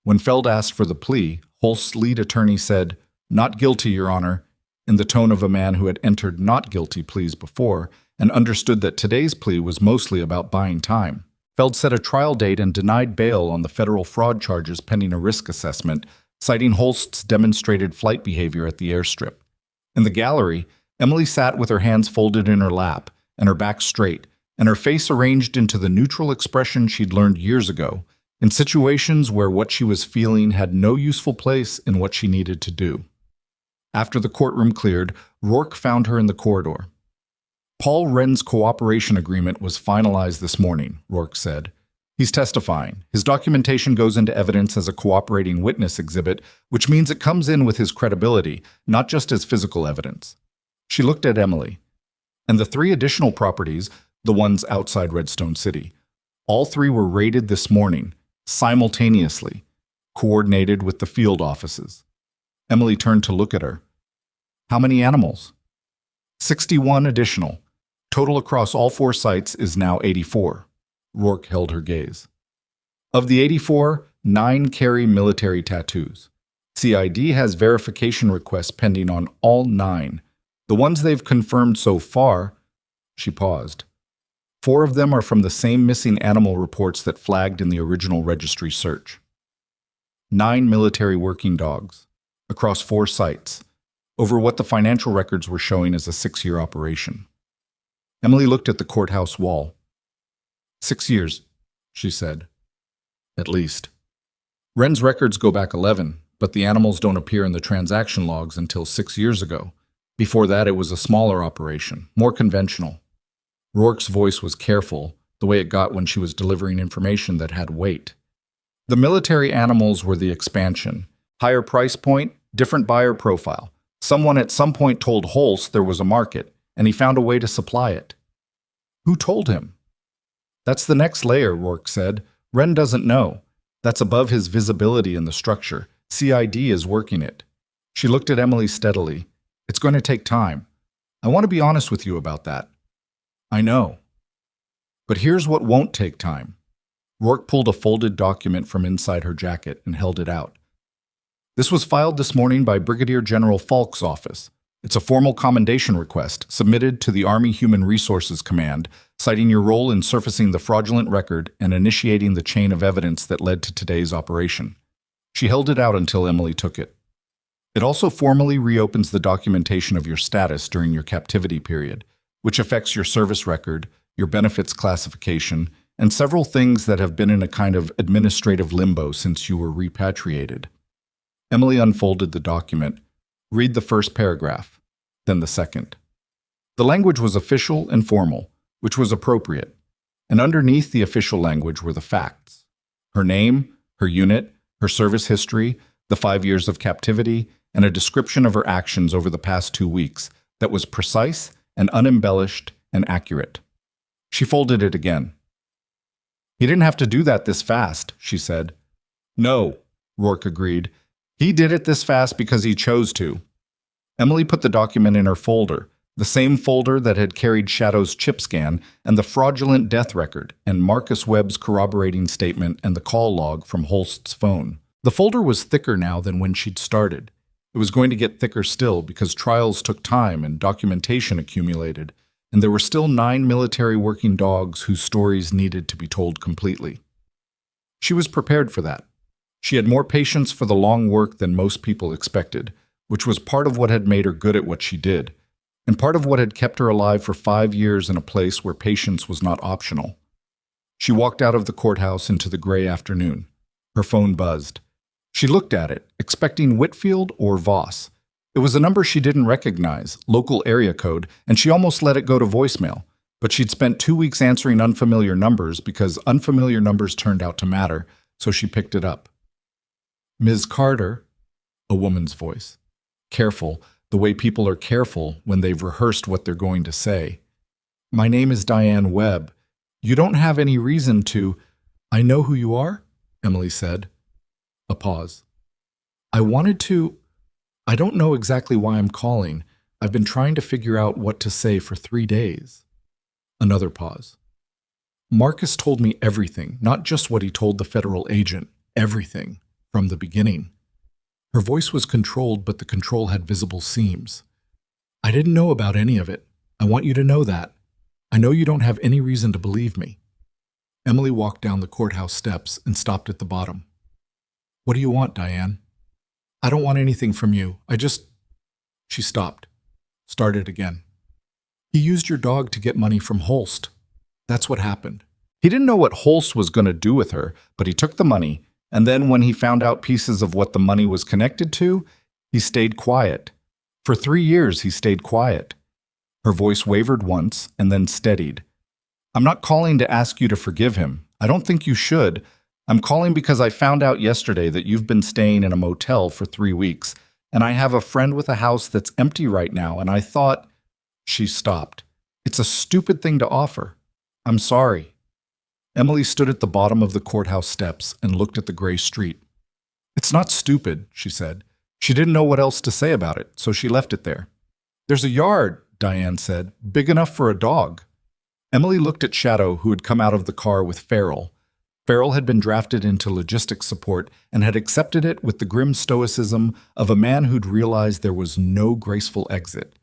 When Feld asked for the plea, Holst's lead attorney said, "Not guilty, Your Honor," in the tone of a man who had entered not guilty pleas before and understood that today's plea was mostly about buying time. Feld set a trial date and denied bail on the federal fraud charges pending a risk assessment, citing Holst's demonstrated flight behavior at the airstrip. In the gallery, Emily sat with her hands folded in her lap and her back straight, and her face arranged into the neutral expression she'd learned years ago, in situations where what she was feeling had no useful place in what she needed to do. After the courtroom cleared, Rourke found her in the corridor. Paul Wren's cooperation agreement was finalized this morning, Rourke said. He's testifying. His documentation goes into evidence as a cooperating witness exhibit, which means it comes in with his credibility, not just as physical evidence. She looked at Emily. And the 3 additional properties, the ones outside Redstone City, all 3 were raided this morning, simultaneously, coordinated with the field offices. Emily turned to look at her. How many animals? 61 additional. Total across all 4 sites is now 84. Rourke held her gaze. Of the 84, 9 carry military tattoos. CID has verification requests pending on all 9. The ones they've confirmed so far, she paused. 4 of them are from the same missing animal reports that flagged in the original registry search. 9 military working dogs, across 4 sites, over what the financial records were showing as a 6-year operation. Emily looked at the courthouse wall. 6 years, she said. At least. Wren's records go back 11, but the animals don't appear in the transaction logs until 6 years ago. Before that, it was a smaller operation, more conventional. Rourke's voice was careful, the way it got when she was delivering information that had weight. The military animals were the expansion. Higher price point, different buyer profile. Someone at some point told Holst there was a market, and he found a way to supply it. Who told him? That's the next layer, Rourke said. Wren doesn't know. That's above his visibility in the structure. CID is working it. She looked at Emily steadily. It's going to take time. I want to be honest with you about that. I know. But here's what won't take time. Rourke pulled a folded document from inside her jacket and held it out. This was filed this morning by Brigadier General Falk's office. It's a formal commendation request submitted to the Army Human Resources Command, citing your role in surfacing the fraudulent record and initiating the chain of evidence that led to today's operation. She held it out until Emily took it. It also formally reopens the documentation of your status during your captivity period, which affects your service record, your benefits classification, and several things that have been in a kind of administrative limbo since you were repatriated. Emily unfolded the document. Read the first paragraph, then the second. The language was official and formal, which was appropriate, and underneath the official language were the facts. Her name, her unit, her service history, the 5 years of captivity, and a description of her actions over the past 2 weeks that was precise and unembellished and accurate. She folded it again. He didn't have to do that this fast, she said. No, Rourke agreed. He did it this fast because he chose to. Emily put the document in her folder, the same folder that had carried Shadow's chip scan and the fraudulent death record and Marcus Webb's corroborating statement and the call log from Holst's phone. The folder was thicker now than when she'd started. It was going to get thicker still because trials took time and documentation accumulated, and there were still 9 military working dogs whose stories needed to be told completely. She was prepared for that. She had more patience for the long work than most people expected, which was part of what had made her good at what she did, and part of what had kept her alive for 5 years in a place where patience was not optional. She walked out of the courthouse into the gray afternoon. Her phone buzzed. She looked at it, expecting Whitfield or Voss. It was a number she didn't recognize, local area code, and she almost let it go to voicemail. But she'd spent 2 weeks answering unfamiliar numbers because unfamiliar numbers turned out to matter, so she picked it up. Ms. Carter, a woman's voice. Careful, the way people are careful when they've rehearsed what they're going to say. My name is Diane Webb. You don't have any reason to... I know who you are, Emily said. A pause. I don't know exactly why I'm calling. I've been trying to figure out what to say for 3 days. Another pause. Marcus told me everything, not just what he told the federal agent. Everything, from the beginning. Her voice was controlled, but the control had visible seams. I didn't know about any of it. I want you to know that. I know you don't have any reason to believe me. Emily walked down the courthouse steps and stopped at the bottom. What do you want, Diane? I don't want anything from you. She stopped. Started again. He used your dog to get money from Holst. That's what happened. He didn't know what Holst was going to do with her, but he took the money, and then when he found out pieces of what the money was connected to, he stayed quiet. For 3 years, he stayed quiet. Her voice wavered once and then steadied. I'm not calling to ask you to forgive him. I don't think you should. I'm calling because I found out yesterday that you've been staying in a motel for 3 weeks, and I have a friend with a house that's empty right now, and I thought—" She stopped. "It's a stupid thing to offer. I'm sorry." Emily stood at the bottom of the courthouse steps and looked at the gray street. "It's not stupid," she said. She didn't know what else to say about it, so she left it there. "There's a yard," Diane said, "big enough for a dog." Emily looked at Shadow, who had come out of the car with Farrell. Farrell had been drafted into logistics support and had accepted it with the grim stoicism of a man who'd realized there was no graceful exit,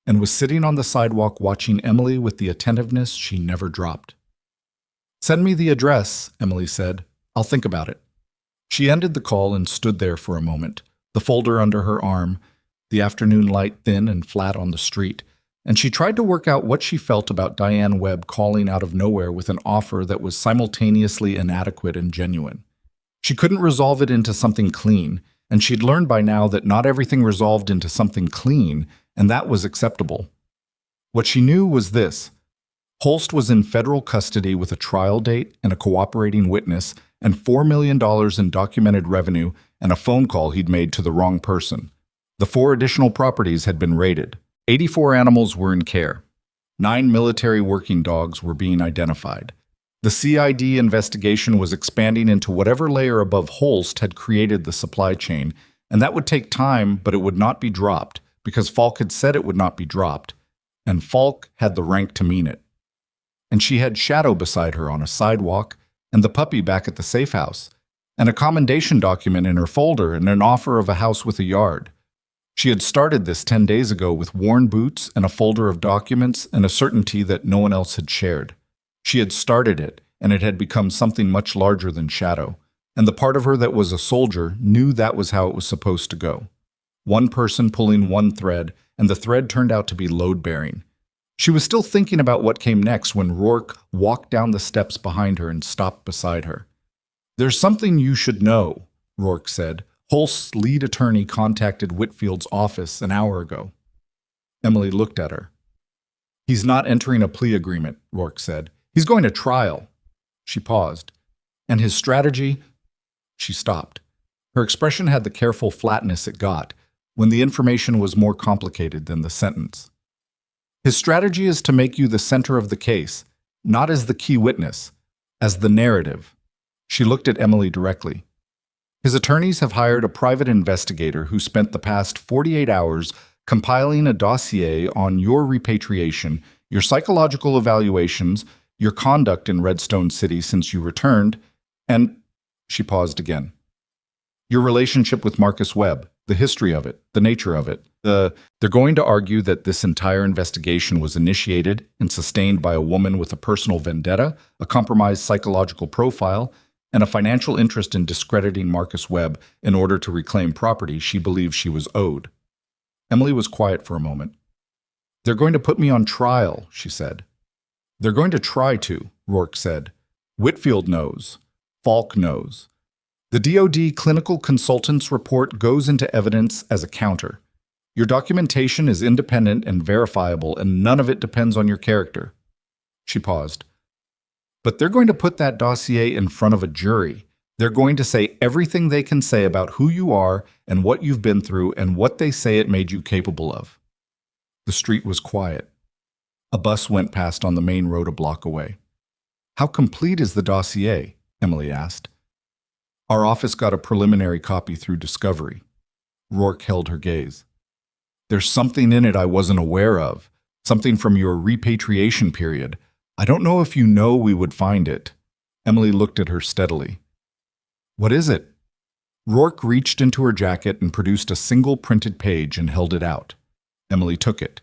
and was sitting on the sidewalk watching Emily with the attentiveness she never dropped. "Send me the address," Emily said. "I'll think about it." She ended the call and stood there for a moment, the folder under her arm, the afternoon light thin and flat on the street, and she tried to work out what she felt about Diane Webb calling out of nowhere with an offer that was simultaneously inadequate and genuine. She couldn't resolve it into something clean, and she'd learned by now that not everything resolved into something clean, and that was acceptable. What she knew was this: Holst was in federal custody with a trial date and a cooperating witness and $4 million in documented revenue and a phone call he'd made to the wrong person. The 4 additional properties had been raided. 84 animals were in care. 9 military working dogs were being identified. The CID investigation was expanding into whatever layer above Holst had created the supply chain, and that would take time, but it would not be dropped, because Falk had said it would not be dropped, and Falk had the rank to mean it. And she had Shadow beside her on a sidewalk, and the puppy back at the safe house, and a commendation document in her folder and an offer of a house with a yard. She had started this 10 days ago with worn boots and a folder of documents and a certainty that no one else had shared. She had started it, and it had become something much larger than Shadow, and the part of her that was a soldier knew that was how it was supposed to go. One person pulling one thread, and the thread turned out to be load-bearing. She was still thinking about what came next when Rourke walked down the steps behind her and stopped beside her. "There's something you should know," Rourke said. "Holst's lead attorney contacted Whitfield's office an hour ago." Emily looked at her. "He's not entering a plea agreement," Rourke said. "He's going to trial." She paused. "And his strategy—" She stopped. Her expression had the careful flatness it got when the information was more complicated than the sentence. "His strategy is to make you the center of the case, not as the key witness, as the narrative." She looked at Emily directly. "His attorneys have hired a private investigator who spent the past 48 hours compiling a dossier on your repatriation, your psychological evaluations, your conduct in Redstone City since you returned, and—" She paused again. "Your relationship with Marcus Webb, the history of it, the nature of it. They're going to argue that this entire investigation was initiated and sustained by a woman with a personal vendetta, a compromised psychological profile, and a financial interest in discrediting Marcus Webb in order to reclaim property she believed she was owed." Emily was quiet for a moment. "They're going to put me on trial," she said. "They're going to try to," Rourke said. "Whitfield knows. Falk knows. The DoD clinical consultant's report goes into evidence as a counter. Your documentation is independent and verifiable, and none of it depends on your character." She paused. "But they're going to put that dossier in front of a jury. They're going to say everything they can say about who you are and what you've been through and what they say it made you capable of." The street was quiet. A bus went past on the main road a block away. "How complete is the dossier?" Emily asked. "Our office got a preliminary copy through Discovery." Rourke held her gaze. "There's something in it I wasn't aware of, something from your repatriation period. I don't know if you know we would find it." Emily looked at her steadily. "What is it?" Rourke reached into her jacket and produced a single printed page and held it out. Emily took it.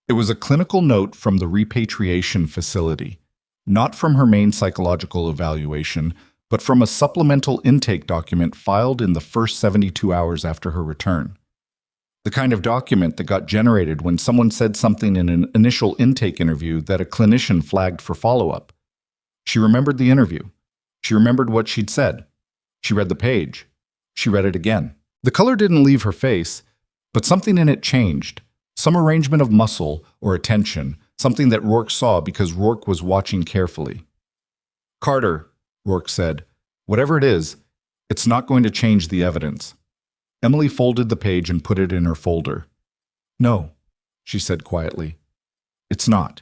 It was a clinical note from the repatriation facility, not from her main psychological evaluation, but from a supplemental intake document filed in the first 72 hours after her return. The kind of document that got generated when someone said something in an initial intake interview that a clinician flagged for follow-up. She remembered the interview. She remembered what she'd said. She read the page. She read it again. The color didn't leave her face, but something in it changed. Some arrangement of muscle or attention, something that Rourke saw because Rourke was watching carefully. "Carter," Rourke said. "Whatever it is, it's not going to change the evidence." Emily folded the page and put it in her folder. "No," she said quietly. "It's not."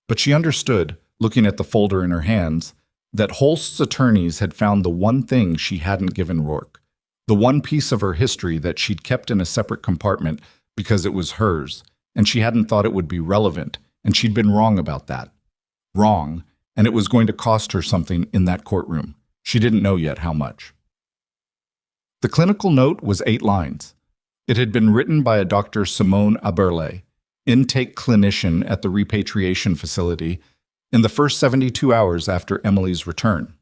But she understood, looking at the folder in her hands, that Holst's attorneys had found the one thing she hadn't given Rourke, the one piece of her history that she'd kept in a separate compartment because it was hers, and she hadn't thought it would be relevant, and she'd been wrong about that. Wrong, and it was going to cost her something in that courtroom. She didn't know yet how much. The clinical note was 8 lines. It had been written by a Dr. Simone Aberle, intake clinician at the repatriation facility, in the first 72 hours after Emily's return.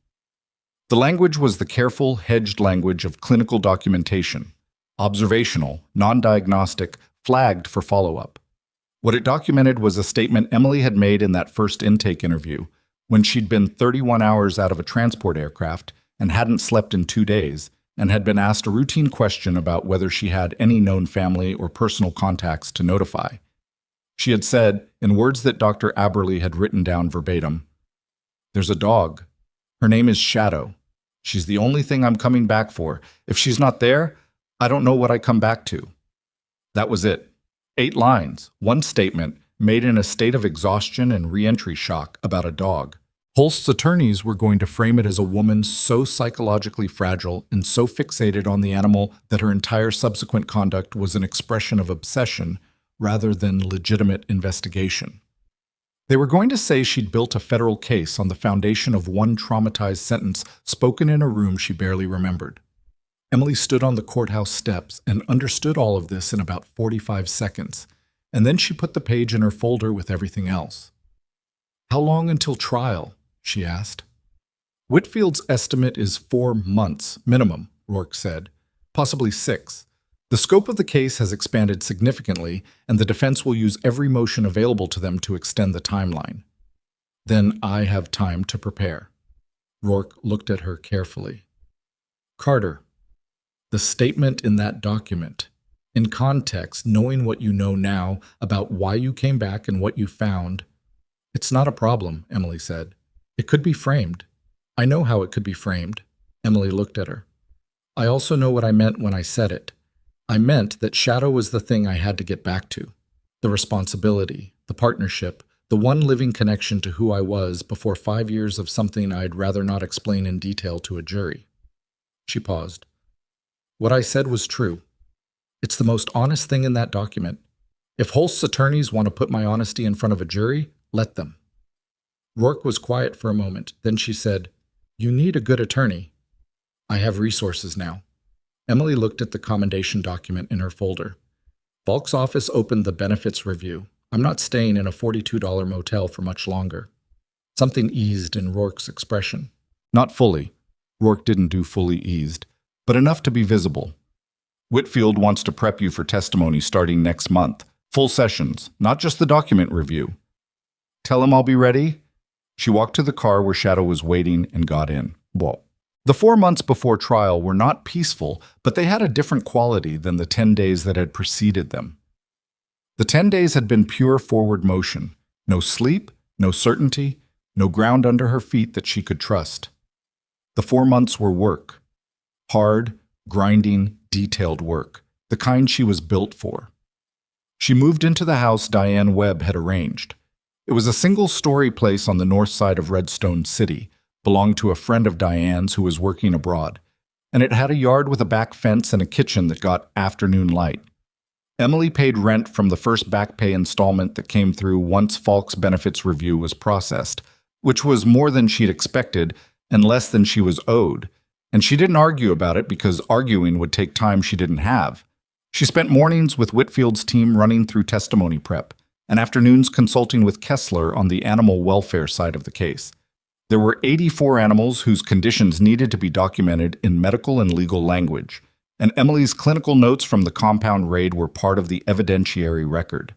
The language was the careful, hedged language of clinical documentation, observational, non-diagnostic, flagged for follow-up. What it documented was a statement Emily had made in that first intake interview, when she'd been 31 hours out of a transport aircraft and hadn't slept in 2 days, and had been asked a routine question about whether she had any known family or personal contacts to notify. She had said, in words that Dr. Aberle had written down verbatim, "There's a dog. Her name is Shadow. She's the only thing I'm coming back for. If she's not there, I don't know what I come back to." That was it. 8 lines, one statement, made in a state of exhaustion and re-entry shock about a dog. Holst's attorneys were going to frame it as a woman so psychologically fragile and so fixated on the animal that her entire subsequent conduct was an expression of obsession rather than legitimate investigation. They were going to say she'd built a federal case on the foundation of one traumatized sentence spoken in a room she barely remembered. Emily stood on the courthouse steps and understood all of this in about 45 seconds, and then she put the page in her folder with everything else. "How long until trial?" she asked. "Whitfield's estimate is 4 months, minimum," Rourke said, "possibly 6. The scope of the case has expanded significantly, and the defense will use every motion available to them to extend the timeline." "Then I have time to prepare." Rourke looked at her carefully. "Carter, the statement in that document, in context, knowing what you know now about why you came back and what you found—" "It's not a problem," Emily said. "It could be framed." "I know how it could be framed." Emily looked at her. "I also know what I meant when I said it. I meant that Shadow was the thing I had to get back to. The responsibility, the partnership, the one living connection to who I was before 5 years of something I'd rather not explain in detail to a jury." She paused. "What I said was true. It's the most honest thing in that document. If Holst's attorneys want to put my honesty in front of a jury, let them." Rourke was quiet for a moment. Then she said, "You need a good attorney." "I have resources now." Emily looked at the commendation document in her folder. Falk's office opened the benefits review. "I'm not staying in a $42 motel for much longer." Something eased in Rourke's expression. Not fully. Rourke didn't do fully eased, but enough to be visible. "Whitfield wants to prep you for testimony starting next month. Full sessions, not just the document review." "Tell him I'll be ready." She walked to the car where Shadow was waiting and got in. Well, the 4 months before trial were not peaceful, but they had a different quality than the 10 days that had preceded them. The 10 days had been pure forward motion. No sleep, no certainty, no ground under her feet that she could trust. The 4 months were work. Hard, grinding, detailed work, the kind she was built for. She moved into the house Diane Webb had arranged. It was a single-story place on the north side of Redstone City, belonged to a friend of Diane's who was working abroad, and it had a yard with a back fence and a kitchen that got afternoon light. Emily paid rent from the first back pay installment that came through once Falk's benefits review was processed, which was more than she'd expected and less than she was owed, and she didn't argue about it because arguing would take time she didn't have. She spent mornings with Whitfield's team running through testimony prep, and afternoons consulting with Kessler on the animal welfare side of the case. There were 84 animals whose conditions needed to be documented in medical and legal language, and Emily's clinical notes from the compound raid were part of the evidentiary record.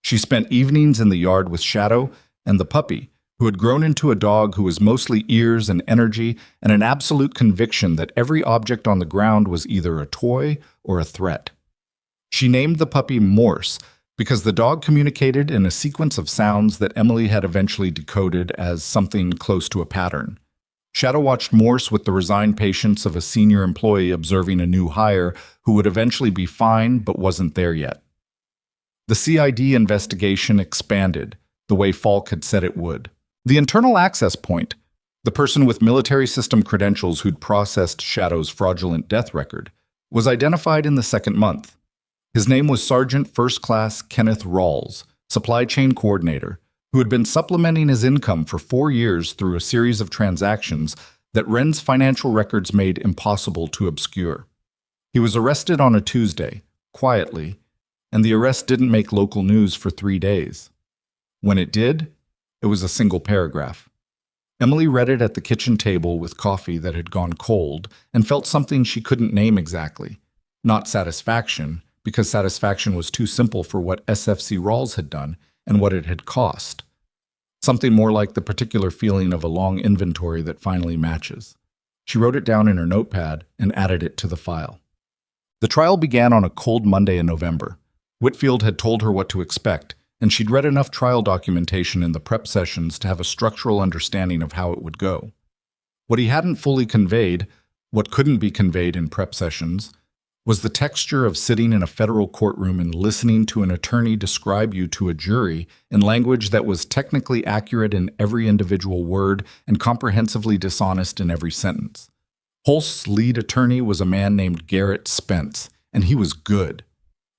She spent evenings in the yard with Shadow and the puppy, who had grown into a dog who was mostly ears and energy and an absolute conviction that every object on the ground was either a toy or a threat. She named the puppy Morse, because the dog communicated in a sequence of sounds that Emily had eventually decoded as something close to a pattern. Shadow watched Morse with the resigned patience of a senior employee observing a new hire who would eventually be fine but wasn't there yet. The CID investigation expanded, the way Falk had said it would. The internal access point, the person with military system credentials who'd processed Shadow's fraudulent death record, was identified in the second month. His name was Sergeant First Class Kenneth Rawls, supply chain coordinator, who had been supplementing his income for 4 years through a series of transactions that Wren's financial records made impossible to obscure. He was arrested on a Tuesday, quietly, and the arrest didn't make local news for 3 days. When it did, it was a single paragraph. Emily read it at the kitchen table with coffee that had gone cold and felt something she couldn't name exactly. Not satisfaction, because satisfaction was too simple for what SFC Rawls had done and what it had cost. Something more like the particular feeling of a long inventory that finally matches. She wrote it down in her notepad and added it to the file. The trial began on a cold Monday in November. Whitfield had told her what to expect, and she'd read enough trial documentation in the prep sessions to have a structural understanding of how it would go. What he hadn't fully conveyed, what couldn't be conveyed in prep sessions, was the texture of sitting in a federal courtroom and listening to an attorney describe you to a jury in language that was technically accurate in every individual word and comprehensively dishonest in every sentence. Holst's lead attorney was a man named Garrett Spence, and he was good.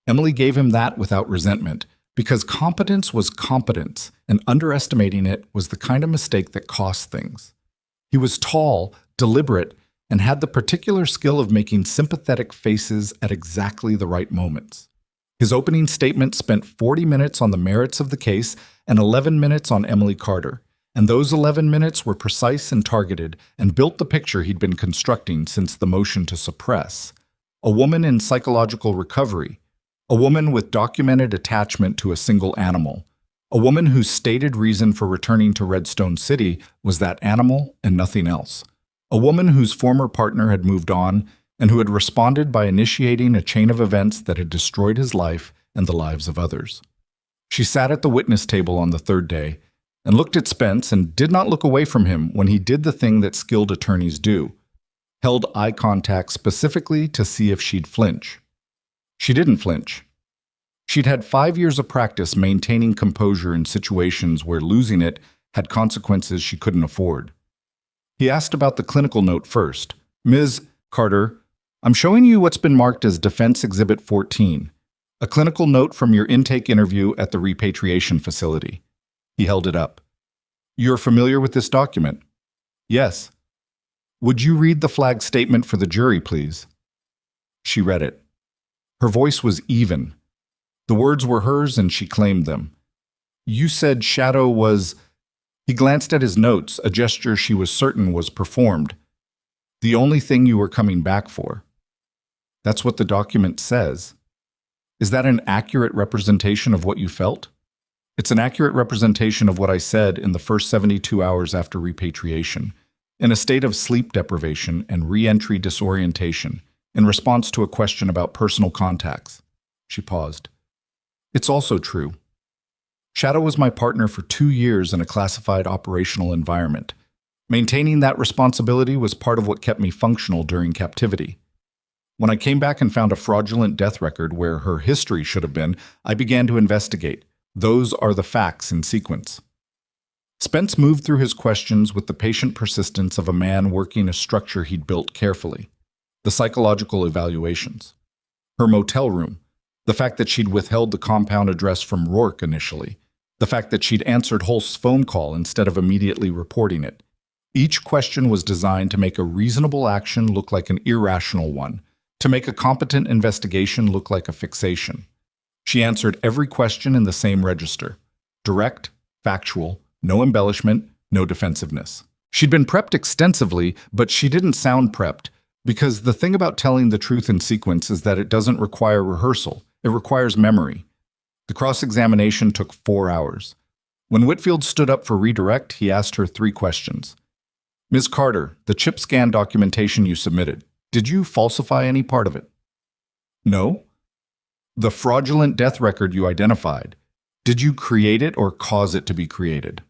Emily gave him that without resentment, because competence was competence, and underestimating it was the kind of mistake that cost things. He was tall, deliberate, and had the particular skill of making sympathetic faces at exactly the right moments. His opening statement spent 40 minutes on the merits of the case and 11 minutes on Emily Carter, and those 11 minutes were precise and targeted and built the picture he'd been constructing since the motion to suppress. A woman in psychological recovery, a woman with documented attachment to a single animal, a woman whose stated reason for returning to Redstone City was that animal and nothing else. A woman whose former partner had moved on and who had responded by initiating a chain of events that had destroyed his life and the lives of others. She sat at the witness table on the third day and looked at Spence and did not look away from him when he did the thing that skilled attorneys do, held eye contact specifically to see if she'd flinch. She didn't flinch. She'd had 5 years of practice maintaining composure in situations where losing it had consequences she couldn't afford. He asked about the clinical note first. Ms. Carter, I'm showing you what's been marked as Defense Exhibit 14, a clinical note from your intake interview at the repatriation facility. He held it up. You're familiar with this document? Yes. Would you read the flag statement for the jury, please? She read it. Her voice was even. The words were hers and she claimed them. You said Shadow was... He glanced at his notes, a gesture she was certain was performed. The only thing you were coming back for. That's what the document says. Is that an accurate representation of what you felt? It's an accurate representation of what I said in the first 72 hours after repatriation, in a state of sleep deprivation and re-entry disorientation, in response to a question about personal contacts. She paused. It's also true. Shadow was my partner for 2 years in a classified operational environment. Maintaining that responsibility was part of what kept me functional during captivity. When I came back and found a fraudulent death record where her history should have been, I began to investigate. Those are the facts in sequence. Spence moved through his questions with the patient persistence of a man working a structure he'd built carefully. The psychological evaluations. Her motel room. The fact that she'd withheld the compound address from Rourke initially. The fact that she'd answered Holst's phone call instead of immediately reporting it. Each question was designed to make a reasonable action look like an irrational one, to make a competent investigation look like a fixation. She answered every question in the same register. Direct, factual, no embellishment, no defensiveness. She'd been prepped extensively, but she didn't sound prepped, because the thing about telling the truth in sequence is that it doesn't require rehearsal, it requires memory. The cross-examination took 4 hours. When Whitfield stood up for redirect, he asked her 3 questions. Ms. Carter, the chip scan documentation you submitted, did you falsify any part of it? No. The fraudulent death record you identified, did you create it or cause it to be created?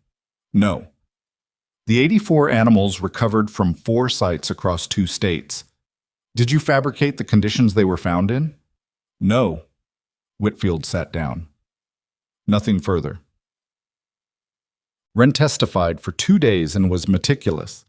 No. The 84 animals recovered from 4 sites across 2 states. Did you fabricate the conditions they were found in? No. Whitfield sat down. Nothing further. Wren testified for 2 days and was meticulous.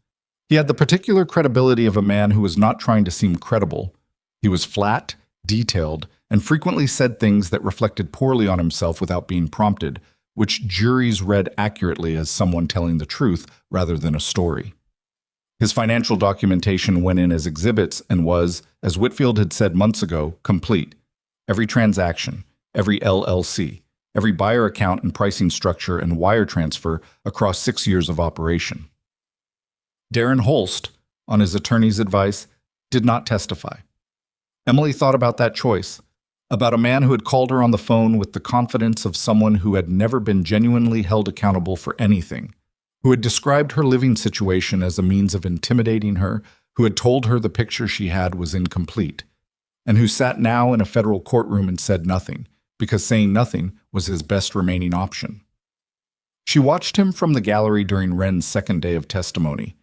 He had the particular credibility of a man who was not trying to seem credible. He was flat, detailed, and frequently said things that reflected poorly on himself without being prompted, which juries read accurately as someone telling the truth rather than a story. His financial documentation went in as exhibits and was, as Whitfield had said months ago, complete. Every transaction, every LLC, every buyer account and pricing structure and wire transfer across 6 years of operation. Darren Holst, on his attorney's advice, did not testify. Emily thought about that choice, about a man who had called her on the phone with the confidence of someone who had never been genuinely held accountable for anything, who had described her living situation as a means of intimidating her, who had told her the picture she had was incomplete, and who sat now in a federal courtroom and said nothing, because saying nothing was his best remaining option. She watched him from the gallery during Wren's second day of testimony.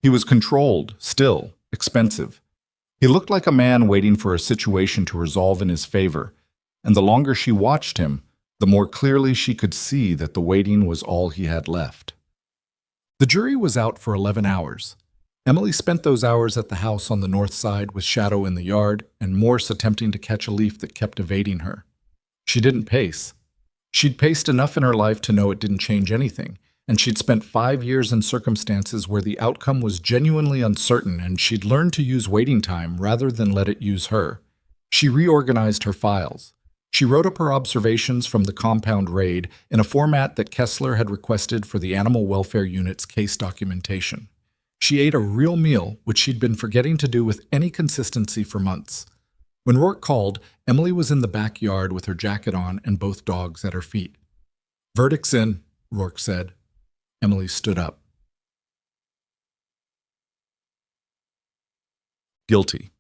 He was controlled, still, expensive. He looked like a man waiting for a situation to resolve in his favor, and the longer she watched him, the more clearly she could see that the waiting was all he had left. The jury was out for 11 hours. Emily spent those hours at the house on the north side with Shadow in the yard and Morse attempting to catch a leaf that kept evading her. She didn't pace. She'd paced enough in her life to know it didn't change anything, and she'd spent 5 years in circumstances where the outcome was genuinely uncertain, and she'd learned to use waiting time rather than let it use her. She reorganized her files. She wrote up her observations from the compound raid in a format that Kessler had requested for the Animal Welfare Unit's case documentation. She ate a real meal, which she'd been forgetting to do with any consistency for months. When Rourke called, Emily was in the backyard with her jacket on and both dogs at her feet. "Verdict's in," Rourke said. Emily stood up. Guilty.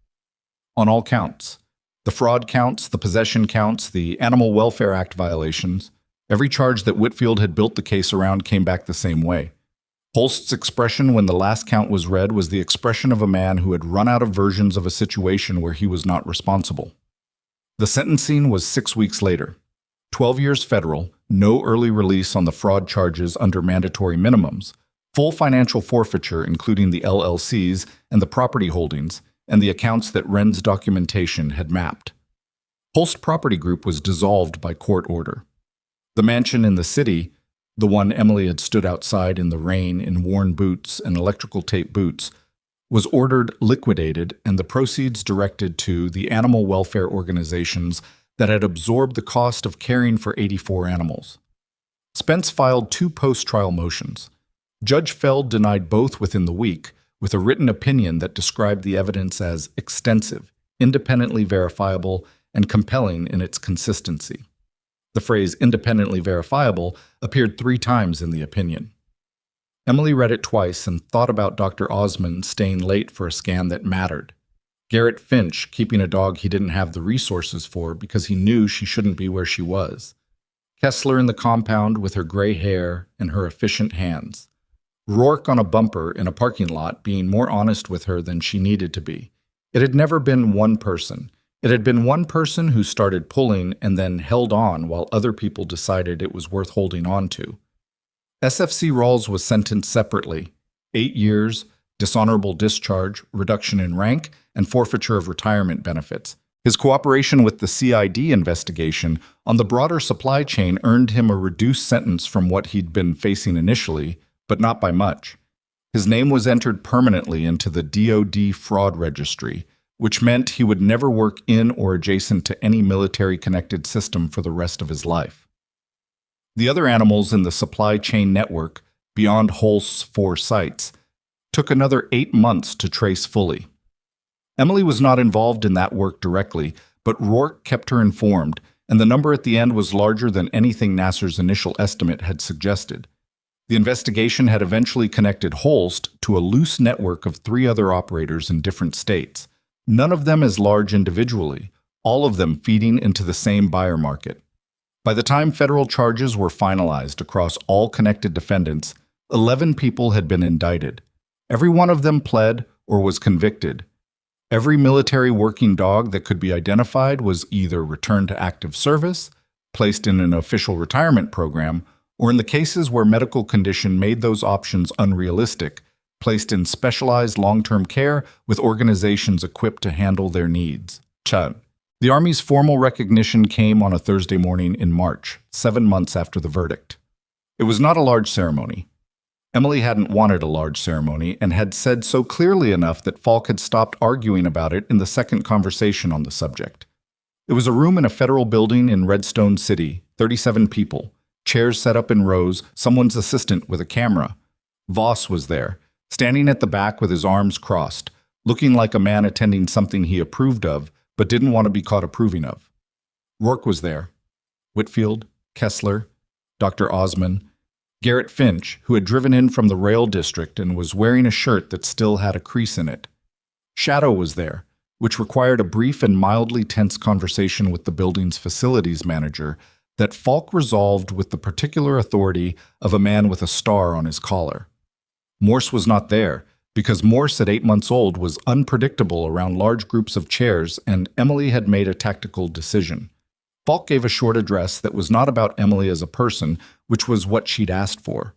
On all counts. The fraud counts, the possession counts, the Animal Welfare Act violations. Every charge that Whitfield had built the case around came back the same way. Holst's expression when the last count was read was the expression of a man who had run out of versions of a situation where he was not responsible. The sentencing was 6 weeks later. 12 years federal, no early release on the fraud charges under mandatory minimums, full financial forfeiture including the LLCs and the property holdings, and the accounts that Wren's documentation had mapped. Holst Property Group was dissolved by court order. The mansion in the city, the one Emily had stood outside in the rain in worn boots and electrical tape boots, was ordered liquidated and the proceeds directed to the animal welfare organizations that had absorbed the cost of caring for 84 animals. Spence filed 2 post-trial motions. Judge Feld denied both within the week, with a written opinion that described the evidence as extensive, independently verifiable, and compelling in its consistency. The phrase independently verifiable appeared 3 times in the opinion. Emily read it twice and thought about Dr. Osmond staying late for a scan that mattered. Garrett Finch keeping a dog he didn't have the resources for because he knew she shouldn't be where she was. Kessler in the compound with her gray hair and her efficient hands. Rourke on a bumper in a parking lot being more honest with her than she needed to be. It had never been one person. It had been one person who started pulling and then held on while other people decided it was worth holding on to. SFC Rawls was sentenced separately, 8 years, dishonorable discharge, reduction in rank, and forfeiture of retirement benefits. His cooperation with the CID investigation on the broader supply chain earned him a reduced sentence from what he'd been facing initially, but not by much. His name was entered permanently into the DoD fraud registry, which meant he would never work in or adjacent to any military-connected system for the rest of his life. The other animals in the supply chain network, beyond Holst's 4 sites, took another 8 months to trace fully. Emily was not involved in that work directly, but Rourke kept her informed, and the number at the end was larger than anything Nasser's initial estimate had suggested. The investigation had eventually connected Holst to a loose network of 3 other operators in different states, none of them as large individually, all of them feeding into the same buyer market. By the time federal charges were finalized across all connected defendants, 11 people had been indicted. Every one of them pled or was convicted. Every military working dog that could be identified was either returned to active service, placed in an official retirement program, or in the cases where medical condition made those options unrealistic, placed in specialized long-term care with organizations equipped to handle their needs. Chad. The Army's formal recognition came on a Thursday morning in March, 7 months after the verdict. It was not a large ceremony. Emily hadn't wanted a large ceremony and had said so clearly enough that Falk had stopped arguing about it in the second conversation on the subject. It was a room in a federal building in Redstone City, 37 people, chairs set up in rows, someone's assistant with a camera. Voss was there, standing at the back with his arms crossed, looking like a man attending something he approved of, but didn't want to be caught approving of. Rourke was there. Whitfield, Kessler, Dr. Osman, Garrett Finch, who had driven in from the rail district and was wearing a shirt that still had a crease in it. Shadow was there, which required a brief and mildly tense conversation with the building's facilities manager that Falk resolved with the particular authority of a man with a star on his collar. Morse was not there, because Morse at 8 months old was unpredictable around large groups of chairs, and Emily had made a tactical decision. Falk gave a short address that was not about Emily as a person, which was what she'd asked for.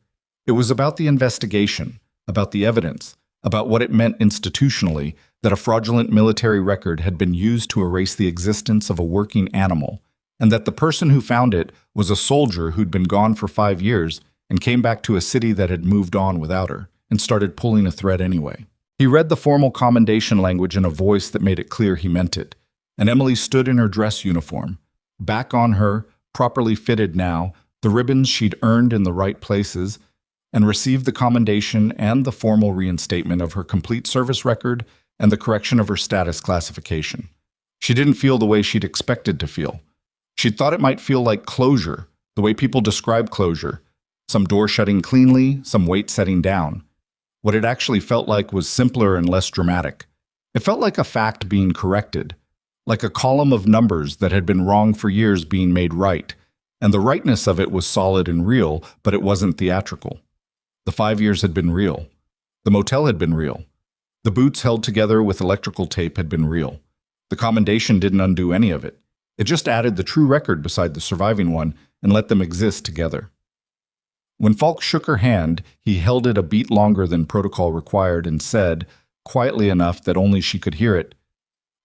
It was about the investigation, about the evidence, about what it meant institutionally that a fraudulent military record had been used to erase the existence of a working animal, and that the person who found it was a soldier who'd been gone for 5 years and came back to a city that had moved on without her, and started pulling a thread anyway. He read the formal commendation language in a voice that made it clear he meant it, and Emily stood in her dress uniform, back on her, properly fitted now, the ribbons she'd earned in the right places, and received the commendation and the formal reinstatement of her complete service record and the correction of her status classification. She didn't feel the way she'd expected to feel. She'd thought it might feel like closure, the way people describe closure, some door shutting cleanly, some weight setting down. What it actually felt like was simpler and less dramatic. It felt like a fact being corrected, like a column of numbers that had been wrong for years being made right, and the rightness of it was solid and real, but it wasn't theatrical. The 5 years had been real. The motel had been real. The boots held together with electrical tape had been real. The commendation didn't undo any of it. It just added the true record beside the surviving one and let them exist together. When Falk shook her hand, he held it a beat longer than protocol required and said, quietly enough that only she could hear it,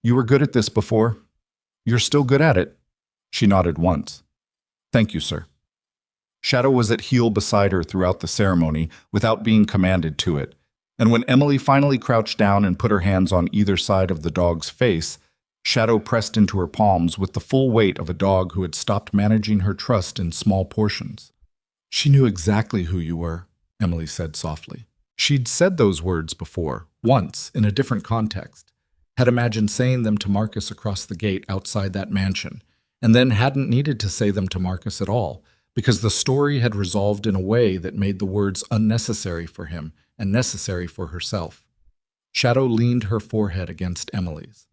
"You were good at this before. You're still good at it." She nodded once. "Thank you, sir." Shadow was at heel beside her throughout the ceremony without being commanded to it, and when Emily finally crouched down and put her hands on either side of the dog's face, Shadow pressed into her palms with the full weight of a dog who had stopped managing her trust in small portions. "She knew exactly who you were," Emily said softly. She'd said those words before, once, in a different context, had imagined saying them to Marcus across the gate outside that mansion, and then hadn't needed to say them to Marcus at all, because the story had resolved in a way that made the words unnecessary for him and necessary for herself. Shadow leaned her forehead against Emily's.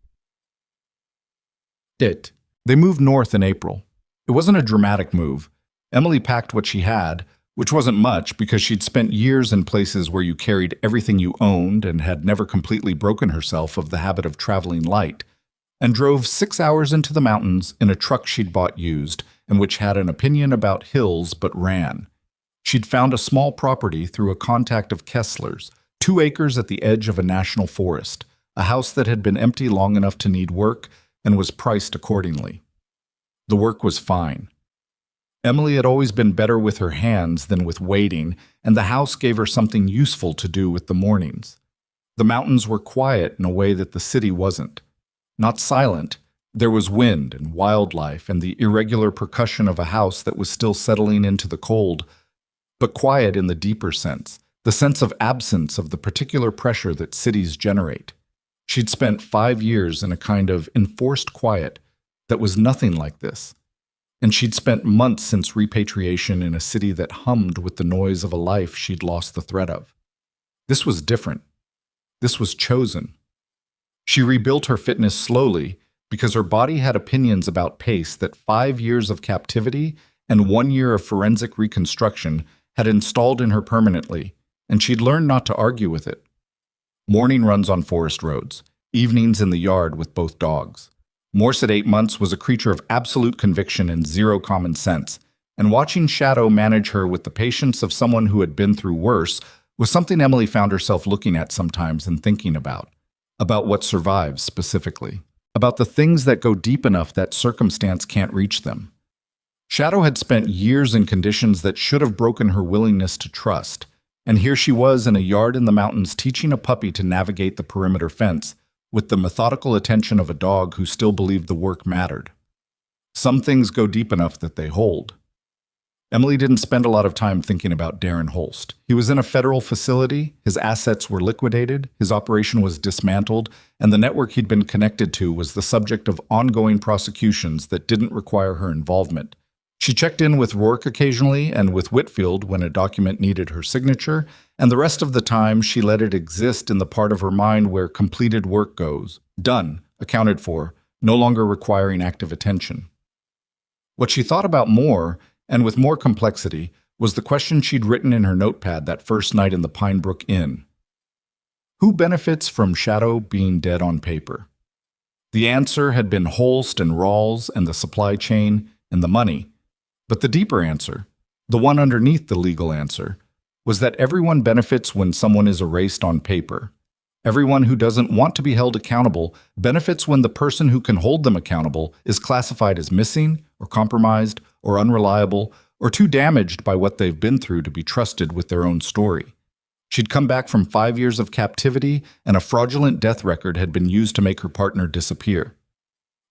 They moved north in April. It wasn't a dramatic move. Emily packed what she had, which wasn't much because she'd spent years in places where you carried everything you owned and had never completely broken herself of the habit of traveling light, and drove 6 hours into the mountains in a truck she'd bought used and which had an opinion about hills but ran. She'd found a small property through a contact of Kessler's, 2 acres at the edge of a national forest, a house that had been empty long enough to need work and was priced accordingly. The work was fine. Emily had always been better with her hands than with waiting, and the house gave her something useful to do with the mornings. The mountains were quiet in a way that the city wasn't. Not silent. There was wind and wildlife and the irregular percussion of a house that was still settling into the cold, but quiet in the deeper sense, the sense of absence of the particular pressure that cities generate. She'd spent 5 years in a kind of enforced quiet that was nothing like this. And she'd spent months since repatriation in a city that hummed with the noise of a life she'd lost the thread of. This was different. This was chosen. She rebuilt her fitness slowly because her body had opinions about pace that 5 years of captivity and 1 year of forensic reconstruction had installed in her permanently, and she'd learned not to argue with it. Morning runs on forest roads, evenings in the yard with both dogs. Morse at 8 months was a creature of absolute conviction and zero common sense, and watching Shadow manage her with the patience of someone who had been through worse was something Emily found herself looking at sometimes and thinking about what survives specifically, about the things that go deep enough that circumstance can't reach them. Shadow had spent years in conditions that should have broken her willingness to trust, and here she was in a yard in the mountains teaching a puppy to navigate the perimeter fence with the methodical attention of a dog who still believed the work mattered. Some things go deep enough that they hold. Emily didn't spend a lot of time thinking about Darren Holst. He was in a federal facility, his assets were liquidated, his operation was dismantled, and the network he'd been connected to was the subject of ongoing prosecutions that didn't require her involvement. She checked in with Rourke occasionally and with Whitfield when a document needed her signature, and the rest of the time she let it exist in the part of her mind where completed work goes, done, accounted for, no longer requiring active attention. What she thought about more, and with more complexity, was the question she'd written in her notepad that first night in the Pine Brook Inn. Who benefits from Shadow being dead on paper? The answer had been Holst and Rawls and the supply chain and the money. But the deeper answer, the one underneath the legal answer, was that everyone benefits when someone is erased on paper. Everyone who doesn't want to be held accountable benefits when the person who can hold them accountable is classified as missing or compromised or unreliable or too damaged by what they've been through to be trusted with their own story. She'd come back from 5 years of captivity, and a fraudulent death record had been used to make her partner disappear.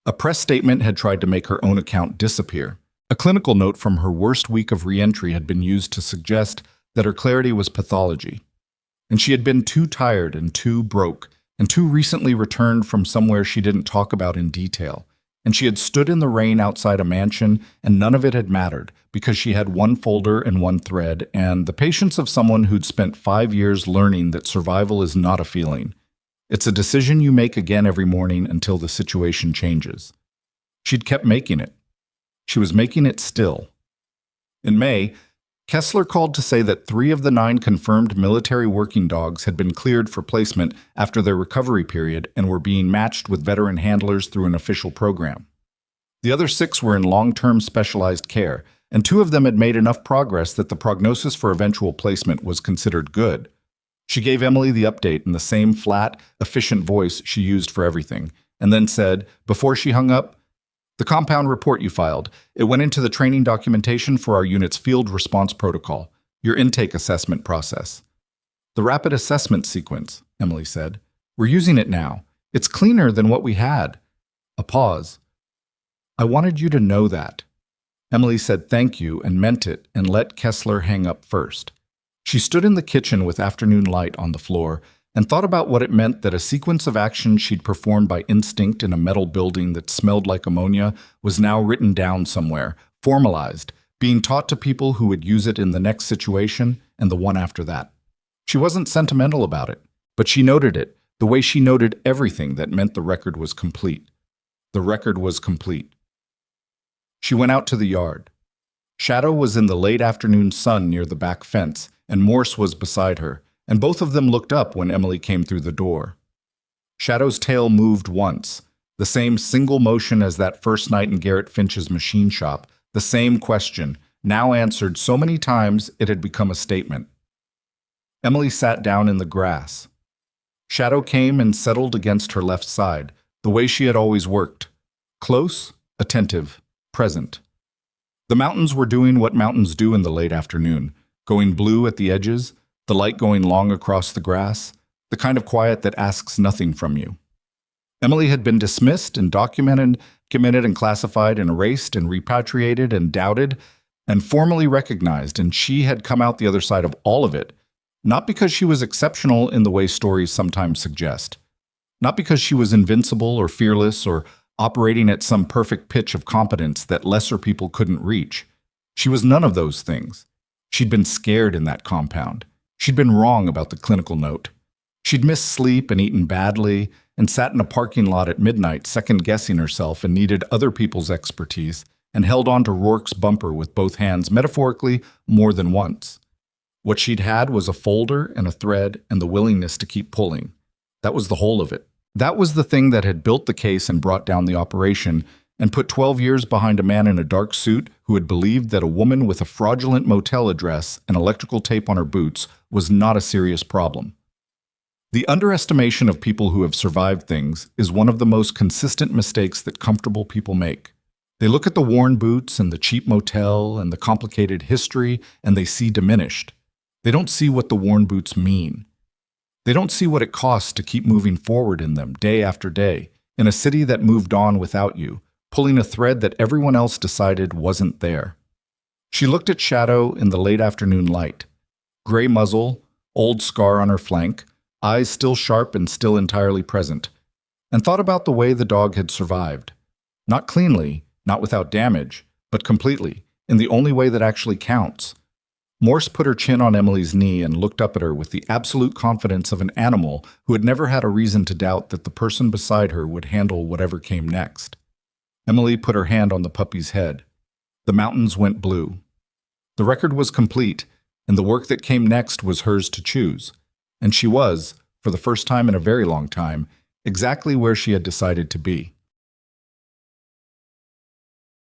A press statement had tried to make her own account disappear. A clinical note from her worst week of re-entry had been used to suggest that her clarity was pathology. And she had been too tired and too broke, and too recently returned from somewhere she didn't talk about in detail. And she had stood in the rain outside a mansion, and none of it had mattered, because she had one folder and one thread, and the patience of someone who'd spent 5 years learning that survival is not a feeling. It's a decision you make again every morning until the situation changes. She'd kept making it. She was making it still. In May, Kessler called to say that 3 of the 9 confirmed military working dogs had been cleared for placement after their recovery period and were being matched with veteran handlers through an official program. The other 6 were in long-term specialized care, and 2 of them had made enough progress that the prognosis for eventual placement was considered good. She gave Emily the update in the same flat, efficient voice she used for everything, and then said, before she hung up, "The compound report you filed, it went into the training documentation for our unit's field response protocol, your intake assessment process." "The rapid assessment sequence," Emily said. "We're using it now. It's cleaner than what we had." A pause. "I wanted you to know that." Emily said thank you and meant it and let Kessler hang up first. She stood in the kitchen with afternoon light on the floor and thought about what it meant that a sequence of actions she'd performed by instinct in a metal building that smelled like ammonia was now written down somewhere, formalized, being taught to people who would use it in the next situation and the one after that. She wasn't sentimental about it, but she noted it, the way she noted everything that meant the record was complete. The record was complete. She went out to the yard. Shadow was in the late afternoon sun near the back fence, and Morse was beside her, and both of them looked up when Emily came through the door. Shadow's tail moved once, the same single motion as that first night in Garrett Finch's machine shop, the same question, now answered so many times it had become a statement. Emily sat down in the grass. Shadow came and settled against her left side, the way she had always worked. Close, attentive, present. The mountains were doing what mountains do in the late afternoon, going blue at the edges, the light going long across the grass, the kind of quiet that asks nothing from you. Emily had been dismissed and documented, committed and classified and erased and repatriated and doubted and formally recognized, and she had come out the other side of all of it, not because she was exceptional in the way stories sometimes suggest, not because she was invincible or fearless or operating at some perfect pitch of competence that lesser people couldn't reach. She was none of those things. She'd been scared in that compound. She'd been wrong about the clinical note. She'd missed sleep and eaten badly and sat in a parking lot at midnight second-guessing herself and needed other people's expertise and held on to Rourke's bumper with both hands metaphorically more than once. What she'd had was a folder and a thread and the willingness to keep pulling. That was the whole of it. That was the thing that had built the case and brought down the operation, and put 12 years behind a man in a dark suit who had believed that a woman with a fraudulent motel address and electrical tape on her boots was not a serious problem. The underestimation of people who have survived things is one of the most consistent mistakes that comfortable people make. They look at the worn boots and the cheap motel and the complicated history, and they see diminished. They don't see what the worn boots mean. They don't see what it costs to keep moving forward in them day after day, in a city that moved on without you, pulling a thread that everyone else decided wasn't there. She looked at Shadow in the late afternoon light. Gray muzzle, old scar on her flank, eyes still sharp and still entirely present, and thought about the way the dog had survived. Not cleanly, not without damage, but completely, in the only way that actually counts. Morse put her chin on Emily's knee and looked up at her with the absolute confidence of an animal who had never had a reason to doubt that the person beside her would handle whatever came next. Emily put her hand on the puppy's head. The mountains went blue. The record was complete, and the work that came next was hers to choose. And she was, for the first time in a very long time, exactly where she had decided to be.